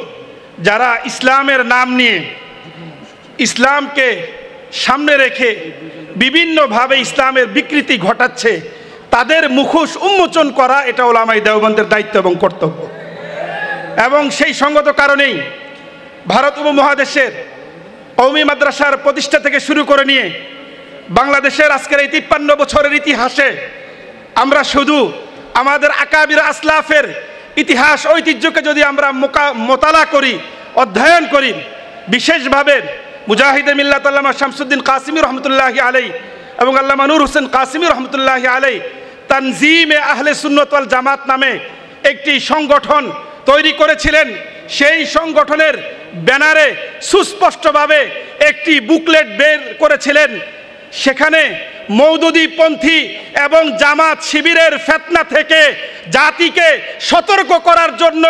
যারা ইসলামের নাম নিয়ে ইসলামকে সামনে রেখে বিভিন্নভাবে ইসলামের বিকৃতি ঘটাচ্ছে তাদের মুখোশ উন্মোচন করা, এটা ওলামায়ে দেওবন্দের দায়িত্ব এবং কর্তব্য। এবং সেই সঙ্গত কারণেই ভারত উপমহাদেশের কওমি মাদ্রাসার প্রতিষ্ঠা থেকে শুরু করে নিয়ে বাংলাদেশের আজকের এই 53 বছরের ইতিহাসে আমরা শুধু আমাদের আকাবির আসলাফের ইতিহাস ঐতিহ্যকে যদি আমরা মোতালা করি, অধ্যয়ন করি, বিশেষভাবে মুজাহিদে মিল্লাত আল্লামা শামসুদ্দিন কাসিমি রহমতুল্লাহি আলাইহি এবং আল্লামা নূর হোসেন কাসিমি রহমতুল্লাহি আলাইহি তানজিমে আহলে সুন্নাত ওয়াল জামাত নামে একটি সংগঠন তৈরি করেছিলেন। সেই সংগঠনের ব্যানারে সুস্পষ্টভাবে একটি বুকলেট বের করেছিলেন। সেখানে মওদুদীপন্থী এবং জামাত শিবিরের ফিতনা থেকে জাতিকে সতর্ক করার জন্য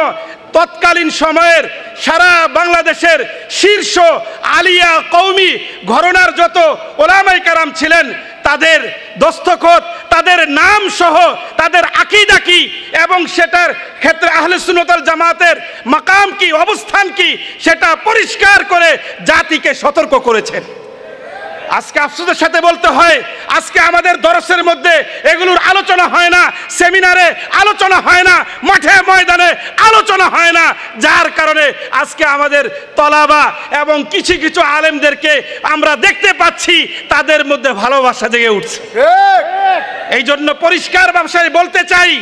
তৎকালীন সময়ের সারা বাংলাদেশের শীর্ষ আলিয়া কওমি ঘরানার যত ওলামায়ে কেরাম ছিলেন তাদের দস্তখত, তাদের নাম সহ তাদের আকীদা কি এবং সেটার ক্ষেত্রে আহলে সুন্নাত ওয়াল জামাতের মাকাম কি, অবস্থান কি, সেটা পরিষ্কার করে জাতিকে সতর্ক করেছেন। আজকে আফসোসের সাথে বলতে হয়, আজকে আমাদের দরসের মধ্যে এগুলোর আলোচনা হয় না, সেমিনারে আলোচনা হয় না, মাঠে ময়দানে আলোচনা হয় না, যার কারণে আজকে আমাদের তলাবা এবং কিছু কিছু আলেমদেরকে আমরা দেখতে পাচ্ছি তাদের মধ্যে ভালোবাসা জেগে উঠছে। এই জন্য পরিষ্কার ভাষায় বলতে চাই,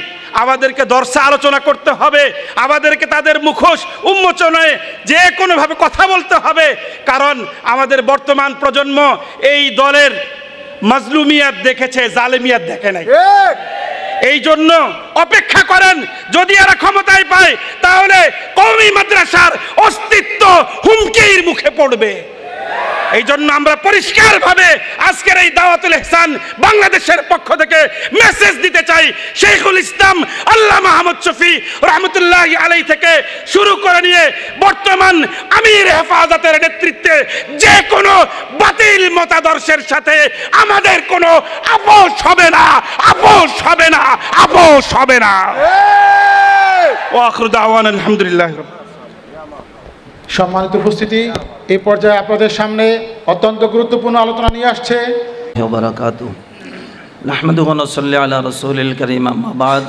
আমাদেরকে দর্শে আলোচনা করতে হবে, আমাদেরকে তাদের মুখোশ উন্মোচনে যে কোনোভাবে কথা বলতে হবে, কারণ আমাদের বর্তমান প্রজন্ম এই দলের মাজলুমিয়াত দেখেছে, জালেমিয়াত দেখে নাই। এই জন্য অপেক্ষা করেন, যদি এরা ক্ষমতায় পায় তাহলে কওমি মাদ্রাসার অস্তিত্ব হুমকির মুখে পড়বে। এই জন্য আমরা পরিষ্কারভাবে আজকের এই দাওয়াতুল ইহসান বাংলাদেশের পক্ষ থেকে মেসেজ দিতে চাই, শেখুল ইসলাম আল্লামা আহমদ শফি রহমতুল্লাহি আলাইহি থেকে শুরু করে নিয়ে বর্তমান আমির হেফাজতের নেতৃত্বে যে কোনো বাতিল মতাদর্শের সাথে আমাদের কোনো আপোষ হবে না, আপোষ হবে না, আপোষ হবে না। ওয়া আখিরু দাওয়ানা আলহামদুলিল্লাহ। সম্মানিত উপস্থিতি, এই পর্যায়ে আপনাদের সামনে অত্যন্ত গুরুত্বপূর্ণ আলোচনা নিয়ে আসছে বারাকাতুহু। নাহমাদুহু ওয়া নুসাল্লি আলা রাসূলিল কারীম, আম্মা বা'দ।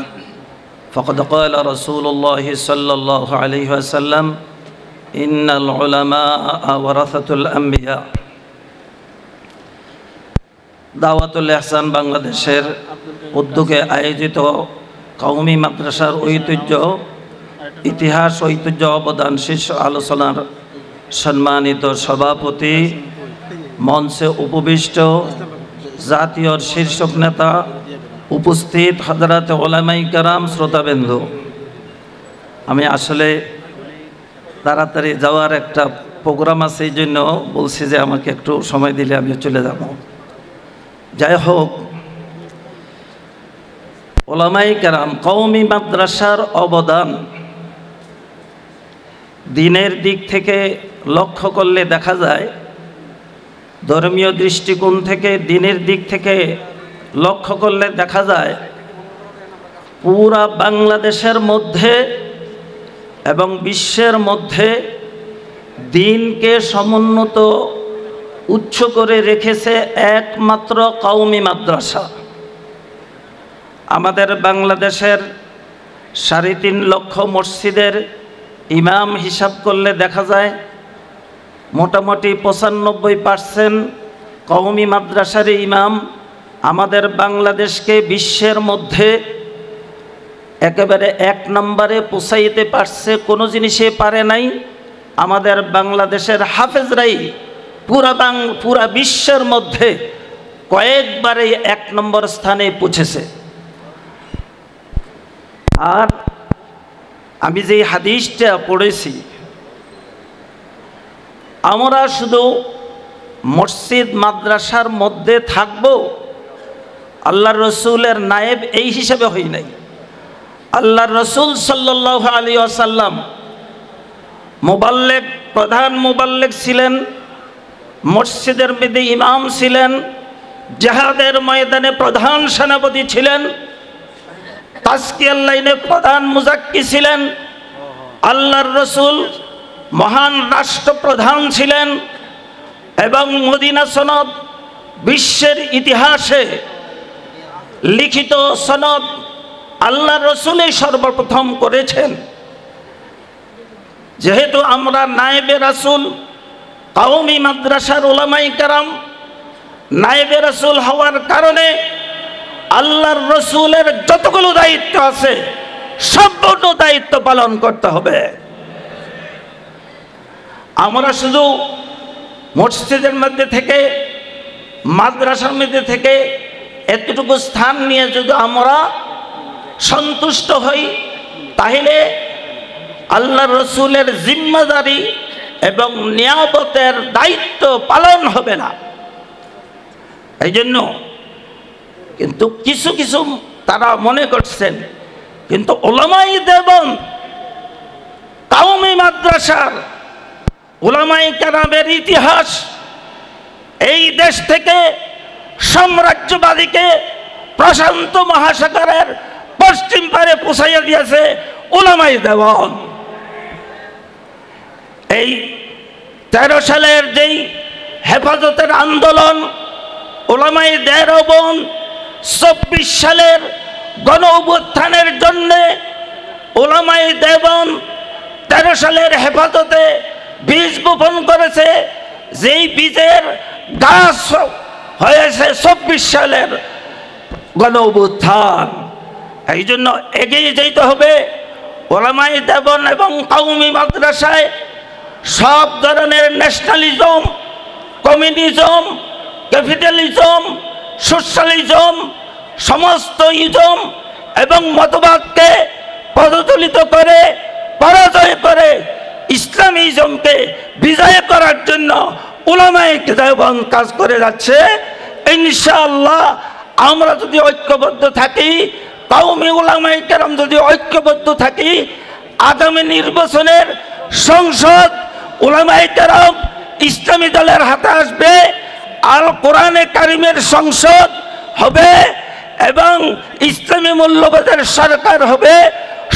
ফাকাদ ক্বালা রাসূলুল্লাহ সাল্লাল্লাহু আলাইহি ওয়াসাল্লাম, ইন্নাল উলামা'a ওয়ারাসাতুল আম্বিয়া। দাওয়াতুল ইহসান বাংলাদেশের উদ্যোগে আয়োজিত কওমি মাদ্রাসার ঐতিহ্য, ইতিহাস, ঐতিহ্য, অবদান শীর্ষ আলোচনার সম্মানিত সভাপতি, মঞ্চে উপবিষ্ট জাতীয় শীর্ষ নেতা, উপস্থিত হযরত উলামায়ে কেরাম, শ্রোতাবৃন্দ, আমি আসলে তাড়াতাড়ি যাওয়ার একটা প্রোগ্রাম আছে, এই জন্য বলছি যে আমাকে একটু সময় দিলে আমি চলে যাব। যাই হোক, উলামায়ে কেরাম, কওমি মাদ্রাসার অবদান দিনের দিক থেকে লক্ষ্য করলে দেখা যায়, ধর্মীয় দৃষ্টিকোণ থেকে দিনের দিক থেকে লক্ষ্য করলে দেখা যায়, পুরা বাংলাদেশের মধ্যে এবং বিশ্বের মধ্যে দিনকে সমুন্নত উচ্চ করে রেখেছে একমাত্র কওমি মাদ্রাসা। আমাদের বাংলাদেশের 3.5 লক্ষ মসজিদের ইমাম হিসাব করলে দেখা যায় মোটামুটি 95% কওমি মাদ্রাসার ইমাম আমাদের বাংলাদেশকে বিশ্বের মধ্যে একেবারে 1 নম্বরে পৌঁছাইতে পারছে, কোনো জিনিসে পারে নাই। আমাদের বাংলাদেশের হাফেজরাই পুরা বিশ্বের মধ্যে কয়েকবারে 1 নম্বর স্থানে পৌঁছেছে। আর আমি যে হাদিসটা পড়েছি, আমরা শুধু মসজিদ মাদ্রাসার মধ্যে থাকব, আল্লাহর রসুলের নায়েব এই হিসাবে হই নাই। আল্লাহর রসুল সাল্লাল্লাহু আলাইহি ওয়াসাল্লাম মুবাল্লিগ, প্রধান মুবাল্লিগ ছিলেন, মসজিদের মধ্যে ইমাম ছিলেন, জিহাদের ময়দানে প্রধান সেনাপতি ছিলেন, তাজকিয়ার লাইনে প্রধান মুজাক্কি ছিলেন। আল্লাহর রসুল মহান রাষ্ট্রপ্রধান ছিলেন এবং মদিনা সনদ বিশ্বের ইতিহাসে লিখিত সনদ আল্লাহর রসুলই সর্বপ্রথম করেছেন। যেহেতু আমরা নায়েবে রাসূল, কওমি মাদ্রাসার উলামায়ে কেরাম নায়েবে রাসূল হওয়ার কারণে আল্লাহর রসুলের যতগুলো দায়িত্ব আছে সম্পূর্ণ দায়িত্ব পালন করতে হবে। আমরা শুধু মসজিদের মধ্যে থেকে, মাদ্রাসার মধ্যে থেকে এতটুকু স্থান নিয়ে যদি আমরা সন্তুষ্ট হই, তাহলে আল্লাহর রসুলের জিম্মাদারি এবং নিয়ামতের দায়িত্ব পালন হবে না। এই জন্য কিন্তু কিছু কিছু তারা মনে করছেন, কিন্তু উলামায়ে দেওবন্দ কওমি মাদ্রাসার উলামায়ে কেরামের ইতিহাস এই দেশ থেকে সাম্রাজ্যবাদীকে প্রশান্ত মহাসাগরের পশ্চিম পারে পৌঁছাইয়া দিয়েছে উলামায়ে দেওবন্দ। এই 13 সালের যেই হেফাজতের আন্দোলন, ওলামায়ে দেওবন্দ 24 সালের গণ অভ্যুত্থানের জন্যে ওলামায়ে দেওবন্দ 13 সালের হেফাজতে বীজ বপন করেছে, যেই বীজের গাছ হয়েছে 24 সালের গণ অভ্যুত্থান। এই জন্য এগিয়ে যেতে হবে। ওলামায়ে দেওবন্দ এবং কওমি মাদ্রাসায় সব ধরনের ন্যাশনালিজম, কমিউনিজম, ক্যাপিটালিজম, সোশ্যালিজম, সমস্ত ইজম এবং মতবাদকে পদদলিত করে পরাজয় করে ইসলামিজমকে বিজয় করার জন্য উলামায়ে দেওবন্দ কাজ করে যাচ্ছে। ইনশাআল্লাহ আমরা যদি ঐক্যবদ্ধ থাকি, কওমি উলামায়ে কেরাম যদি ঐক্যবদ্ধ থাকি, আগামী নির্বাচনের সংসদ উলামায়ে কেরাম ইসলামী দলের হাতে আসবে, আল কোরআনে কারিমের সংসদ হবে এবং ইসলামী মূল্যবোধের সরকার হবে।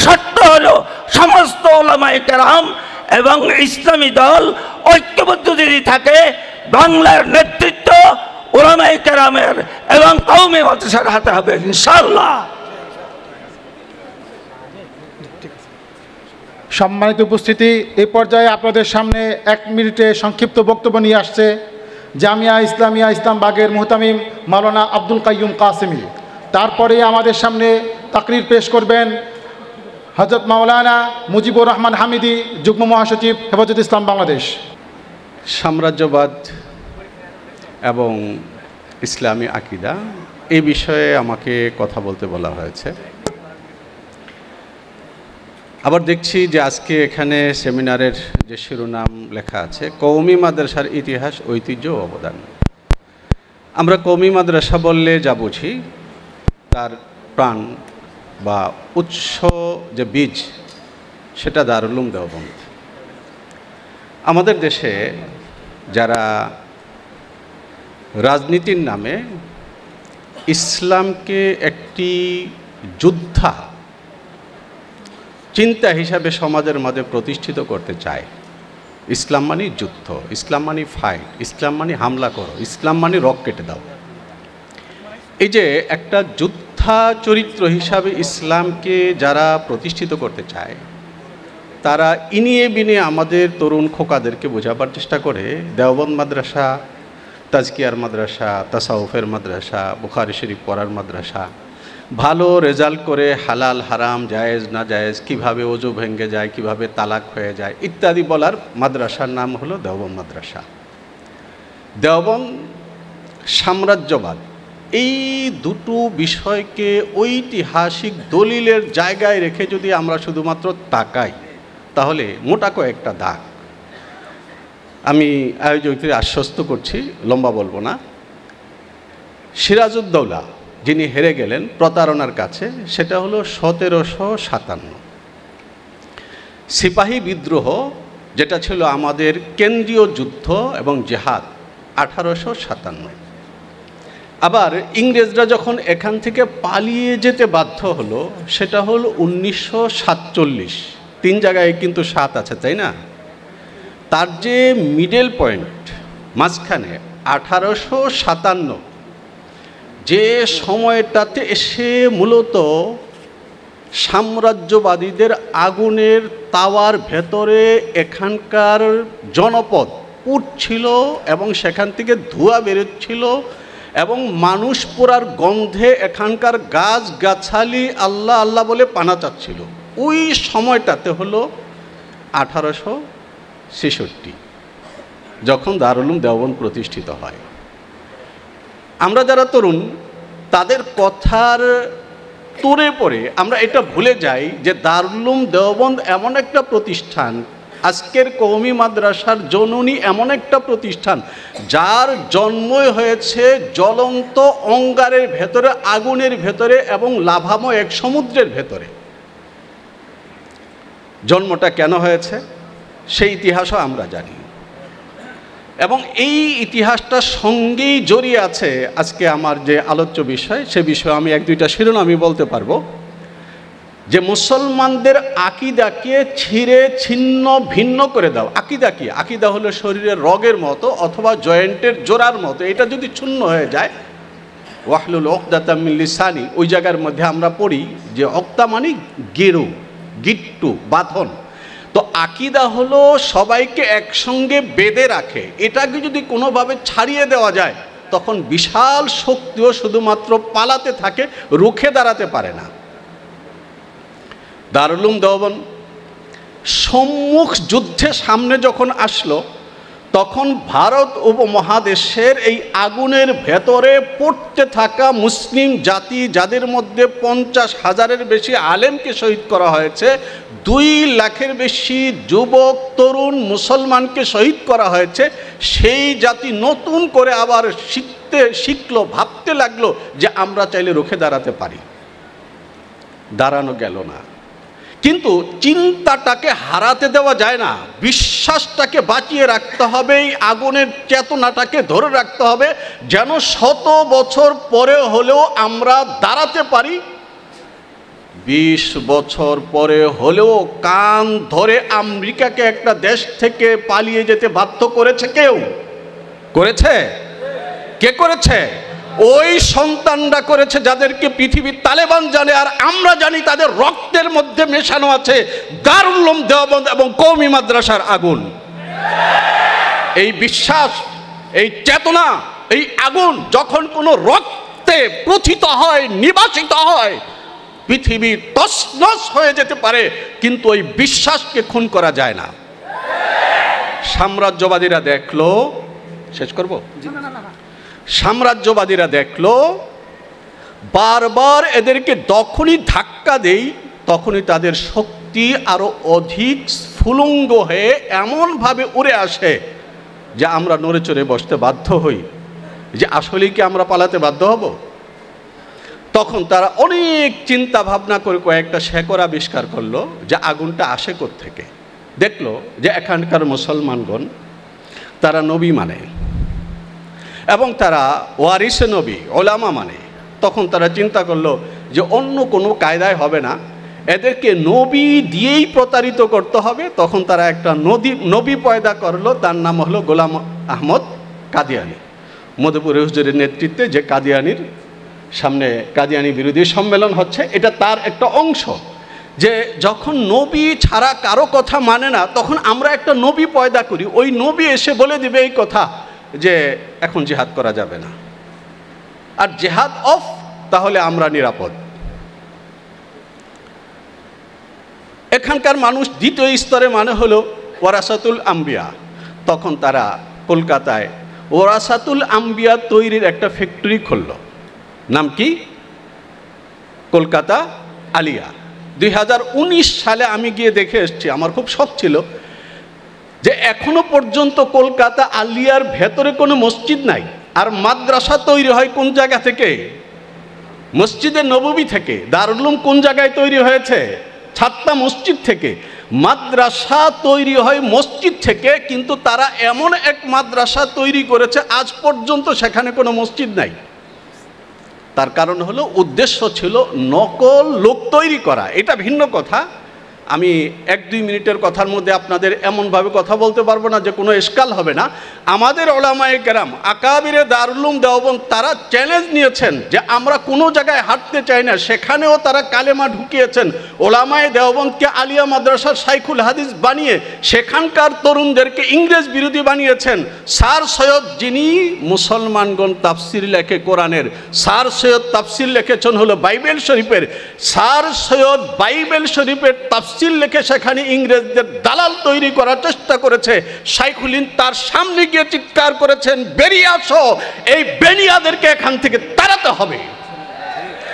শর্ত হলো সমস্ত উলামায়ে কেরাম এবং ইসলামী দল ঐক্যবদ্ধ যদি থাকে, বাংলার নেতৃত্ব উলামায়ে কেরামের এবং কওমি মাদ্রাসার হাতে হবে ইনশাআল্লাহ। সম্মানিত উপস্থিতি, এই পর্যায়ে আপনাদের সামনে 1 মিনিটে সংক্ষিপ্ত বক্তব্য নিয়ে আসছে জামিয়া ইসলামিয়া ইসলামবাগের মুহতামিম মাওলানা আব্দুল কাইয়ুম কাসেমি। তারপরে আমাদের সামনে তাকরির পেশ করবেন হযরত মাওলানা মুজিবুর রহমান হামিদি, যুগ্ম মহাসচিব হেফাজত ইসলাম বাংলাদেশ। সাম্রাজ্যবাদ এবং ইসলামী আকীদা এই বিষয়ে আমাকে কথা বলতে বলা হয়েছে। আবার দেখছি যে আজকে এখানে সেমিনারের যে শিরোনাম লেখা আছে কওমি মাদ্রাসার ইতিহাস, ঐতিহ্য ও অবদান। আমরা কওমি মাদ্রাসা বললে যা বুঝি তার প্রাণ বা উৎস যে বীজ সেটা দারুল উলুম দেওবন্দ। আমাদের দেশে যারা রাজনীতির নামে ইসলামকে একটি যোদ্ধা চিন্তা হিসাবে সমাজের মধ্যে প্রতিষ্ঠিত করতে চায়, ইসলাম মানে যুদ্ধ, ইসলাম মানে ফাইট, ইসলাম মানে হামলা করো, ইসলাম মানে রক কেটে দাও, এই যে একটা যোদ্ধা চরিত্র হিসাবে ইসলামকে যারা প্রতিষ্ঠিত করতে চায়, তারা ইনিয়ে বিনিয়ে আমাদের তরুণ খোকাদেরকে বোঝাবার চেষ্টা করে দেওবন্দ মাদ্রাসা, তাজকিয়ার মাদ্রাসা, তাসাউফের মাদ্রাসা, বুখারী শরীফ পড়ার মাদ্রাসা, ভালো রেজাল্ট করে হালাল হারাম জায়েজ না জায়েজ, কিভাবে ওযু ভেঙে যায়, কিভাবে তালাক হয়ে যায় ইত্যাদি বলার মাদ্রাসার নাম হলো দেওবন্দ মাদ্রাসা। দেওবন্দ সাম্রাজ্যবাদ এই দুটো বিষয়কে ঐতিহাসিক দলিলের জায়গায় রেখে যদি আমরা শুধুমাত্র তাকাই তাহলে মোটা কয়েকটা দাগ। আমি আয়োজকদের আশ্বস্ত করছি, লম্বা বলবো না। সিরাজউদ্দৌলা যিনি হেরে গেলেন প্রতারণার কাছে, সেটা হলো 1757। সিপাহী বিদ্রোহ যেটা ছিল আমাদের কেন্দ্রীয় যুদ্ধ এবং জেহাদ 1857। আবার ইংরেজরা যখন এখান থেকে পালিয়ে যেতে বাধ্য হলো সেটা হলো 1947। 3 জায়গায় কিন্তু 7 আছে, তাই না? তার যে মিডল পয়েন্ট মাঝখানে 1857, যে সময়টাতে এসে মূলত সাম্রাজ্যবাদীদের আগুনের তাওয়ার ভেতরে এখানকার জনপদ পুড়ছিল এবং সেখান থেকে ধোঁয়া বেরোচ্ছিল এবং মানুষ পোড়ার গন্ধে এখানকার গাছ গাছালি আল্লাহ আল্লাহ বলে পানা চাচ্ছিল, ওই সময়টাতে হলো 1866 যখন দারুল উলুম দেওবন্দ প্রতিষ্ঠিত হয়। আমরা যারা তরুণ তাদের কথার তোড়ে পড়ে আমরা এটা ভুলে যাই যে দারুল উলুম দেওবন্দ এমন একটা প্রতিষ্ঠান, আজকের কওমি মাদ্রাসার জননী এমন একটা প্রতিষ্ঠান যার জন্মই হয়েছে জ্বলন্ত অঙ্গারের ভেতরে, আগুনের ভেতরে এবং লাভাময় এক সমুদ্রের ভেতরে। জন্মটা কেন হয়েছে সেই ইতিহাসও আমরা জানি এবং এই ইতিহাসটার সঙ্গেই জড়িয়ে আছে আজকে আমার যে আলোচ্য বিষয়, সে বিষয়ে আমি 1-2টা শিরোনাম আমি বলতে পারবো। যে মুসলমানদের আকিদাকে ছিঁড়ে ছিন্ন ভিন্ন করে দাও। আকিদা কি? আকিদা হলো শরীরের রগের মতো অথবা জয়েন্টের জোড়ার মতো, এটা যদি শূন্য হয়ে যায়, ওয়াহলুল উকদাতা মিন লিসানি, ওই জায়গার মধ্যে আমরা পড়ি যে অক্তা মানে গেরু, গিট্টু, বাঁধন। তো আকিদা হলো সবাইকে একসঙ্গে বেঁধে রাখে। এটাকে যদি কোনোভাবে ছাড়িয়ে দেওয়া যায় তখন বিশাল শক্তিও শুধুমাত্র পালাতে থাকে, রুখে দাঁড়াতে পারে না। দারুল উলুম দেওবন্দ সম্মুখ যুদ্ধে সামনে যখন আসলো তখন ভারত উপমহাদেশের এই আগুনের ভেতরে পড়তে থাকা মুসলিম জাতি, যাদের মধ্যে 50,000-এর বেশি আলেমকে শহীদ করা হয়েছে, 2 লাখের বেশি যুবক তরুণ মুসলমানকে শহীদ করা হয়েছে, সেই জাতি নতুন করে আবার শিখলো, ভাবতে লাগলো যে আমরা চাইলে রুখে দাঁড়াতে পারি। দাঁড়ানো গেল না। কিন্তু চিন্তাটাকে হারাতে দেওয়া যায় না, বিশ্বাসটাকে বাঁচিয়ে রাখতে হবে, এই আগুনের চেতনাটাকে ধরে রাখতে হবে, যেন 100 বছর পরে হলেও আমরা দাঁড়াতে পারি। 20 বছর পরে হলেও কান ধরে আমেরিকাকে একটা দেশ থেকে পালিয়ে যেতে বাধ্য করেছে কেউ? করেছে? কে করেছে? ওই সন্তানরা করেছে যাদেরকে পৃথিবীর তালেবান জানে, আর আমরা জানি তাদের রক্তের মধ্যে মেশানো আছে দারুল উলুম দেওবন্দ এবং কওমি মাদ্রাসার আগুন। এই বিশ্বাস, এই চেতনা, এই আগুন যখন কোনো রক্তে প্রথিত হয়, নিবাসিত হয়, পৃথিবী তছনছ হয়ে যেতে পারে, কিন্তু ওই বিশ্বাসকে খুন করা যায় না। সাম্রাজ্যবাদীরা দেখলো, শেষ করব, সাম্রাজ্যবাদীরা দেখলো বারবার এদেরকে যখনই ধাক্কা দেই তখনই তাদের শক্তি আরো অধিক স্ফুলঙ্গ হয়ে এমনভাবে উড়ে আসে যে আমরা নড়ে চড়ে বসতে বাধ্য হই, যে আসলেই কি আমরা পালাতে বাধ্য হব? তখন তারা অনেক চিন্তা ভাবনা করে কয়েকটা শেকড় আবিষ্কার করলো যে আগুনটা আসে কোত্থেকে। দেখলো যে এখানকার মুসলমানগণ তারা নবী মানে এবং তারা ওয়ারিসে নবী, ওলামা মানে। তখন তারা চিন্তা করলো যে অন্য কোনো কায়দায় হবে না, এদেরকে নবী দিয়েই প্রতারিত করতে হবে। তখন তারা একটা নবী পয়দা করলো, তার নাম হলো গোলাম আহমদ কাদিয়ানি। মধুপুর হুজুরের নেতৃত্বে যে কাদিয়ানির সামনে কাদিয়ানি বিরোধী সম্মেলন হচ্ছে, এটা তার একটা অংশ, যে যখন নবী ছাড়া কারো কথা মানে না তখন আমরা একটা নবী পয়দা করি, ওই নবী এসে বলে দিবে এই কথা যে এখন জিহাদ করা যাবে না, আর জিহাদ অফ, তাহলে আমরা নিরাপদ। এখানকার মানুষ দ্বিতীয় স্তরে মানে হলো ওয়ারাসাতুল আম্বিয়া। তখন তারা কলকাতায় ওয়ারাসাতুল আম্বিয়া তৈরির একটা ফ্যাক্টরি খুলল। নাম কি? কলকাতা আলিয়া। 2019 সালে আমি গিয়ে দেখে এসেছি, আমার খুব শখ ছিল যে এখনো পর্যন্ত কলকাতা আলিয়ার ভেতরে কোনো মসজিদ নাই। আর মাদ্রাসা তৈরি হয় কোন জায়গা থেকে? মসজিদে নববী থেকে। দারুল উলুম কোন জায়গায় তৈরি হয়েছে? ছাত্তা মসজিদ থেকে। মাদ্রাসা তৈরি হয় মসজিদ থেকে, কিন্তু তারা এমন এক মাদ্রাসা তৈরি করেছে আজ পর্যন্ত সেখানে কোনো মসজিদ নাই। তার কারণ হলো উদ্দেশ্য ছিল নকল লোক তৈরি করা। এটা ভিন্ন কথা, আমি 1-2 মিনিটের কথার মধ্যে আপনাদের এমনভাবে কথা বলতে পারবো না যে কোনো এশকাল হবে না। আমাদের ওলামায়ে কেরাম, আকাবিরে দারুল উলুম দেওবন্দ, তারা চ্যালেঞ্জ নিয়েছেন যে আমরা কোনো জায়গায় হাঁটতে চাই না, সেখানেও তারা কালেমা ঢুকিয়েছেন। ওলামায়ে দেওবন্দকে আলিয়া মাদ্রাসার শাইখুল হাদিস বানিয়ে সেখানকার তরুণদেরকে ইংরেজ বিরোধী বানিয়েছেন। স্যার সৈয়দ, যিনি মুসলমানগণ তাফসির লেখে কোরআনের, স্যার সৈয়দ তাফসির লিখেছেন হলো বাইবেল শরীফের। স্যার সৈয়দ বাইবেল শরীফের তাফসির লিখে সেখানে ইংরেজদের দালাল তৈরি করার চেষ্টা করেছে। শাইখুলিন তার সামনে গিয়ে চিৎকার করেছেন, বেরিয়ে আসো, এই বেনিয়াদেরকে এখান থেকে তাড়াতে হবে।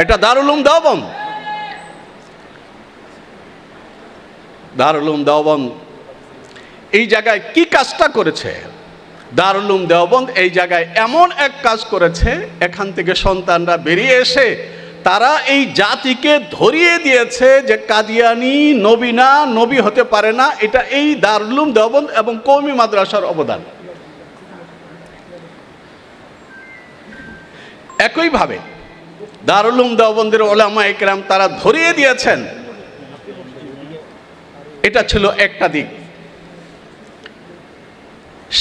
এটা দারুল উলুম দেওবন্দ। দারুল উলুম দেওবন্দ এই জায়গায় কি কাজটা করেছে? দারুল উলুম দেওবন্দ এই জায়গায় এমন এক কাজ করেছে, এখান থেকে সন্তানরা বেরিয়ে এসে তারা এই জাতিকে ধরিয়ে দিয়েছে যে কাদিয়ানি নবী না, নবী হতে পারে না। এটা এই দারুল উলুম দেওবন্দ এবং কওমি মাদ্রাসার অবদান। একইভাবে দারুল উলুম দেওবন্দের ওলামায়ে কেরাম তারা ধরিয়ে দিয়েছেন এটা ছিল একটা দিক।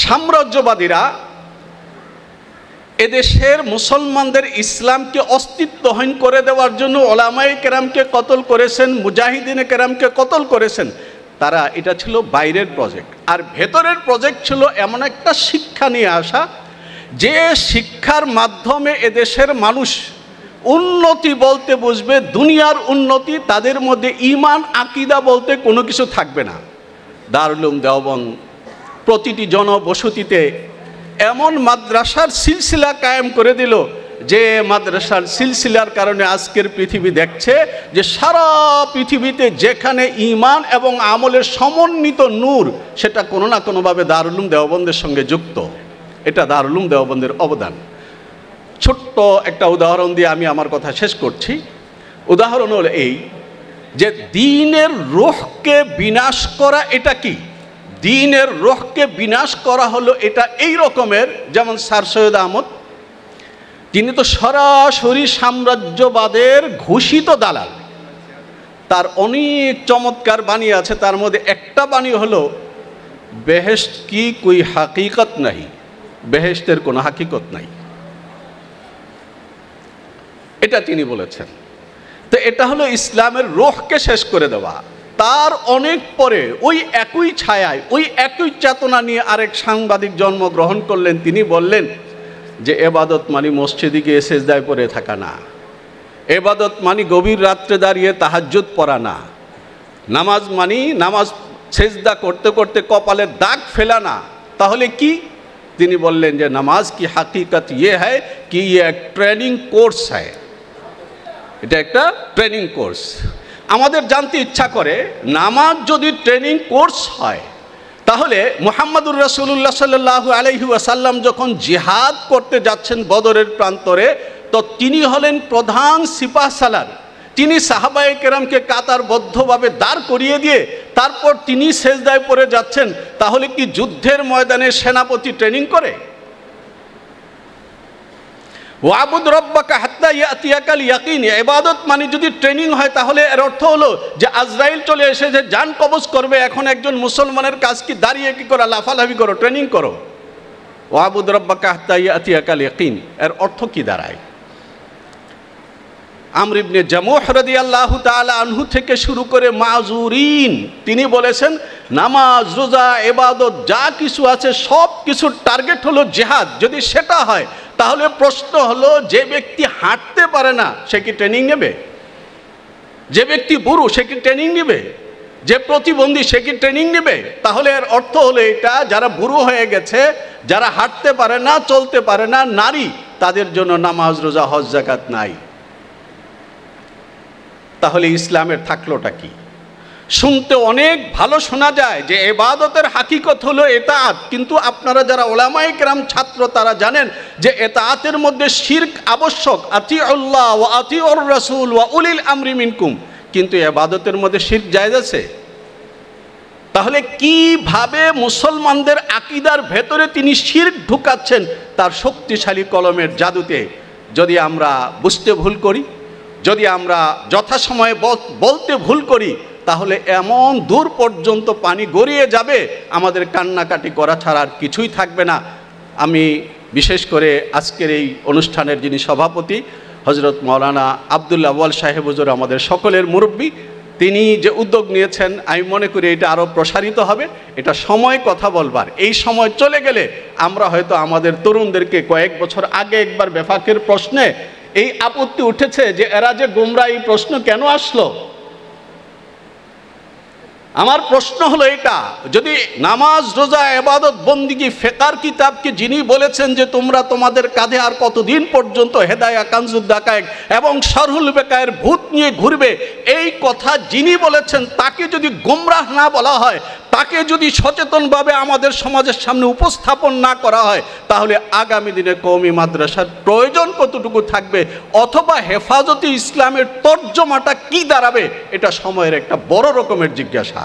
সাম্রাজ্যবাদীরা এদেশের মুসলমানদের ইসলামকে অস্তিত্বহীন করে দেওয়ার জন্য ওলামায়ে কেরামকে কতল করেছেন, মুজাহিদিনে কেরামকে কতল করেছেন। তারা এটা ছিল বাইরের প্রজেক্ট, আর ভেতরের প্রজেক্ট ছিল এমন একটা শিক্ষা নিয়ে আসা যে শিক্ষার মাধ্যমে এদেশের মানুষ উন্নতি বলতে বুঝবে, দুনিয়ার উন্নতি, তাদের মধ্যে ঈমান আকীদা বলতে কোনো কিছু থাকবে না। দারুল উলুম দেওবন্দ প্রতিটি জনবসতিতে এমন মাদ্রাসার সিলসিলা কায়েম করে দিল যে মাদ্রাসার সিলসিলার কারণে আজকের পৃথিবী দেখছে যে সারা পৃথিবীতে যেখানে ঈমান এবং আমলের সমন্বিত নূর, সেটা কোনো না কোনোভাবে দারুল উলুম দেওবন্দের সঙ্গে যুক্ত। এটা দারুল উলুম দেওবন্দের অবদান। ছোট্ট একটা উদাহরণ দিয়ে আমি আমার কথা শেষ করছি। উদাহরণ হলো এই যে দ্বীনের রূহকে বিনাশ করা এটা কি? দ্বীনের রূহকে বিনাশ করা হলো এটা এই রকমের, যেমন স্যার সৈয়দ আহমদ, তিনি তো সরাসরি সাম্রাজ্যবাদের ঘোষিত দালাল। তার অনেক চমৎকার বাণী আছে, তার মধ্যে একটা বাণী হলো বেহেশত কি কোই হাকিকত নাই, বেহেশতের কোনো হাকিকত নাই, এটা তিনি বলেছেন। তো এটা হলো ইসলামের রূহকে শেষ করে দেওয়া। তার অনেক পরে ওই একই ছায়ায়, ওই একই চেতনা নিয়ে আরেক সাংবাদিক জন্মগ্রহণ করলেন। তিনি বললেন যে এবাদত মানে মসজিদে গিয়ে সেজদায় পড়ে থাকা না, এবাদত মানে গভীর রাত্রে দাঁড়িয়ে তাহাজ্জুদ পড়া না, নামাজ মানে নামাজ সেজদা করতে করতে কপালের দাগ ফেলা না। তাহলে কি? তিনি বললেন যে নামাজ কি হাকিকত ইয়ে হ্যায় কি ইয়ে এক ট্রেনিং কোর্স হ্যায়, এটা একটা ট্রেনিং কোর্স। আমাদের জানতে ইচ্ছা করে নামাজ যদি ট্রেনিং কোর্স হয়, তাহলে মুহাম্মদুর রাসূলুল্লাহ সাল্লাল্লাহু আলাইহি ওয়াসাল্লাম যখন জিহাদ করতে যাচ্ছেন বদরের প্রান্তরে, তো তিনি হলেন প্রধান সিপাহসালার। তিনি সাহাবায়ে কেরামকে কাতারবদ্ধভাবে দাঁড় করিয়ে দিয়ে তারপর তিনি সেজদায় পড়ে যাচ্ছেন। তাহলে কি যুদ্ধের ময়দানে সেনাপতি ট্রেনিং করে? ওয়াবুদ রব্বাকা হাত্তা ইয়াতিয়াকাল ইয়াকিন, ইবাদত মানে যদি ট্রেনিং হয়, তাহলে এর অর্থ হলো যে আজরাইল চলে এসেছে, জান কবজ করবে। এখন একজন মুসলমানের কাজ কি দাঁড়িয়ে কি করা, লাফালাফি করো, ট্রেনিং করো। ওয়াবুদ রব্বাকা হাত্তা ইয়াতিয়াকাল ইয়াকিন এর অর্থ কি দাঁড়ায়? আমর ইবনে জামুহ রাদিয়াল্লাহু তাআলা আনহু থেকে শুরু করে মাজুরিন, তিনি বলেছেন নামাজ, রোজা, ইবাদত যা কিছু আছে সব কিছুর টার্গেট হলো জিহাদ। যদি সেটা হয়, তাহলে প্রশ্ন হলো যে ব্যক্তি হাঁটতে পারে না সে কি ট্রেনিং নেবে? যে ব্যক্তি বুড়ো সে কি ট্রেনিং নেবে? যে প্রতিবন্ধী সে কি ট্রেনিং নেবে? তাহলে এর অর্থ হলো এটা, যারা বুড়ো হয়ে গেছে, যারা হাঁটতে পারে না, চলতে পারে না, নারী, তাদের জন্য নামাজ, রোজা, হজ, যাকাত নাই। তাহলে ইসলামের থাকলোটা কি? শুনতে অনেক ভালো শোনা যায় যে ইবাদতের হাকিকত হলো ইতাআত, কিন্তু আপনারা যারা উলামায়ে কেরাম ছাত্র তারা জানেন যে ইতাআতের মধ্যে শিরক আবশ্যক, আতিউল্লাহ ওয়া আতিউর রাসূল ওয়া উলিল আমরি মিনকুম, কিন্তু ইবাদতের মধ্যে শিরক জায়েজ আছে। তাহলে কিভাবে মুসলমানদের আকীদার ভেতরে তিনি শিরক ঢুকাচ্ছেন তার শক্তিশালী কলমের জাদুতে? যদি আমরা বুঝতে ভুল করি, যদি আমরা যথাসময়ে বলতে ভুল করি, তাহলে এমন দূর পর্যন্ত পানি গড়িয়ে যাবে, আমাদের কান্নাকাটি করা ছাড়া আর কিছুই থাকবে না। আমি বিশেষ করে আজকের এই অনুষ্ঠানের যিনি সভাপতি হযরত মাওলানা আব্দুল্লাহ আউয়াল সাহেব হুজুর, আমাদের সকলের মুরব্বী, তিনি যে উদ্যোগ নিয়েছেন আমি মনে করি এটা আরও প্রসারিত হবে। এটা সময় কথা বলবার, এই সময় চলে গেলে আমরা হয়তো আমাদের তরুণদেরকে কয়েক বছর আগে একবার বেফাকের প্রশ্নে এই আপত্তি উঠেছে যে এরা যে গোমরা, এই প্রশ্ন কেন আসলো? আমার প্রশ্ন হলো এটা, যদি নামাজ, রোজা, ইবাদত, বন্দিগি, ফিকর কিতাবকে যিনি বলেছেন যে তোমরা তোমাদের কাঁধে আর কতদিন পর্যন্ত হেদায়া, কানজুদ দাকায়েক এবং শারহুল বেকায়ের ভূত নিয়ে ঘুরবে, এই কথা যিনি বলেছেন তাকে যদি গোমরাহ না বলা হয়, তাকে যদি সচেতনভাবে আমাদের সমাজের সামনে উপস্থাপন না করা হয়, তাহলে আগামী দিনে কওমি মাদ্রাসার প্রয়োজন কতটুকু থাকবে, অথবা হেফাজতে ইসলামের তর্জমাটা কি দাঁড়াবে, এটা সময়ের একটা বড় রকমের জিজ্ঞাসা।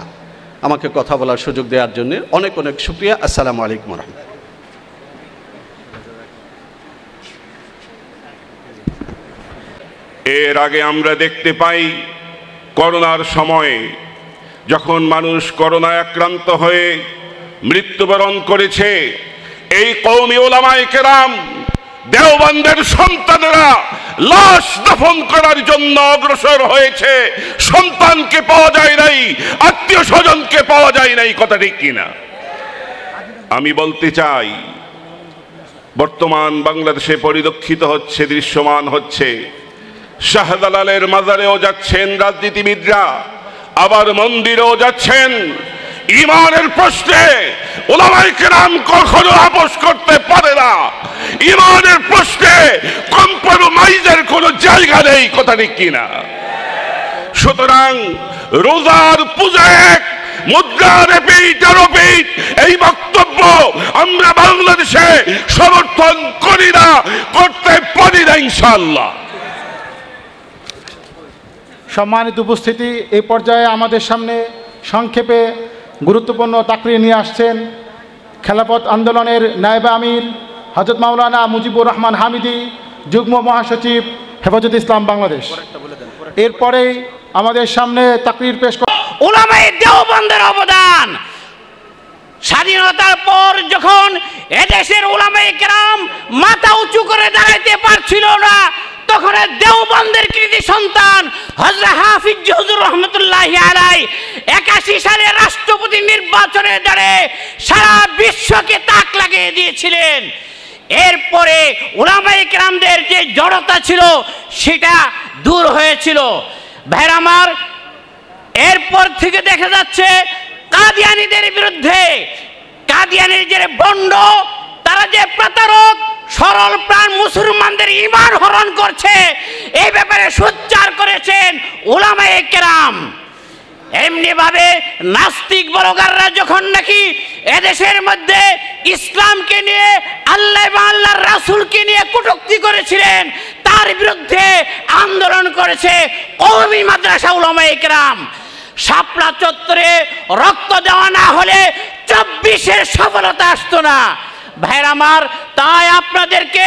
আমাকে কথা বলার সুযোগ দেওয়ার জন্য অনেক অনেক শুকরিয়া। আসসালামু আলাইকুম ওয়া রাহমাতুল্লাহ। এর আগে আমরা দেখতে পাই করোনার সময়ে যখন মানুষ করোনায় আক্রান্ত হয়ে মৃত্যুবরণ করেছে, এই কওমি উলামায়ে কেরাম দেওবন্দের সন্তানেরা লাশ দাফন করার জন্য অগ্রসর হয়েছে। সন্তানকে পাওয়া যায় নাই, আত্মীয় স্বজনকে পাওয়া যায় নাই, কথা ঠিক কিনা? আমি বলতে চাই, বর্তমান বাংলাদেশে পরিলক্ষিত হচ্ছে, দৃশ্যমান হচ্ছে, শাহজালালের মাজারেও যাচ্ছেন রাজনীতিবিদরা, আবার মন্দিরেও যাচ্ছেন। ইমানের প্রশ্নে উলামায়ে কেরাম কখনো আপোষ করতে পারে না। ইমানের প্রশ্নে কম্প্রোমাইজের কোনো জায়গা নেই, কথা ঠিক কিনা? সুতরাং রোজার পূজা এক, মুদ্রার পিঠ এই বক্তব্য আমরা বাংলাদেশে সমর্থন করি না, করতে পারি না ইনশাআল্লাহ। সম্মানিত উপস্থিতি, এই পর্যায়ে আমাদের সামনে সংক্ষেপে গুরুত্বপূর্ণ তাকরির নিয়ে আসছেন খেলাফত আন্দোলনের নায়েবে আমির হযরত মাওলানা মুজিবুর রহমান হামিদি, যুগ্ম মহাসচিব হেফাজতে ইসলাম বাংলাদেশ। এরপরেই আমাদের সামনে তাকরির পেশ করেন উলামায়ে দেওবন্দের অবদান। স্বাধীনতার পর যখন এদেশের উলামায়ে কেরাম মাথা উঁচু করে দাঁড়াইতে পারছিল না, তখন দেওবন্দের কৃতি সন্তান হযরত হাফিজ হুজুর রহমাতুল্লাহি আলাইহি 81 সালে রাষ্ট্রপতি নির্বাচনে দাঁড়িয়ে সারা বিশ্বকে তাক লাগিয়ে দিয়েছিলেন। এরপরে উলামায়ে কেরামদের যে জড়তা ছিল সেটা দূর হয়েছিল। ভাইরা আমার, এরপর থেকে দেখা যাচ্ছে কাদিয়ানীদের বিরুদ্ধে, কাদিয়ানীর যে বন্ড, তারা যে প্রতারক, সরল প্রাণ মুসলমানদের ঈমান হরণ করছে, এই ব্যাপারে সোচ্চার করেছেন উলামায়ে কেরাম। এমনি ভাবে নাস্তিক ব্লগাররা যখন নাকি এদেশের মধ্যে ইসলামকে নিয়ে, আল্লাহ এবং আল্লাহর রাসূলকে নিয়ে কটূক্তি করেছিলেন, তার বিরুদ্ধে আন্দোলন করেছে কওমি মাদ্রাসা উলামায়ে কেরাম। শাপলা চত্বরে রক্ত দেওয়া না হলে 24-এর সফলতা আসতো না। ভাইরা আমার, তাই আপনাদেরকে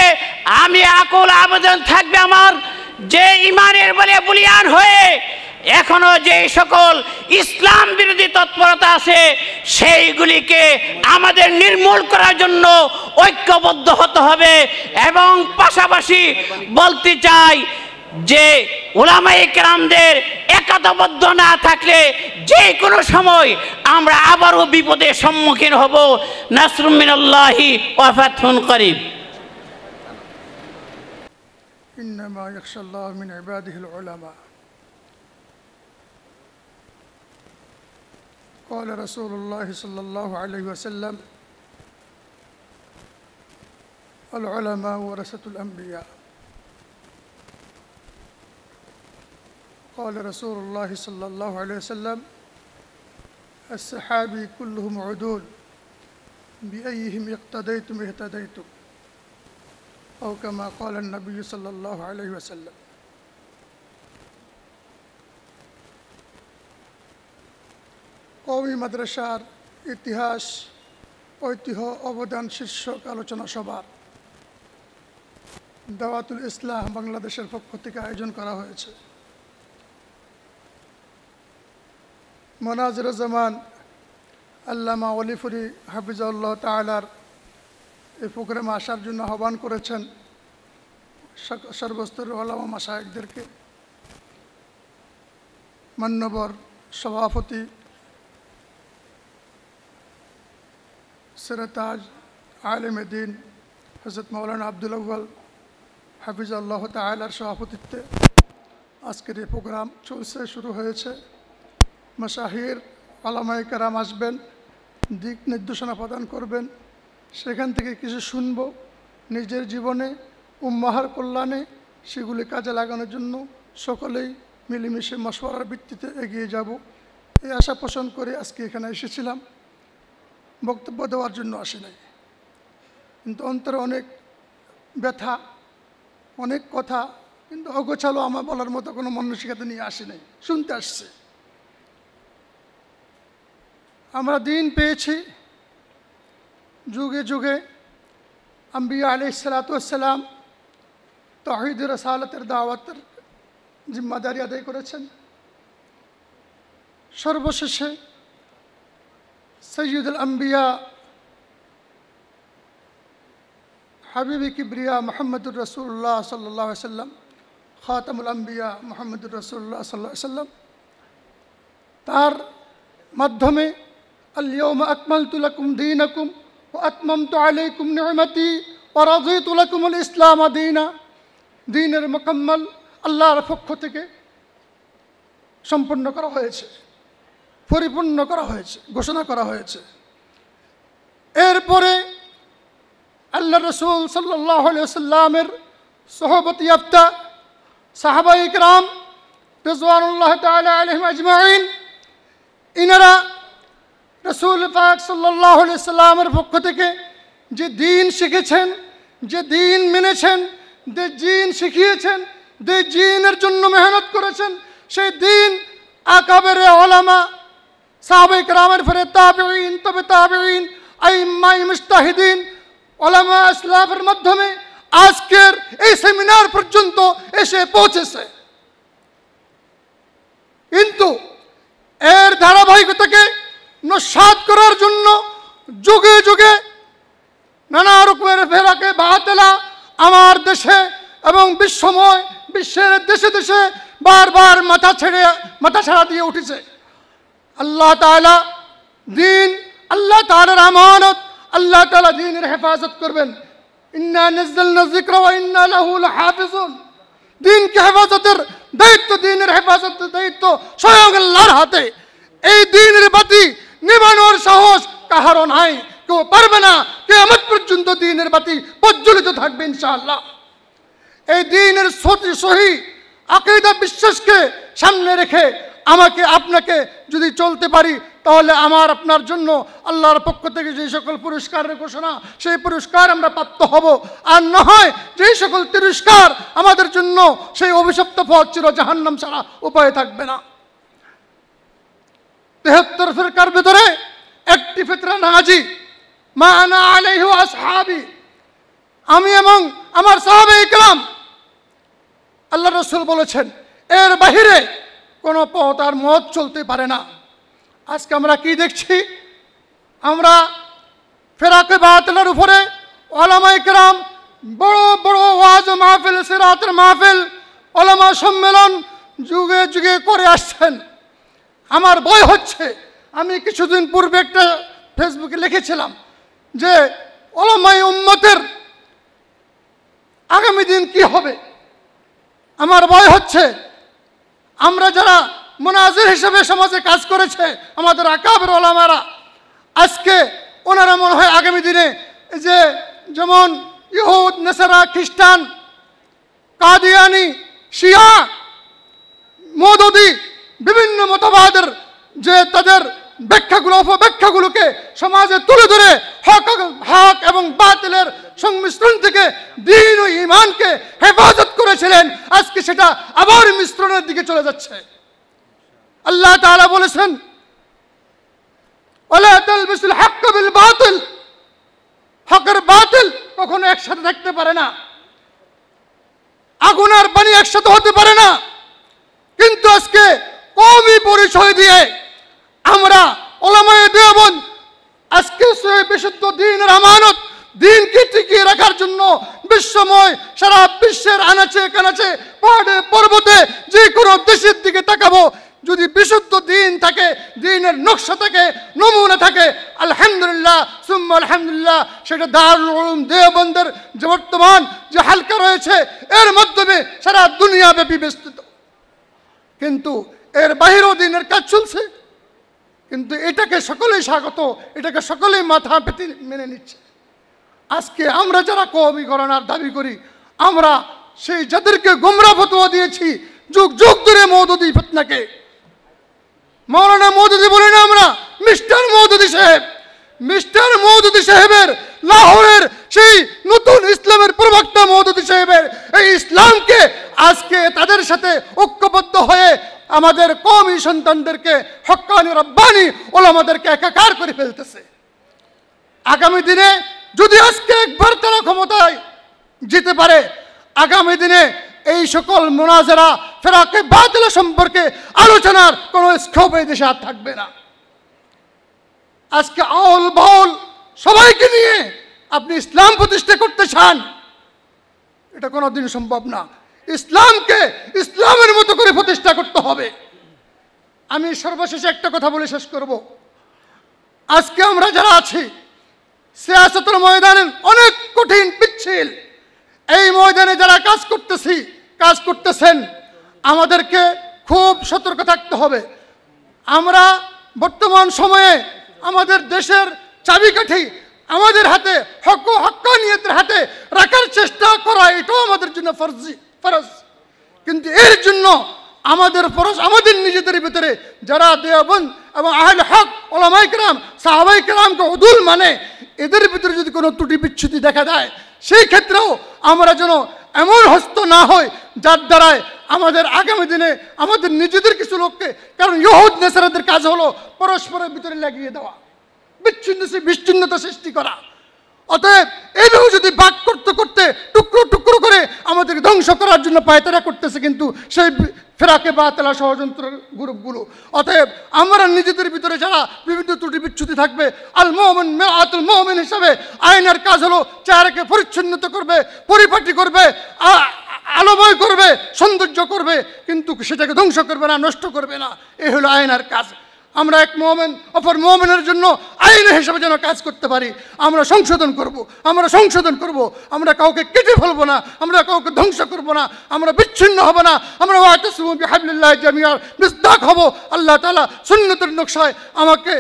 আমি আকুল আবেদন থাকবে আমার, যে ইমানের বলে বলিয়ান হয়ে এখনো যে সকল ইসলাম বিরোধী তৎপরতা আছে, সেইগুলিকে আমাদের নির্মূল করার জন্য ঐক্যবদ্ধ হতে হবে। এবং পাশাপাশি বলতে চাই যে উলামায়ে কেরামদের একতাবদ্ধ না থাকলে যে কোনো সময় আমরা আবারও বিপদের সম্মুখীন হব। নাসরুম মিনাল্লাহি ওয়া ফাতহুন করিব। ইন্নামা ইয়াখশাল্লাহ মিন ইবাদিহিল উলামা। قال رسول الله صلى الله عليه وسلم العلماء ورثة الأنبياء. قال رسول الله صلى الله عليه وسلم الصحابي كلهم عدول بأيهم اقتديتم اهتديتم، أو كما قال النبي صلى الله عليه وسلم. কওমি মাদ্রাসার ইতিহাস, ঐতিহ্য, অবদান শীর্ষক আলোচনা সভা দাওয়াতুল ইসলাম বাংলাদেশের পক্ষ থেকে আয়োজন করা হয়েছে। মোনাজির জামান আল্লামা ওলিফুরি হাফিজাহুল্লাহ তাআলার এই প্রোগ্রামে আসার জন্য আহ্বান করেছেন সর্বস্তরের ওলামা মাশায়েখদেরকে। মান্যবর সভাপতি সিরাতাজ আলেম দ্বীন হযরত মাওলানা আব্দুল আউয়াল হাফিজাহুল্লাহ তাআলার সভাপতিত্বে আজকের এই প্রোগ্রাম চলছে, শুরু হয়েছে। মাশাহির ওলামায়ে কেরাম আসবেন, দিক নির্দেশনা প্রদান করবেন, সেখান থেকে কিছু শুনব। নিজের জীবনে উম্মাহার কল্যাণে সেগুলি কাজে লাগানোর জন্য সকলেই মিলেমিশে মশওয়ারার ভিত্তিতে এগিয়ে যাব, এই আশা পোষণ করে আজকে এখানে এসেছিলাম। বক্তব্য দেওয়ার জন্য আসি নাই, কিন্তু অন্তরে অনেক ব্যথা, অনেক কথা, কিন্তু অগোছালো আমার বলার মতো কোনো মানসিকতা নিয়ে আসি নাই, শুনতে আসছে। আমরা দিন পেয়েছি, যুগে যুগে আম্বিয়া আলাইহিস সালাতু ওয়াস সালাম তাওহীদ রাসালাতের দাওয়াতের জিম্মাদারি আদায় করেছেন। সর্বশেষে সৈয়দুল আম্বিয়া হাবিবি কিবরিয়া মুহাম্মদুর রাসূলুল্লাহ সাল্লাল্লাহু আলাইহি ওয়াসাল্লাম, খাতামুল আম্বিয়া মুহাম্মদুর রাসূলুল্লাহ সাল্লাল্লাহু আলাইহি ওয়াসাল্লাম তার মাধ্যমে আল-ইয়াওমা আকমালতু লাকুম দীনাকুম ওয়া আতমামতু আলাইকুম নি'মাতি ওয়া রাদিতু লাকুমুল ইসলাম দীনা, দ্বীনের মুকাম্মাল আল্লাহর পক্ষ থেকে সম্পন্ন করা হয়েছে, পরিপূর্ণ করা হয়েছে, ঘোষণা করা হয়েছে। এরপরে আল্লাহ রসুল সাল্লাল্লাহু আলাইহি ওয়াসাল্লামের সোহবত ইয়াফতা সাহাবায়ে কিরাম রিজওয়ানুল্লাহ তাআলা আলাইহিম আজমাইন, ইনারা রসুল পাক সাল্লাল্লাহু আলাইহি ওয়াসাল্লামের পক্ষ থেকে যে দ্বীন শিখেছেন, যে দ্বীন মেনেছেন, যে দ্বীন শিখিয়েছেন, যে দ্বীনের জন্য মেহনত করেছেন, সেই দ্বীন আকাবের ওলামা সাহাবায়ে কিরামের পরে তাবেঈন, তবে তাবেঈন, আইম্মায়ে মুজতাহিদিন, ওলামা আসলাফের মাধ্যমে আজকের এই সেমিনার পর্যন্ত এসে পৌঁছেছে। কিন্তু এর ধারাবাহিকতাকে নস্যাৎ করার জন্য যুগে যুগে নানা রকমের ফেরাকে বাতিলা আমার দেশে এবং বিশ্বময় বিশ্বের দেশে দেশে বারবার মাথা ছাড়া দিয়ে উঠেছে। আল্লাহ তাআলা দ্বীন, আল্লাহ তাআলার আমানত, আল্লাহ তাআলা দ্বীনের হেফাজত করবেন। ইন্না নাযালনা যিকরা ওয়া ইন্না লাহু লাহাফিজুন। দ্বীনকে হেফাজতের দায়িত্ব, দ্বীনের হেফাজতের দায়িত্ব স্বয়ং আল্লাহর হাতে। এই দ্বীনের বাতি নিভানোর সাহস কাহারও নাই, কেউ পারবে না। কিয়ামত পর্যন্ত দ্বীনের বাতি প্রজ্বলিত থাকবে ইনশাআল্লাহ। এই দ্বীনের সহি আকীদা বিশ্বাসকে সামনে রেখে আমাকে আপনাকে যদি চলতে পারি, তাহলে আমার আপনার জন্য আল্লাহর পক্ষ থেকে যে সকল পুরস্কারের ঘোষণা, সেই পুরস্কার আমরা প্রাপ্ত হব। আর না হয় যেই সকল তিরস্কার আমাদের জন্য, সেই অভিশপ্ত পথ চির জাহান্নাম ছাড়া উপায় থাকবে না। 73 ফিরকার ভিতরে একটি ফিতরা নাজি, মা আনা আলাইহি ওয়া আসহাবি, আমি এবং আমার সাহাবায়ে কিরাম। আল্লাহ রাসূল বলেছেন এর বাহিরে কোনো পথ আর মত চলতে পারে না। আজকে আমরা কি দেখছি? আমরা ফেরাকে বাতিলের উপরে ওলামায়ে কিরাম বড় বড় ওয়াজ মাহফিল, সিরাতের মাহফিল, ওলামা সম্মেলন যুগে যুগে করে আসছেন। আমার ভয় হচ্ছে, আমি কিছুদিন পূর্বে একটা ফেসবুকে লিখেছিলাম যে ওলামায়ে উম্মতের আগামী দিন কি হবে। আমার ভয় হচ্ছে আমরা যারা মুনাজির হিসেবে সমাজে কাজ করেছে, আমাদের আকাবের ওলামারা, আজকে ওনারা মনে হয় আগামী দিনে যে যেমন ইহুদ, নেসারা, খ্রিস্টান, কাদিয়ানি, শিয়া, মওদুদি, বিভিন্ন মতবাদের যে তাদের ব্যাখ্যাগুলো, অপব্যাখ্যাগুলোকে সমাজে তুলে ধরে হক এবং বাতিলের সংমিশ্রণ থেকে দ্বীন ও ঈমানকে হেফাজত করেছিলেন, আজকে সেটা আবার মিশ্রণের দিকে চলে যাচ্ছে। আল্লাহ তাআলা বলেছেন ওয়ালা তালবিসুল হক বিল বাতিল, হক আর বাতিল কখনো একসাথে থাকতে পারে না, আগুন আর পানি একসাথে হতে পারে না। কিন্তু আজকে কওমি পরিচয় দিয়ে আমরা ওলামায়ে দেওবন্দ আজকে সেই বিশুদ্ধ দ্বীনের আমানত, দ্বীনকে টিকিয়ে রাখার জন্য বিশ্বময় সারা বিশ্বের আনাচে কানাচে, পাহাড়ে পর্বতে, যে কোনো দেশের দিকে তাকাবো, যদি বিশুদ্ধ দ্বীন থাকে, দ্বীনের নকশা থাকে, নমুনা থাকে, আলহামদুলিল্লাহ সুম্মা আলহামদুলিল্লাহ, সেটা দারুল উলুম দেওবন্দের যে বর্তমান যে হালকা রয়েছে, এর মাধ্যমে সারা দুনিয়াব্যাপী বিস্তৃত। কিন্তু এর বাহিরেও দ্বীনের কাজ চলছে, কিন্তু এটাকে সকলেই স্বাগত, এটাকে সকলেই মাথা পেতে মেনে নিচ্ছে। আজকে আমরা যারা কওমি গণনার দাবি করি, আমরা সেই যাদেরকে গোমরা ফতোয়া দিয়েছি যুগ যুগ ধরে মওদুদি ফিতনাকে, মাওলানা মওদুদি বলি না আমরা, মিস্টার মওদুদি সাহেব, মিস্টার মওদুদি সাহেবের লাহোরের সেই নতুন ইসলামের প্রবক্তা মওদুদি সাহেবের এই ইসলামকে আজকে তাদের সাথে ঐক্যবদ্ধ হয়ে আমাদের কওমি সন্তানদেরকে, হক্কানি রব্বানি ওলামাদেরকে একাকার করে ফেলতেছে। আগামী দিনে যদি আজকে একবার তারা ক্ষমতায় যেতে পারে, আগামী দিনে এই সকল মুনাজারা ফেরাকে বাতিল সম্পর্কে আলোচনার কোনো স্কোপ এই দেশে আর থাকবে না। আজকে আউল বাউল সবাইকে নিয়ে আপনি ইসলাম প্রতিষ্ঠা করতে চান, এটা কোনোদিন সম্ভব না। ইসলামকে ইসলামের মতো করে প্রতিষ্ঠা করতে হবে। আমি সর্বশেষে একটা কথা বলে শেষ করব। আজকে আমরা যারা আছি সিয়াসতের ময়দানে অনেক কঠিন পিচ্ছিল, এই ময়দানে যারা কাজ করতেছেন আমাদেরকে খুব সতর্ক থাকতে হবে। আমরা বর্তমান সময়ে আমাদের দেশের চাবিকাঠি আমাদের হাতে, হক্কানিয়তের হাতে রাখার চেষ্টা করা এটাও আমাদের জন্য ফরজ। কিন্তু এর জন্য আমাদের নিজেদের ভিতরে যারা দেওবন্দ এবং আহলে হক ওলামায়ে কেরাম সাহাবায়ে কেরামকে উদুল মানে এদের ভিতরে যদি কোনো ত্রুটি বিচ্যুতি দেখা দেয়, সেই ক্ষেত্রেও আমরা যেন এমন হস্ত না হয় যার দ্বারায় আমাদের আগামী দিনে আমাদের নিজেদের কিছু লোককে, কারণ ইহুদ নেসারাদের কাজ হলো পরস্পরের ভিতরে লাগিয়ে দেওয়া, বিচ্ছিন্নতা সৃষ্টি করা। অতএব এইভাবে যদি ভাগ করতে করতে টুকরো টুকরো করে আমাদেরকে ধ্বংস করার জন্য পায়তারা করতেছে কিন্তু সেই ফেরাকে বাতিল ষড়যন্ত্র গ্রুপগুলো। অতএব আমরা নিজেদের ভিতরে যারা বিভিন্ন ত্রুটি বিচ্যুতি থাকবে, আল মুমিন মিরাতুল মুমিন হিসাবে আয়নার কাজ হলো চেহারাকে পরিচ্ছন্নতা করবে, পরিপাটি করবে, আলোময় করবে, সৌন্দর্য করবে, কিন্তু সেটাকে ধ্বংস করবে না, নষ্ট করবে না। এই হলো আয়নার কাজ। আমরা এক মুমিন অপর মুমিনের জন্য আইন হিসেবে যেন কাজ করতে পারি। আমরা সংশোধন করব, আমরা কাউকে কেটে ফেলবো না, আমরা কাউকে ধ্বংস করব না, আমরা বিচ্ছিন্ন হব না, আমরা ওয়াতাসিমু বিহাবলিল্লাহি জামিআ মিসদাক হব। আল্লাহ তাআলা সুন্নতের নকশায় আমাকে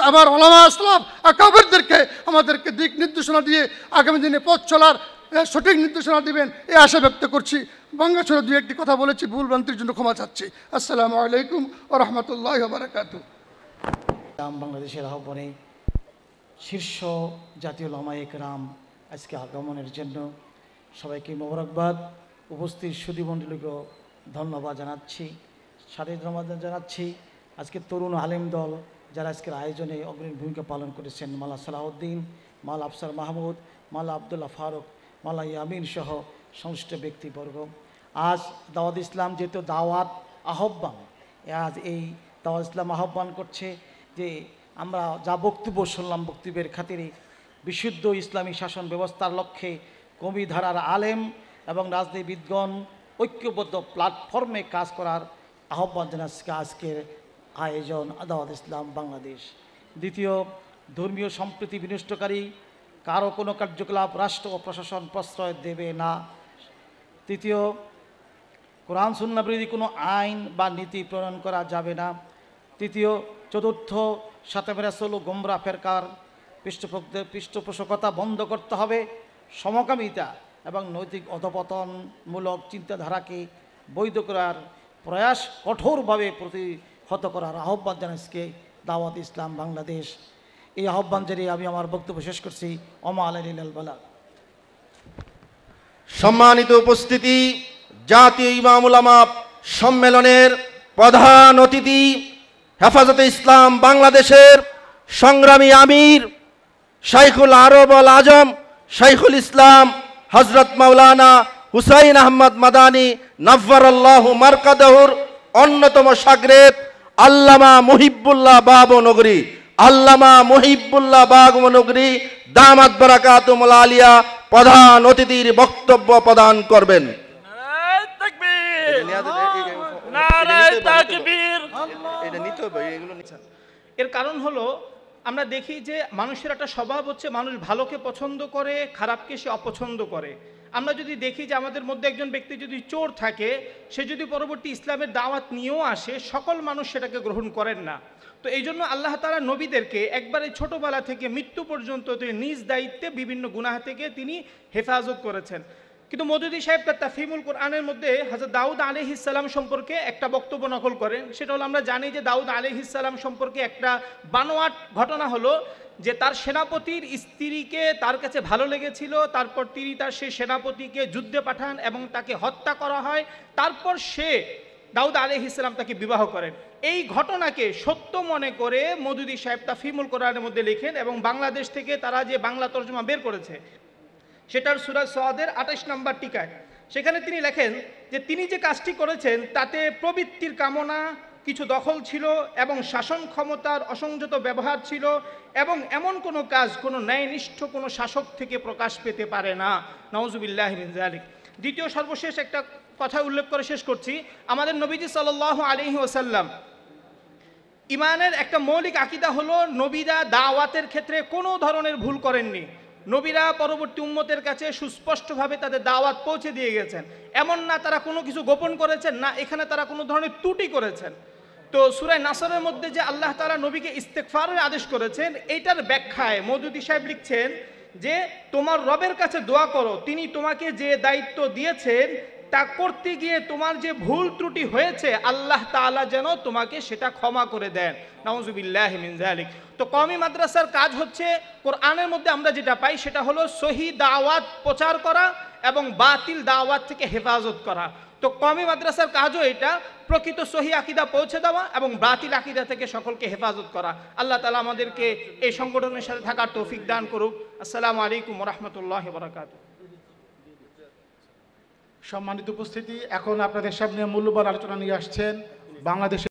আমার উলামা আসলাফ আকাবিরদেরকে আমাদেরকে দিক নির্দেশনা দিয়ে আগামী দিনে পথ চলার সঠিক নির্দেশনা দিবেন এই আশা ব্যক্ত করছি। বাংলা ছিল দুই একটি কথা বলেছি, ভুল ভ্রান্তির জন্য ক্ষমা চাচ্ছি। আসসালামু আলাইকুম ওয়া রাহমাতুল্লাহি ওয়া বারাকাতুহু। বাংলাদেশের আহ্বানে শীর্ষ জাতীয় উলামায়ে কেরাম আজকে আগমনের জন্য সবাইকে মোবারকবাদ, উপস্থিত সুধীমণ্ডলীকেও ধন্যবাদ জানাচ্ছি, সাথে ধন্যবাদ জানাচ্ছি আজকে তরুণ আলেম দল যারা আজকের আয়োজনে অগ্রণী ভূমিকা পালন করেছেন, মাওলানা সালাউদ্দিন, মাওলানা আফসার মাহমুদ, মাওলানা আবদুল্লাহ ফারুক, মাওলানা ইয়ামিন সহ সংশ্লিষ্ট ব্যক্তিবর্গ। আজ দাওয়াত ইসলাম যেহেতু দাওয়াত আহ্বান, আজ এই দাওয়াত ইসলাম আহ্বান করছে যে আমরা যা বক্তব্য শুনলাম, বক্তব্যের খাতিরে বিশুদ্ধ ইসলামী শাসন ব্যবস্থার লক্ষ্যে কওমি ধারার আলেম এবং রাজনীতিবিদগণ ঐক্যবদ্ধ প্ল্যাটফর্মে কাজ করার আহ্বান জানাচ্ছে আজকের আয়োজন দাওয়াত ইসলাম বাংলাদেশ। দ্বিতীয়, ধর্মীয় সম্প্রীতি বিনষ্টকারী কারো কোনো কার্যকলাপ রাষ্ট্র ও প্রশাসন প্রশ্রয় দেবে না। তৃতীয়, কোরআন সুন্নাহ বিরোধী কোনো আইন বা নীতি প্রণয়ন করা যাবে না। চতুর্থ, শাতামে রাসূল ও গোমরা ফেরকার পৃষ্ঠপোষকতা বন্ধ করতে হবে। সমকামিতা এবং নৈতিক অধপতনমূলক চিন্তাধারাকে বৈধ করার প্রয়াস কঠোরভাবে প্রতিহত করার আহ্বান জানাচ্ছে দাওয়াত ইসলাম বাংলাদেশ। এই আহ্বান জানিয়ে আমি আমার বক্তব্য শেষ করছি। ওমা আলাইনাল বালাগ। সম্মানিত উপস্থিতি, জাতীয় ইমাম উলামা সম্মেলনের প্রধান অতিথি, হেফাজতে ইসলাম বাংলাদেশের সংগ্রামী আমির শাইখুল আরব আল আজম শাইখুল ইসলাম হযরত মাওলানা হুসাইন আহমদ মাদানী নাফারাল্লাহু মারকাদাহুর অন্যতম শাগরেদ আল্লামা মুহিব্বুল্লাহ বাবনগরী, দামাত বারাকাতুহুল আলিয়া প্রধান অতিথির বক্তব্য প্রদান করবেন। এর কারণ হলো আমরা দেখি যে মানুষের একটা স্বভাব হচ্ছে মানুষ ভালোকে পছন্দ করে, খারাপকে সে অপছন্দ করে। আমরা যদি দেখি যে আমাদের মধ্যে একজন ব্যক্তি যদি চোর থাকে, সে যদি পরবর্তী ইসলামের দাওয়াত নিয়েও আসে, সকল মানুষ সেটাকে গ্রহণ করেন না। তো এই জন্য আল্লাহ তাআলা নবীদেরকে একবারে ছোটবেলা থেকে মৃত্যু পর্যন্ত নিজ দায়িত্বে বিভিন্ন গুনাহ থেকে তিনি হেফাজত করেছেন। কিন্তু মওদুদী সাহেব তার তাফহিমুল কোরআনের মধ্যে হযরত দাউদ আলাইহিস সালাম সম্পর্কে একটা বক্তব্য নকল করেন। সেটা হলো, আমরা জানি যে দাউদ আলাইহিস সালাম সম্পর্কে একটা বানোয়াট ঘটনা হলো যে তার সেনাপতির স্ত্রীকে তার কাছে ভালো লেগেছিল, তারপর তিনি তার সেই সেনাপতিকে যুদ্ধে পাঠান এবং তাকে হত্যা করা হয়। তারপর সে দাউদ আলাইহিস সালাম তাকে বিবাহ করেন। এই ঘটনাকে সত্য মনে করে মওদুদী সাহেব তাফহিমুল কোরআনের মধ্যে লেখেন এবং বাংলাদেশ থেকে তারা যে বাংলা তর্জমা বের করেছে সেটার সূরা সাদের 28 নম্বর টিকায় সেখানে তিনি লেখেন যে তিনি যে কাজটি করেছেন তাতে প্রবৃত্তির কামনা, কিছু দখল ছিল এবং শাসন ক্ষমতার অসংযত ব্যবহার ছিল, এবং এমন কোনো কাজ কোনো ন্যায়নিষ্ঠ কোনো শাসক থেকে প্রকাশ পেতে পারে না। নাউজুবিল্লাহি মিন যালিক। দ্বিতীয় সর্বশেষ একটা কথা উল্লেখ করে শেষ করছি। আমাদের নবীজি সাল্লাল্লাহু আলাইহি ওয়াসাল্লাম ইমানের একটা মৌলিক আকীদা হলো নবীরা দাওয়াতের ক্ষেত্রে কোনো ধরনের ভুল করেননি। নবীরা পরবর্তী উম্মতের কাছে সুস্পষ্টভাবে তাদের দাওয়াত পৌঁছে দিয়ে গেছেন। এমন না তারা কোনো কিছু গোপন করেছেন, না এখানে তারা কোনো ধরনের ত্রুটি করেছেন। তো সূরা নাসরের মধ্যে যে আল্লাহ তাআলা নবীকে ইস্তেগফারের আদেশ করেছেন, এইটার ব্যাখ্যায় মওদুদী সাহেব লিখছেন যে তোমার রবের কাছে দোয়া করো, তিনি তোমাকে যে দায়িত্ব দিয়েছেন তা করতে গিয়ে তোমার যে ভুল ত্রুটি হয়েছে আল্লাহ তাআলা যেন তোমাকে সেটা ক্ষমা করে দেন। নাউজুবিল্লাহি মিন যালিক। তো কওমি মাদ্রাসার কাজ হচ্ছে কোরআনের মধ্যে আমরা যেটা পাই সেটা হলো সহি দাওয়াত প্রচার করা এবং বাতিল দাওয়াত থেকে হেফাজত করা। তো কওমি মাদ্রাসার কাজও এটা, প্রকৃত সহি আকীদা পৌঁছে দেওয়া এবং বাতিল আকীদা থেকে সকলকে হেফাজত করা। আল্লাহ তাআলা আমাদেরকে এই সংগঠনের সাথে থাকার তৌফিক দান করুক। আসসালামু আলাইকুম ওয়া রাহমাতুল্লাহি ওয়া বারাকাতুহু। সম্মানিত উপস্থিতি, এখন আপনাদের সামনে মূল্যবান আলোচনা নিয়ে আসছেন বাংলাদেশের